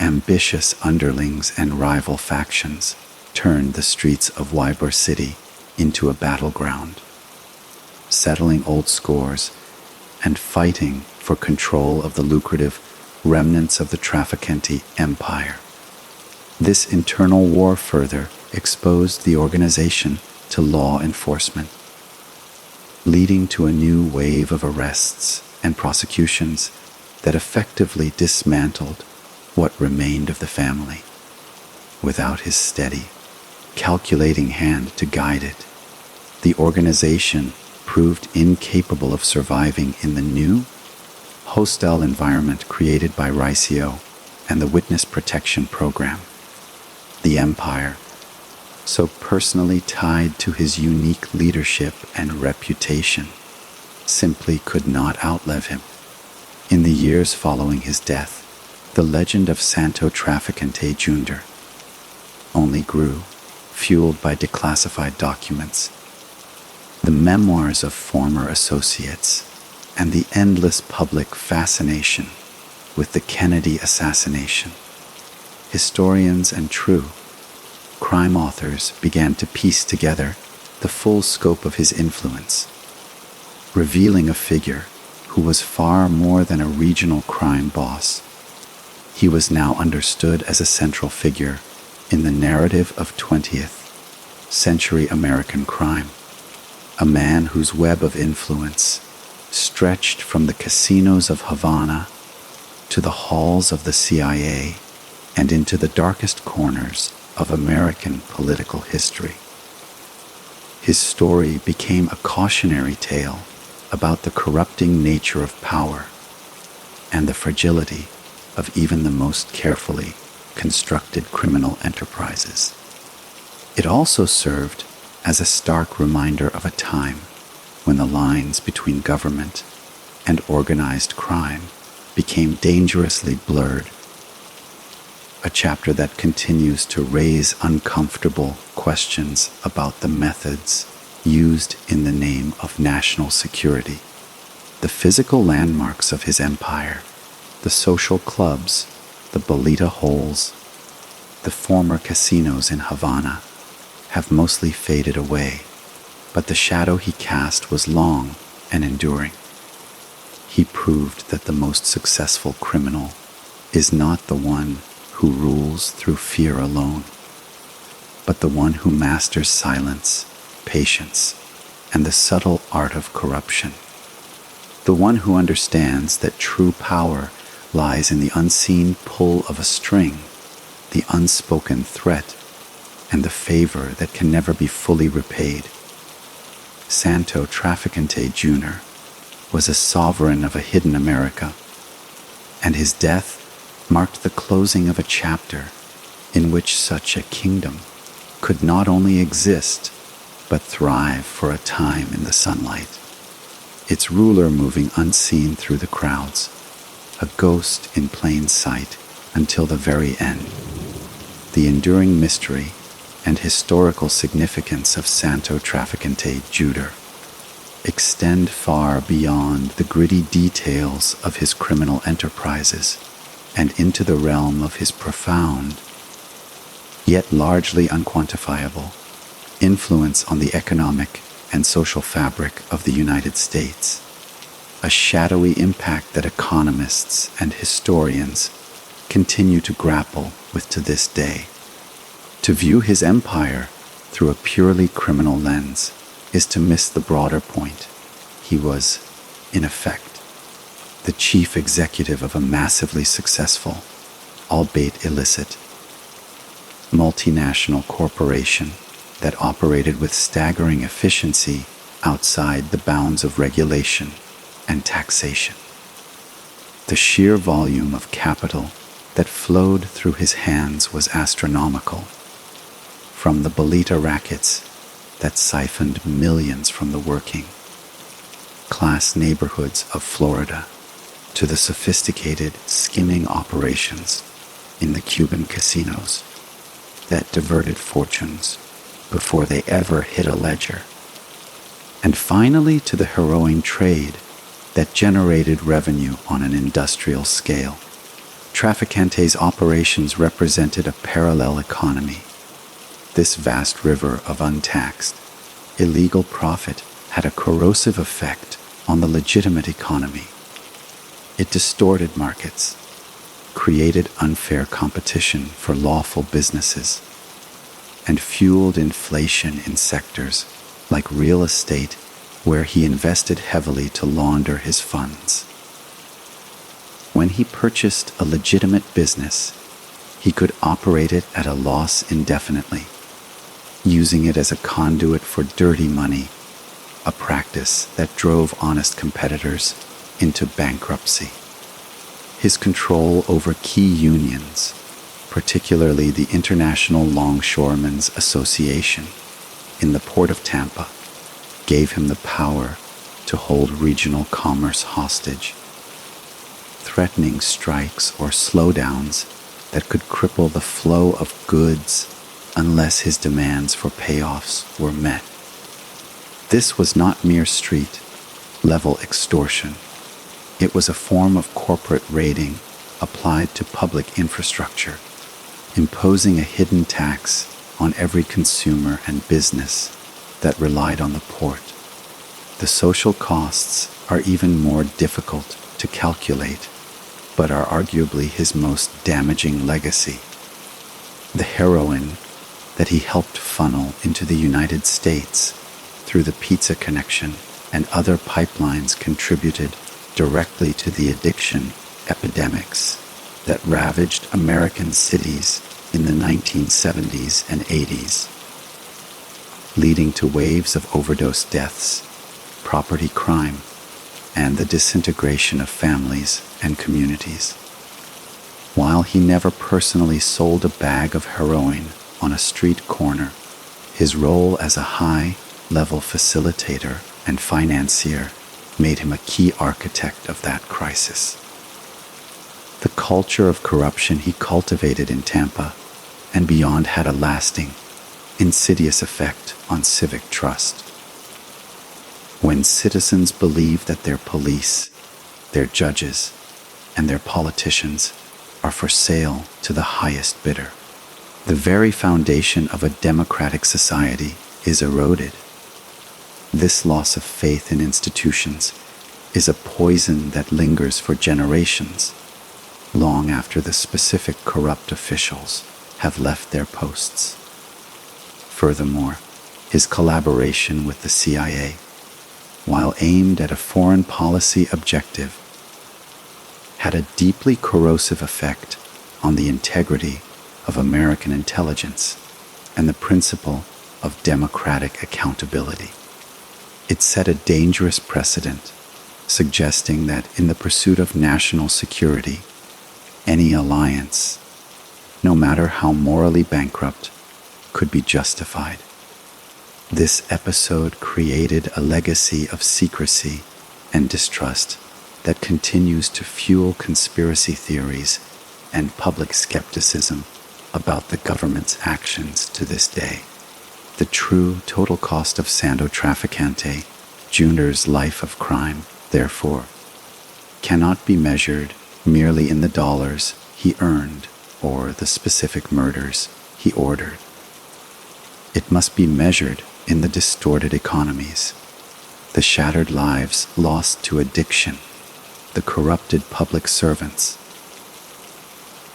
Ambitious underlings and rival factions turned the streets of Ybor City into a battleground, settling old scores and fighting for control of the lucrative remnants of the Trafficante Empire. This internal war further exposed the organization to law enforcement, leading to a new wave of arrests and prosecutions that effectively dismantled what remained of the family. Without his steady, calculating hand to guide it, the organization proved incapable of surviving in the new, hostile environment created by Riccio and the Witness Protection Program. The empire, so personally tied to his unique leadership and reputation, simply could not outlive him. In the years following his death, the legend of Santo Trafficante Jr. only grew, fueled by declassified documents, the memoirs of former associates, and the endless public fascination with the Kennedy assassination. Historians and true crime authors began to piece together the full scope of his influence, revealing a figure who was far more than a regional crime boss. He was now understood as a central figure in the narrative of 20th century American crime, a man whose web of influence stretched from the casinos of Havana to the halls of the CIA and into the darkest corners of American political history. His story became a cautionary tale about the corrupting nature of power and the fragility of even the most carefully constructed criminal enterprises. It also served as a stark reminder of a time when the lines between government and organized crime became dangerously blurred, a chapter that continues to raise uncomfortable questions about the methods used in the name of national security. The physical landmarks of his empire, the social clubs, the bolita holes, the former casinos in Havana, have mostly faded away, but the shadow he cast was long and enduring. He proved that the most successful criminal is not the one who rules through fear alone, but the one who masters silence, patience, and the subtle art of corruption. The one who understands that true power lies in the unseen pull of a string, the unspoken threat, and the favor that can never be fully repaid. Santo Trafficante Jr. was a sovereign of a hidden America, and his death marked the closing of a chapter in which such a kingdom could not only exist, but thrive for a time in the sunlight, its ruler moving unseen through the crowds, a ghost in plain sight until the very end. The enduring mystery and historical significance of Santo Trafficante Jr. extend far beyond the gritty details of his criminal enterprises and into the realm of his profound, yet largely unquantifiable, influence on the economic and social fabric of the United States, a shadowy impact that economists and historians continue to grapple with to this day. To view his empire through a purely criminal lens is to miss the broader point. He was, in effect, the chief executive of a massively successful, albeit illicit, multinational corporation that operated with staggering efficiency outside the bounds of regulation and taxation. The sheer volume of capital that flowed through his hands was astronomical, from the bolita rackets that siphoned millions from the working class neighborhoods of Florida to the sophisticated skimming operations in the Cuban casinos that diverted fortunes before they ever hit a ledger, and finally to the heroin trade that generated revenue on an industrial scale. Trafficante's operations represented a parallel economy. This vast river of untaxed, illegal profit had a corrosive effect on the legitimate economy. It distorted markets, created unfair competition for lawful businesses, and fueled inflation in sectors like real estate, where he invested heavily to launder his funds. When he purchased a legitimate business, he could operate it at a loss indefinitely, using it as a conduit for dirty money, a practice that drove honest competitors into bankruptcy. His control over key unions, particularly the International Longshoremen's Association in the port of Tampa, gave him the power to hold regional commerce hostage, threatening strikes or slowdowns that could cripple the flow of goods unless his demands for payoffs were met. This was not mere street-level extortion. It was a form of corporate raiding applied to public infrastructure, imposing a hidden tax on every consumer and business that relied on the port. The social costs are even more difficult to calculate, but are arguably his most damaging legacy. The heroin that he helped funnel into the United States through the pizza connection and other pipelines contributed directly to the addiction epidemics that ravaged American cities in the 1970s and 80s, leading to waves of overdose deaths, property crime, and the disintegration of families and communities. While he never personally sold a bag of heroin on a street corner, his role as a high-level facilitator and financier made him a key architect of that crisis. The culture of corruption he cultivated in Tampa and beyond had a lasting, insidious effect on civic trust. When citizens believe that their police, their judges, and their politicians are for sale to the highest bidder, the very foundation of a democratic society is eroded. This loss of faith in institutions is a poison that lingers for generations, long after the specific corrupt officials have left their posts. Furthermore, his collaboration with the CIA, while aimed at a foreign policy objective, had a deeply corrosive effect on the integrity of American intelligence and the principle of democratic accountability. It set a dangerous precedent, suggesting that in the pursuit of national security, any alliance, no matter how morally bankrupt, could be justified. This episode created a legacy of secrecy and distrust that continues to fuel conspiracy theories and public skepticism about the government's actions to this day. The true total cost of Santo Trafficante Jr.'s life of crime, therefore, cannot be measured merely in the dollars he earned or the specific murders he ordered. It must be measured in the distorted economies, the shattered lives lost to addiction, the corrupted public servants,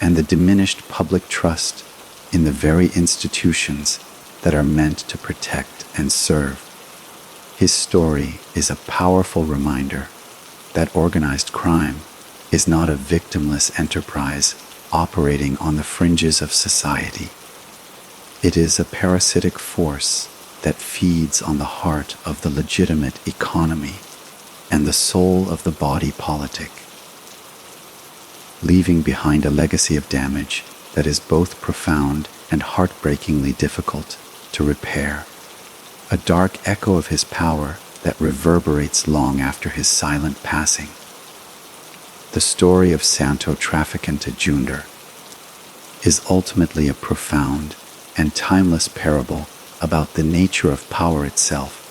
and the diminished public trust in the very institutions that are meant to protect and serve. His story is a powerful reminder that organized crime is not a victimless enterprise operating on the fringes of society. It is a parasitic force that feeds on the heart of the legitimate economy and the soul of the body politic, leaving behind a legacy of damage that is both profound and heartbreakingly difficult to repair, a dark echo of his power that reverberates long after his silent passing. The story of Santo Trafficante Jr. is ultimately a profound and timeless parable about the nature of power itself,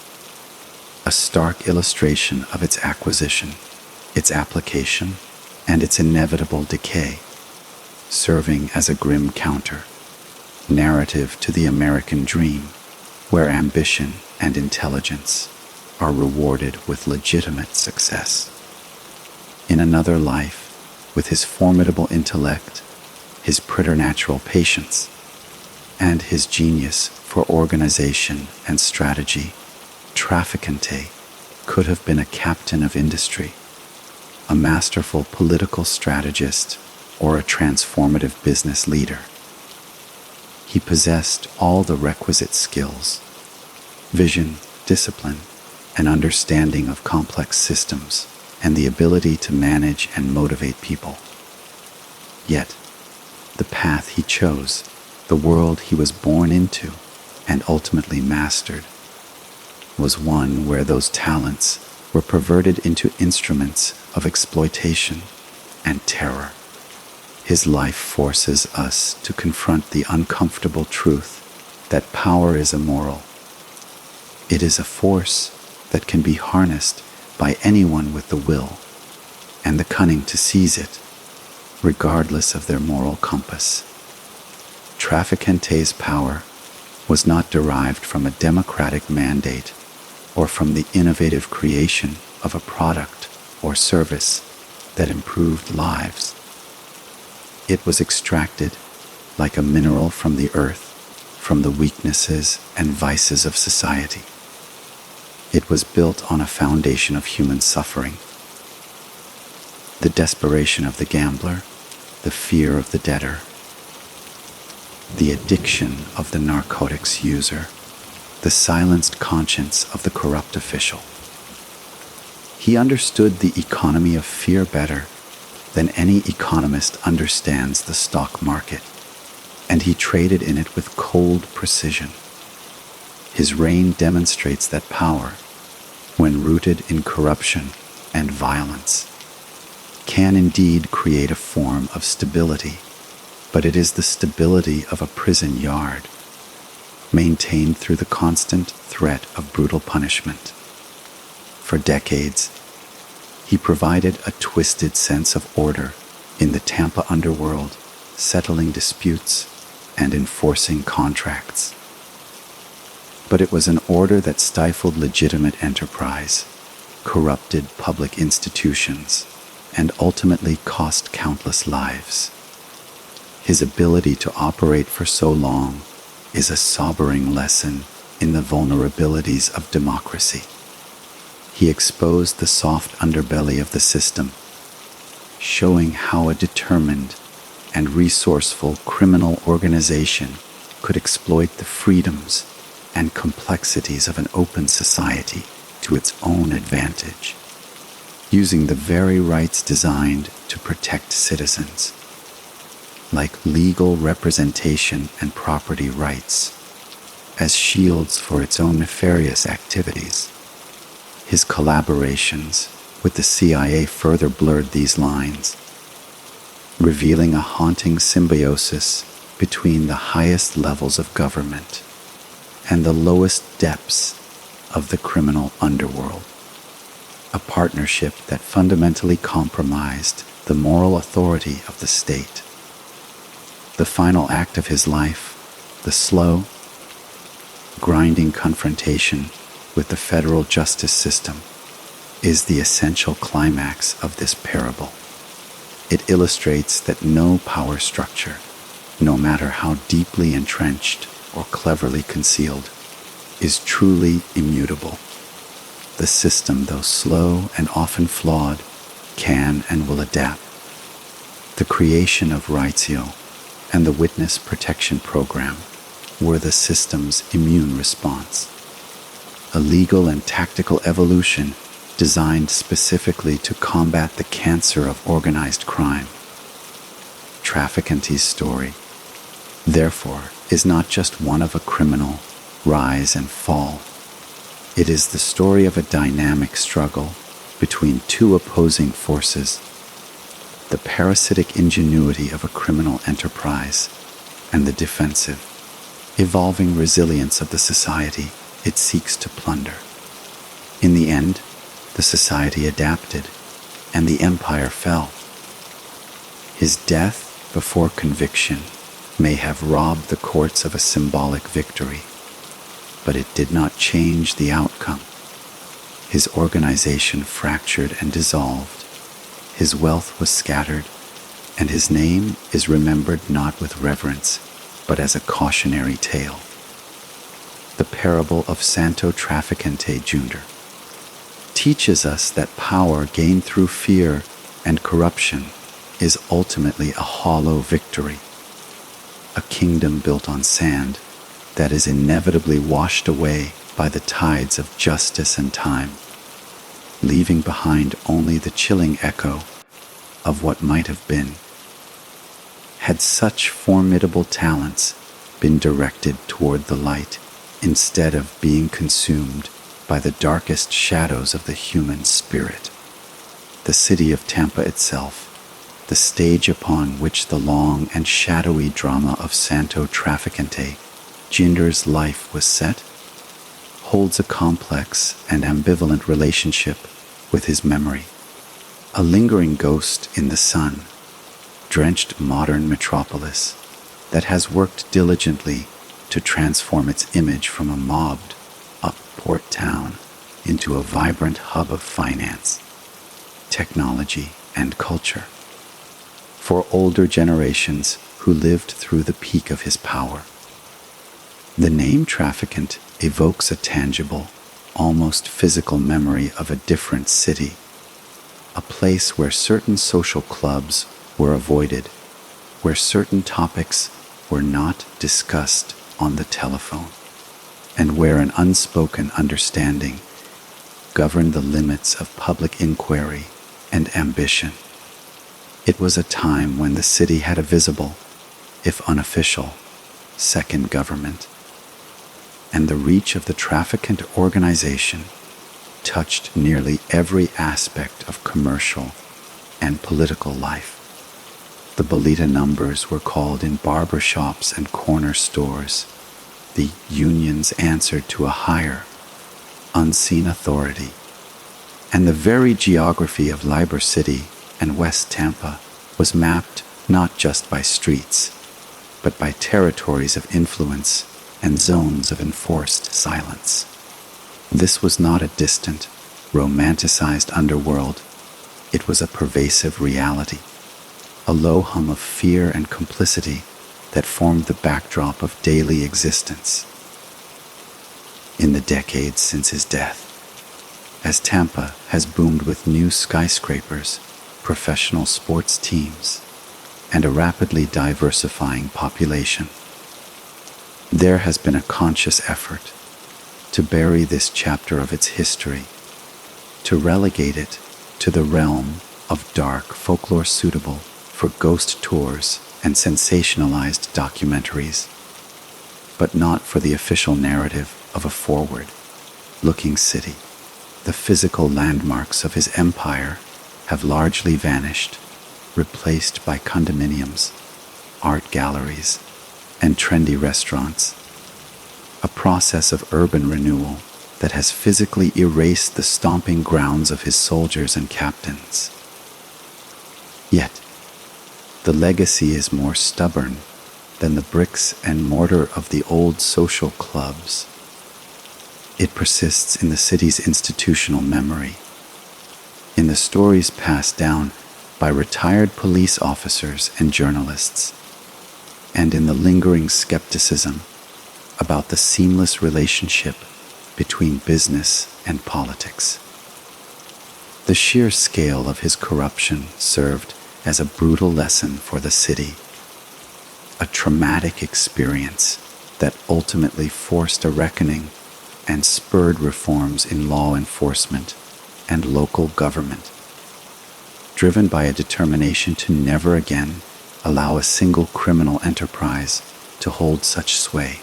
a stark illustration of its acquisition, its application, and its inevitable decay, serving as a grim counter, narrative to the American dream, where ambition and intelligence are rewarded with legitimate success. In another life, with his formidable intellect, his preternatural patience, and his genius for organization and strategy, Trafficante could have been a captain of industry, a masterful political strategist, or a transformative business leader. He possessed all the requisite skills: vision, discipline, an understanding of complex systems, and the ability to manage and motivate people. Yet, the path he chose, the world he was born into and ultimately mastered, was one where those talents were perverted into instruments of exploitation and terror. His life forces us to confront the uncomfortable truth that power is immoral. It is a force that can be harnessed by anyone with the will and the cunning to seize it, regardless of their moral compass. Trafficante's power was not derived from a democratic mandate or from the innovative creation of a product or service that improved lives. It was extracted, like a mineral from the earth, from the weaknesses and vices of society. It was built on a foundation of human suffering. The desperation of the gambler, the fear of the debtor, the addiction of the narcotics user, the silenced conscience of the corrupt official. He understood the economy of fear better than any economist understands the stock market, and he traded in it with cold precision. His reign demonstrates that power, when rooted in corruption and violence, can indeed create a form of stability, but it is the stability of a prison yard, maintained through the constant threat of brutal punishment. For decades, he provided a twisted sense of order in the Tampa underworld, settling disputes and enforcing contracts. But it was an order that stifled legitimate enterprise, corrupted public institutions, and ultimately cost countless lives. His ability to operate for so long is a sobering lesson in the vulnerabilities of democracy. He exposed the soft underbelly of the system, showing how a determined and resourceful criminal organization could exploit the freedoms and complexities of an open society to its own advantage, using the very rights designed to protect citizens, like legal representation and property rights, as shields for its own nefarious activities. His collaborations with the CIA further blurred these lines, revealing a haunting symbiosis between the highest levels of government and the lowest depths of the criminal underworld, a partnership that fundamentally compromised the moral authority of the state. The final act of his life, the slow, grinding confrontation with the federal justice system, is the essential climax of this parable. It illustrates that no power structure, no matter how deeply entrenched or cleverly concealed, is truly immutable. The system, though slow and often flawed, can and will adapt. The creation of Rightio and the Witness Protection Program were the system's immune response, a legal and tactical evolution designed specifically to combat the cancer of organized crime. Trafficante's story, therefore, is not just one of a criminal rise and fall. It is the story of a dynamic struggle between two opposing forces: the parasitic ingenuity of a criminal enterprise and the defensive, evolving resilience of the society it seeks to plunder. In the end, the society adapted and the empire fell. His death before conviction may have robbed the courts of a symbolic victory, but it did not change the outcome. His organization fractured and dissolved, his wealth was scattered, and his name is remembered not with reverence, but as a cautionary tale. The parable of Santo Trafficante Jr. teaches us that power gained through fear and corruption is ultimately a hollow victory, a kingdom built on sand that is inevitably washed away by the tides of justice and time, leaving behind only the chilling echo of what might have been. Had such formidable talents been directed toward the light instead of being consumed by the darkest shadows of the human spirit? The city of Tampa itself, the stage upon which the long and shadowy drama of Santo Trafficante Jr.'s life was set, holds a complex and ambivalent relationship with his memory, a lingering ghost in the sun-drenched modern metropolis that has worked diligently to transform its image from a mobbed up port town into a vibrant hub of finance, technology, and culture. For older generations who lived through the peak of his power, the name trafficant evokes a tangible, almost physical memory of a different city, a place where certain social clubs were avoided, where certain topics were not discussed on the telephone, and where an unspoken understanding governed the limits of public inquiry and ambition. It was a time when the city had a visible, if unofficial, second government, and the reach of the trafficant organization touched nearly every aspect of commercial and political life. The bolita numbers were called in barber shops and corner stores. The unions answered to a higher, unseen authority. And the very geography of Liber City and West Tampa was mapped not just by streets, but by territories of influence and zones of enforced silence. This was not a distant, romanticized underworld. It was a pervasive reality, a low hum of fear and complicity that formed the backdrop of daily existence. In the decades since his death, as Tampa has boomed with new skyscrapers, professional sports teams, and a rapidly diversifying population, there has been a conscious effort to bury this chapter of its history, to relegate it to the realm of dark folklore suitable for ghost tours and sensationalized documentaries, but not for the official narrative of a forward-looking city. The physical landmarks of his empire have largely vanished, replaced by condominiums, art galleries, and trendy restaurants, a process of urban renewal that has physically erased the stomping grounds of his soldiers and captains. Yet, the legacy is more stubborn than the bricks and mortar of the old social clubs. It persists in the city's institutional memory, in the stories passed down by retired police officers and journalists, and in the lingering skepticism about the seamless relationship between business and politics. The sheer scale of his corruption served as a brutal lesson for the city, a traumatic experience that ultimately forced a reckoning and spurred reforms in law enforcement and local government, driven by a determination to never again allow a single criminal enterprise to hold such sway.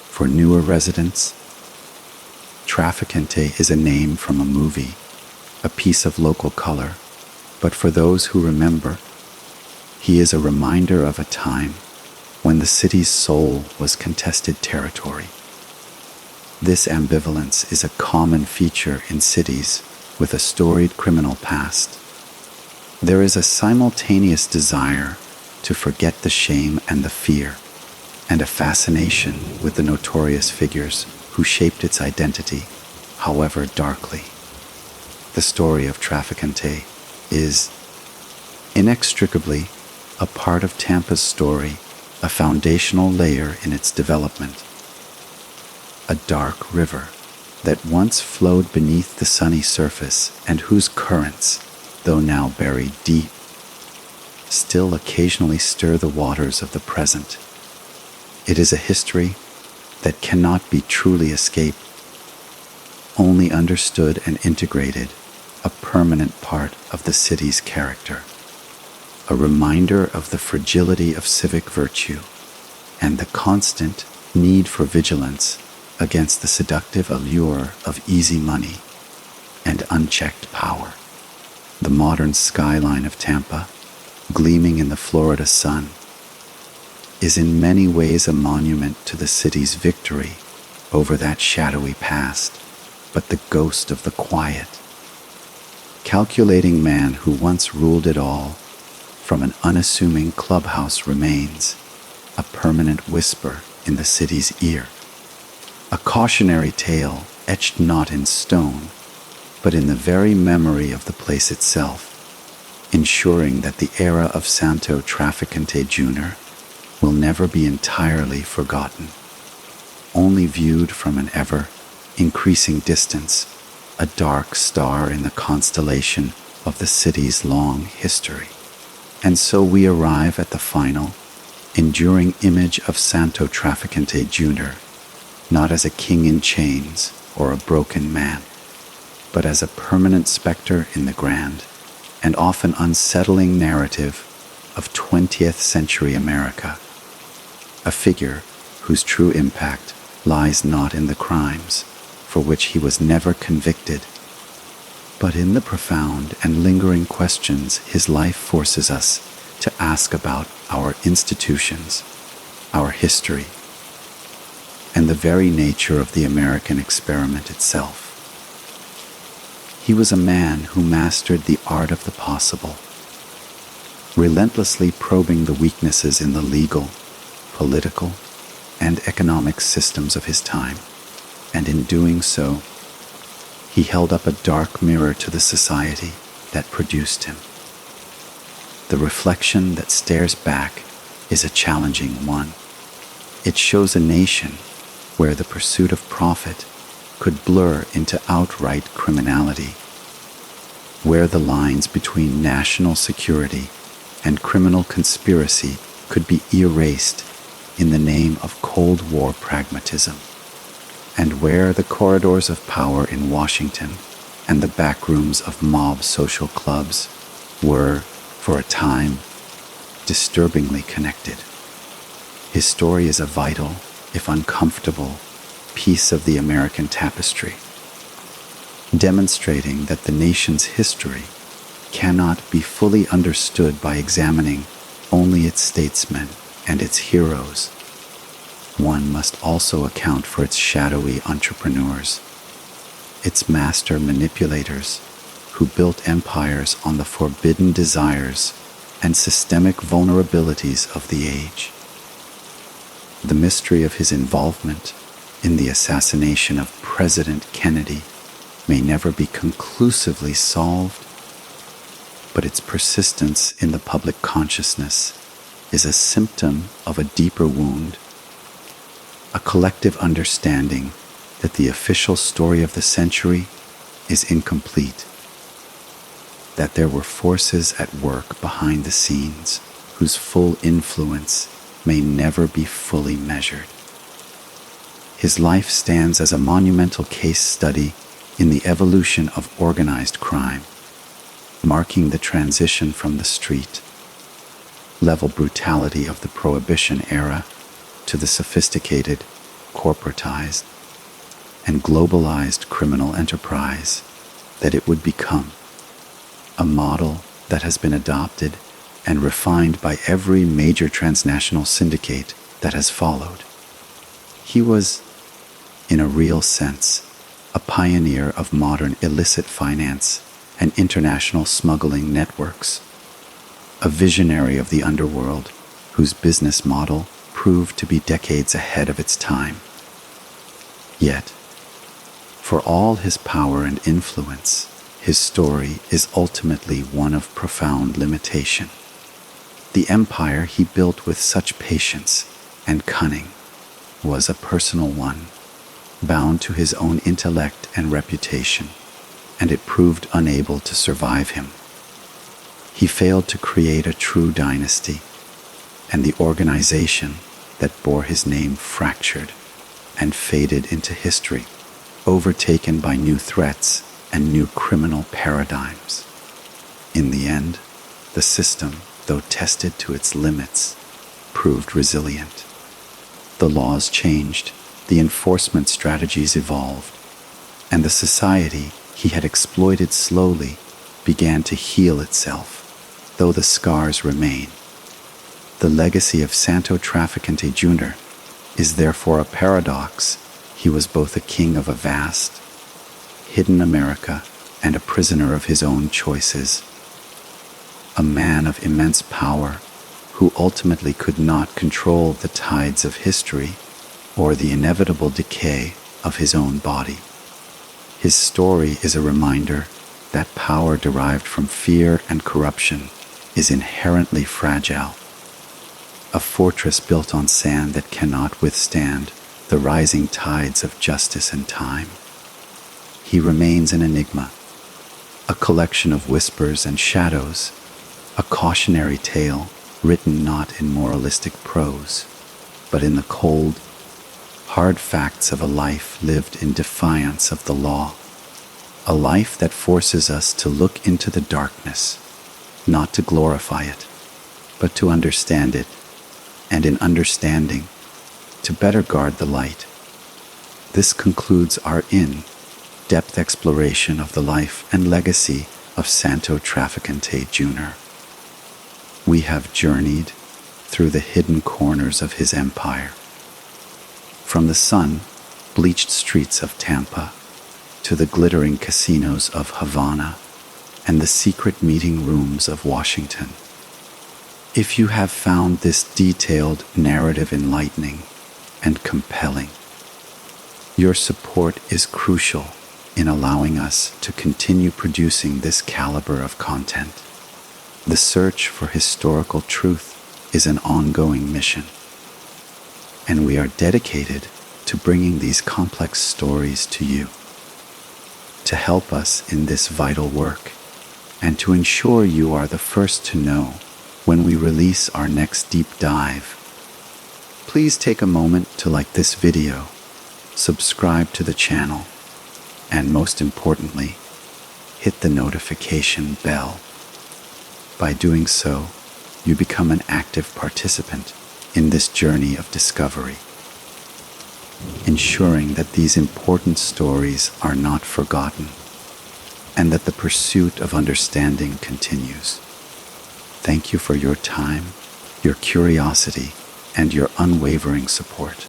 For newer residents, Trafficante is a name from a movie, a piece of local color, but for those who remember, he is a reminder of a time when the city's soul was contested territory. This ambivalence is a common feature in cities with a storied criminal past. There is a simultaneous desire to forget the shame and the fear, and a fascination with the notorious figures who shaped its identity, however darkly. The story of Trafficante is inextricably a part of Tampa's story, a foundational layer in its development. A dark river that once flowed beneath the sunny surface and whose currents, though now buried deep, still occasionally stir the waters of the present. It is a history that cannot be truly escaped, only understood and integrated, a permanent part of the city's character, a reminder of the fragility of civic virtue and the constant need for vigilance against the seductive allure of easy money and unchecked power. The modern skyline of Tampa, gleaming in the Florida sun, is in many ways a monument to the city's victory over that shadowy past, but the ghost of the quiet, calculating man who once ruled it all from an unassuming clubhouse remains, a permanent whisper in the city's ear, a cautionary tale etched not in stone, but in the very memory of the place itself, ensuring that the era of Santo Trafficante Jr. will never be entirely forgotten, only viewed from an ever-increasing distance, a dark star in the constellation of the city's long history. And so we arrive at the final, enduring image of Santo Trafficante Jr., not as a king in chains or a broken man, but as a permanent specter in the grand and often unsettling narrative of 20th century America, a figure whose true impact lies not in the crimes for which he was never convicted, but in the profound and lingering questions his life forces us to ask about our institutions, our history, and the very nature of the American experiment itself. He was a man who mastered the art of the possible, relentlessly probing the weaknesses in the legal, political, and economic systems of his time, and in doing so, he held up a dark mirror to the society that produced him. The reflection that stares back is a challenging one. It shows a nation where the pursuit of profit could blur into outright criminality, where the lines between national security and criminal conspiracy could be erased in the name of Cold War pragmatism, and where the corridors of power in Washington and the backrooms of mob social clubs were, for a time, disturbingly connected. His story is a vital, if uncomfortable, piece of the American tapestry, demonstrating that the nation's history cannot be fully understood by examining only its statesmen and its heroes. One must also account for its shadowy entrepreneurs, its master manipulators who built empires on the forbidden desires and systemic vulnerabilities of the age. The mystery of his involvement in the assassination of President Kennedy may never be conclusively solved, but its persistence in the public consciousness is a symptom of a deeper wound, a collective understanding that the official story of the century is incomplete, that there were forces at work behind the scenes whose full influence may never be fully measured. His life stands as a monumental case study in the evolution of organized crime, marking the transition from the street level brutality of the Prohibition era to the sophisticated, corporatized, and globalized criminal enterprise that it would become, a model that has been adopted and refined by every major transnational syndicate that has followed. He was, in a real sense, a pioneer of modern illicit finance and international smuggling networks, a visionary of the underworld whose business model proved to be decades ahead of its time. Yet, for all his power and influence, his story is ultimately one of profound limitation. The empire he built with such patience and cunning was a personal one, bound to his own intellect and reputation, and it proved unable to survive him. He failed to create a true dynasty, and the organization that bore his name fractured and faded into history, overtaken by new threats and new criminal paradigms. In the end, the system, though tested to its limits, proved resilient. The laws changed, the enforcement strategies evolved, and the society he had exploited slowly began to heal itself, though the scars remain. The legacy of Santo Trafficante Jr. is therefore a paradox. He was both a king of a vast, hidden America and a prisoner of his own choices. A man of immense power who ultimately could not control the tides of history or the inevitable decay of his own body. His story is a reminder that power derived from fear and corruption is inherently fragile, a fortress built on sand that cannot withstand the rising tides of justice and time. He remains an enigma, a collection of whispers and shadows, a cautionary tale written not in moralistic prose, but in the cold, hard facts of a life lived in defiance of the law, a life that forces us to look into the darkness, not to glorify it, but to understand it, and in understanding, to better guard the light. This concludes our in-depth exploration of the life and legacy of Santo Trafficante Jr. We have journeyed through the hidden corners of his empire, from the sun-bleached streets of Tampa to the glittering casinos of Havana and the secret meeting rooms of Washington. If you have found this detailed narrative enlightening and compelling, your support is crucial in allowing us to continue producing this caliber of content. The search for historical truth is an ongoing mission, and we are dedicated to bringing these complex stories to you. To help us in this vital work, and to ensure you are the first to know when we release our next deep dive, please take a moment to like this video, subscribe to the channel, and most importantly, hit the notification bell. By doing so, you become an active participant in this journey of discovery, ensuring that these important stories are not forgotten and that the pursuit of understanding continues. Thank you for your time, your curiosity, and your unwavering support.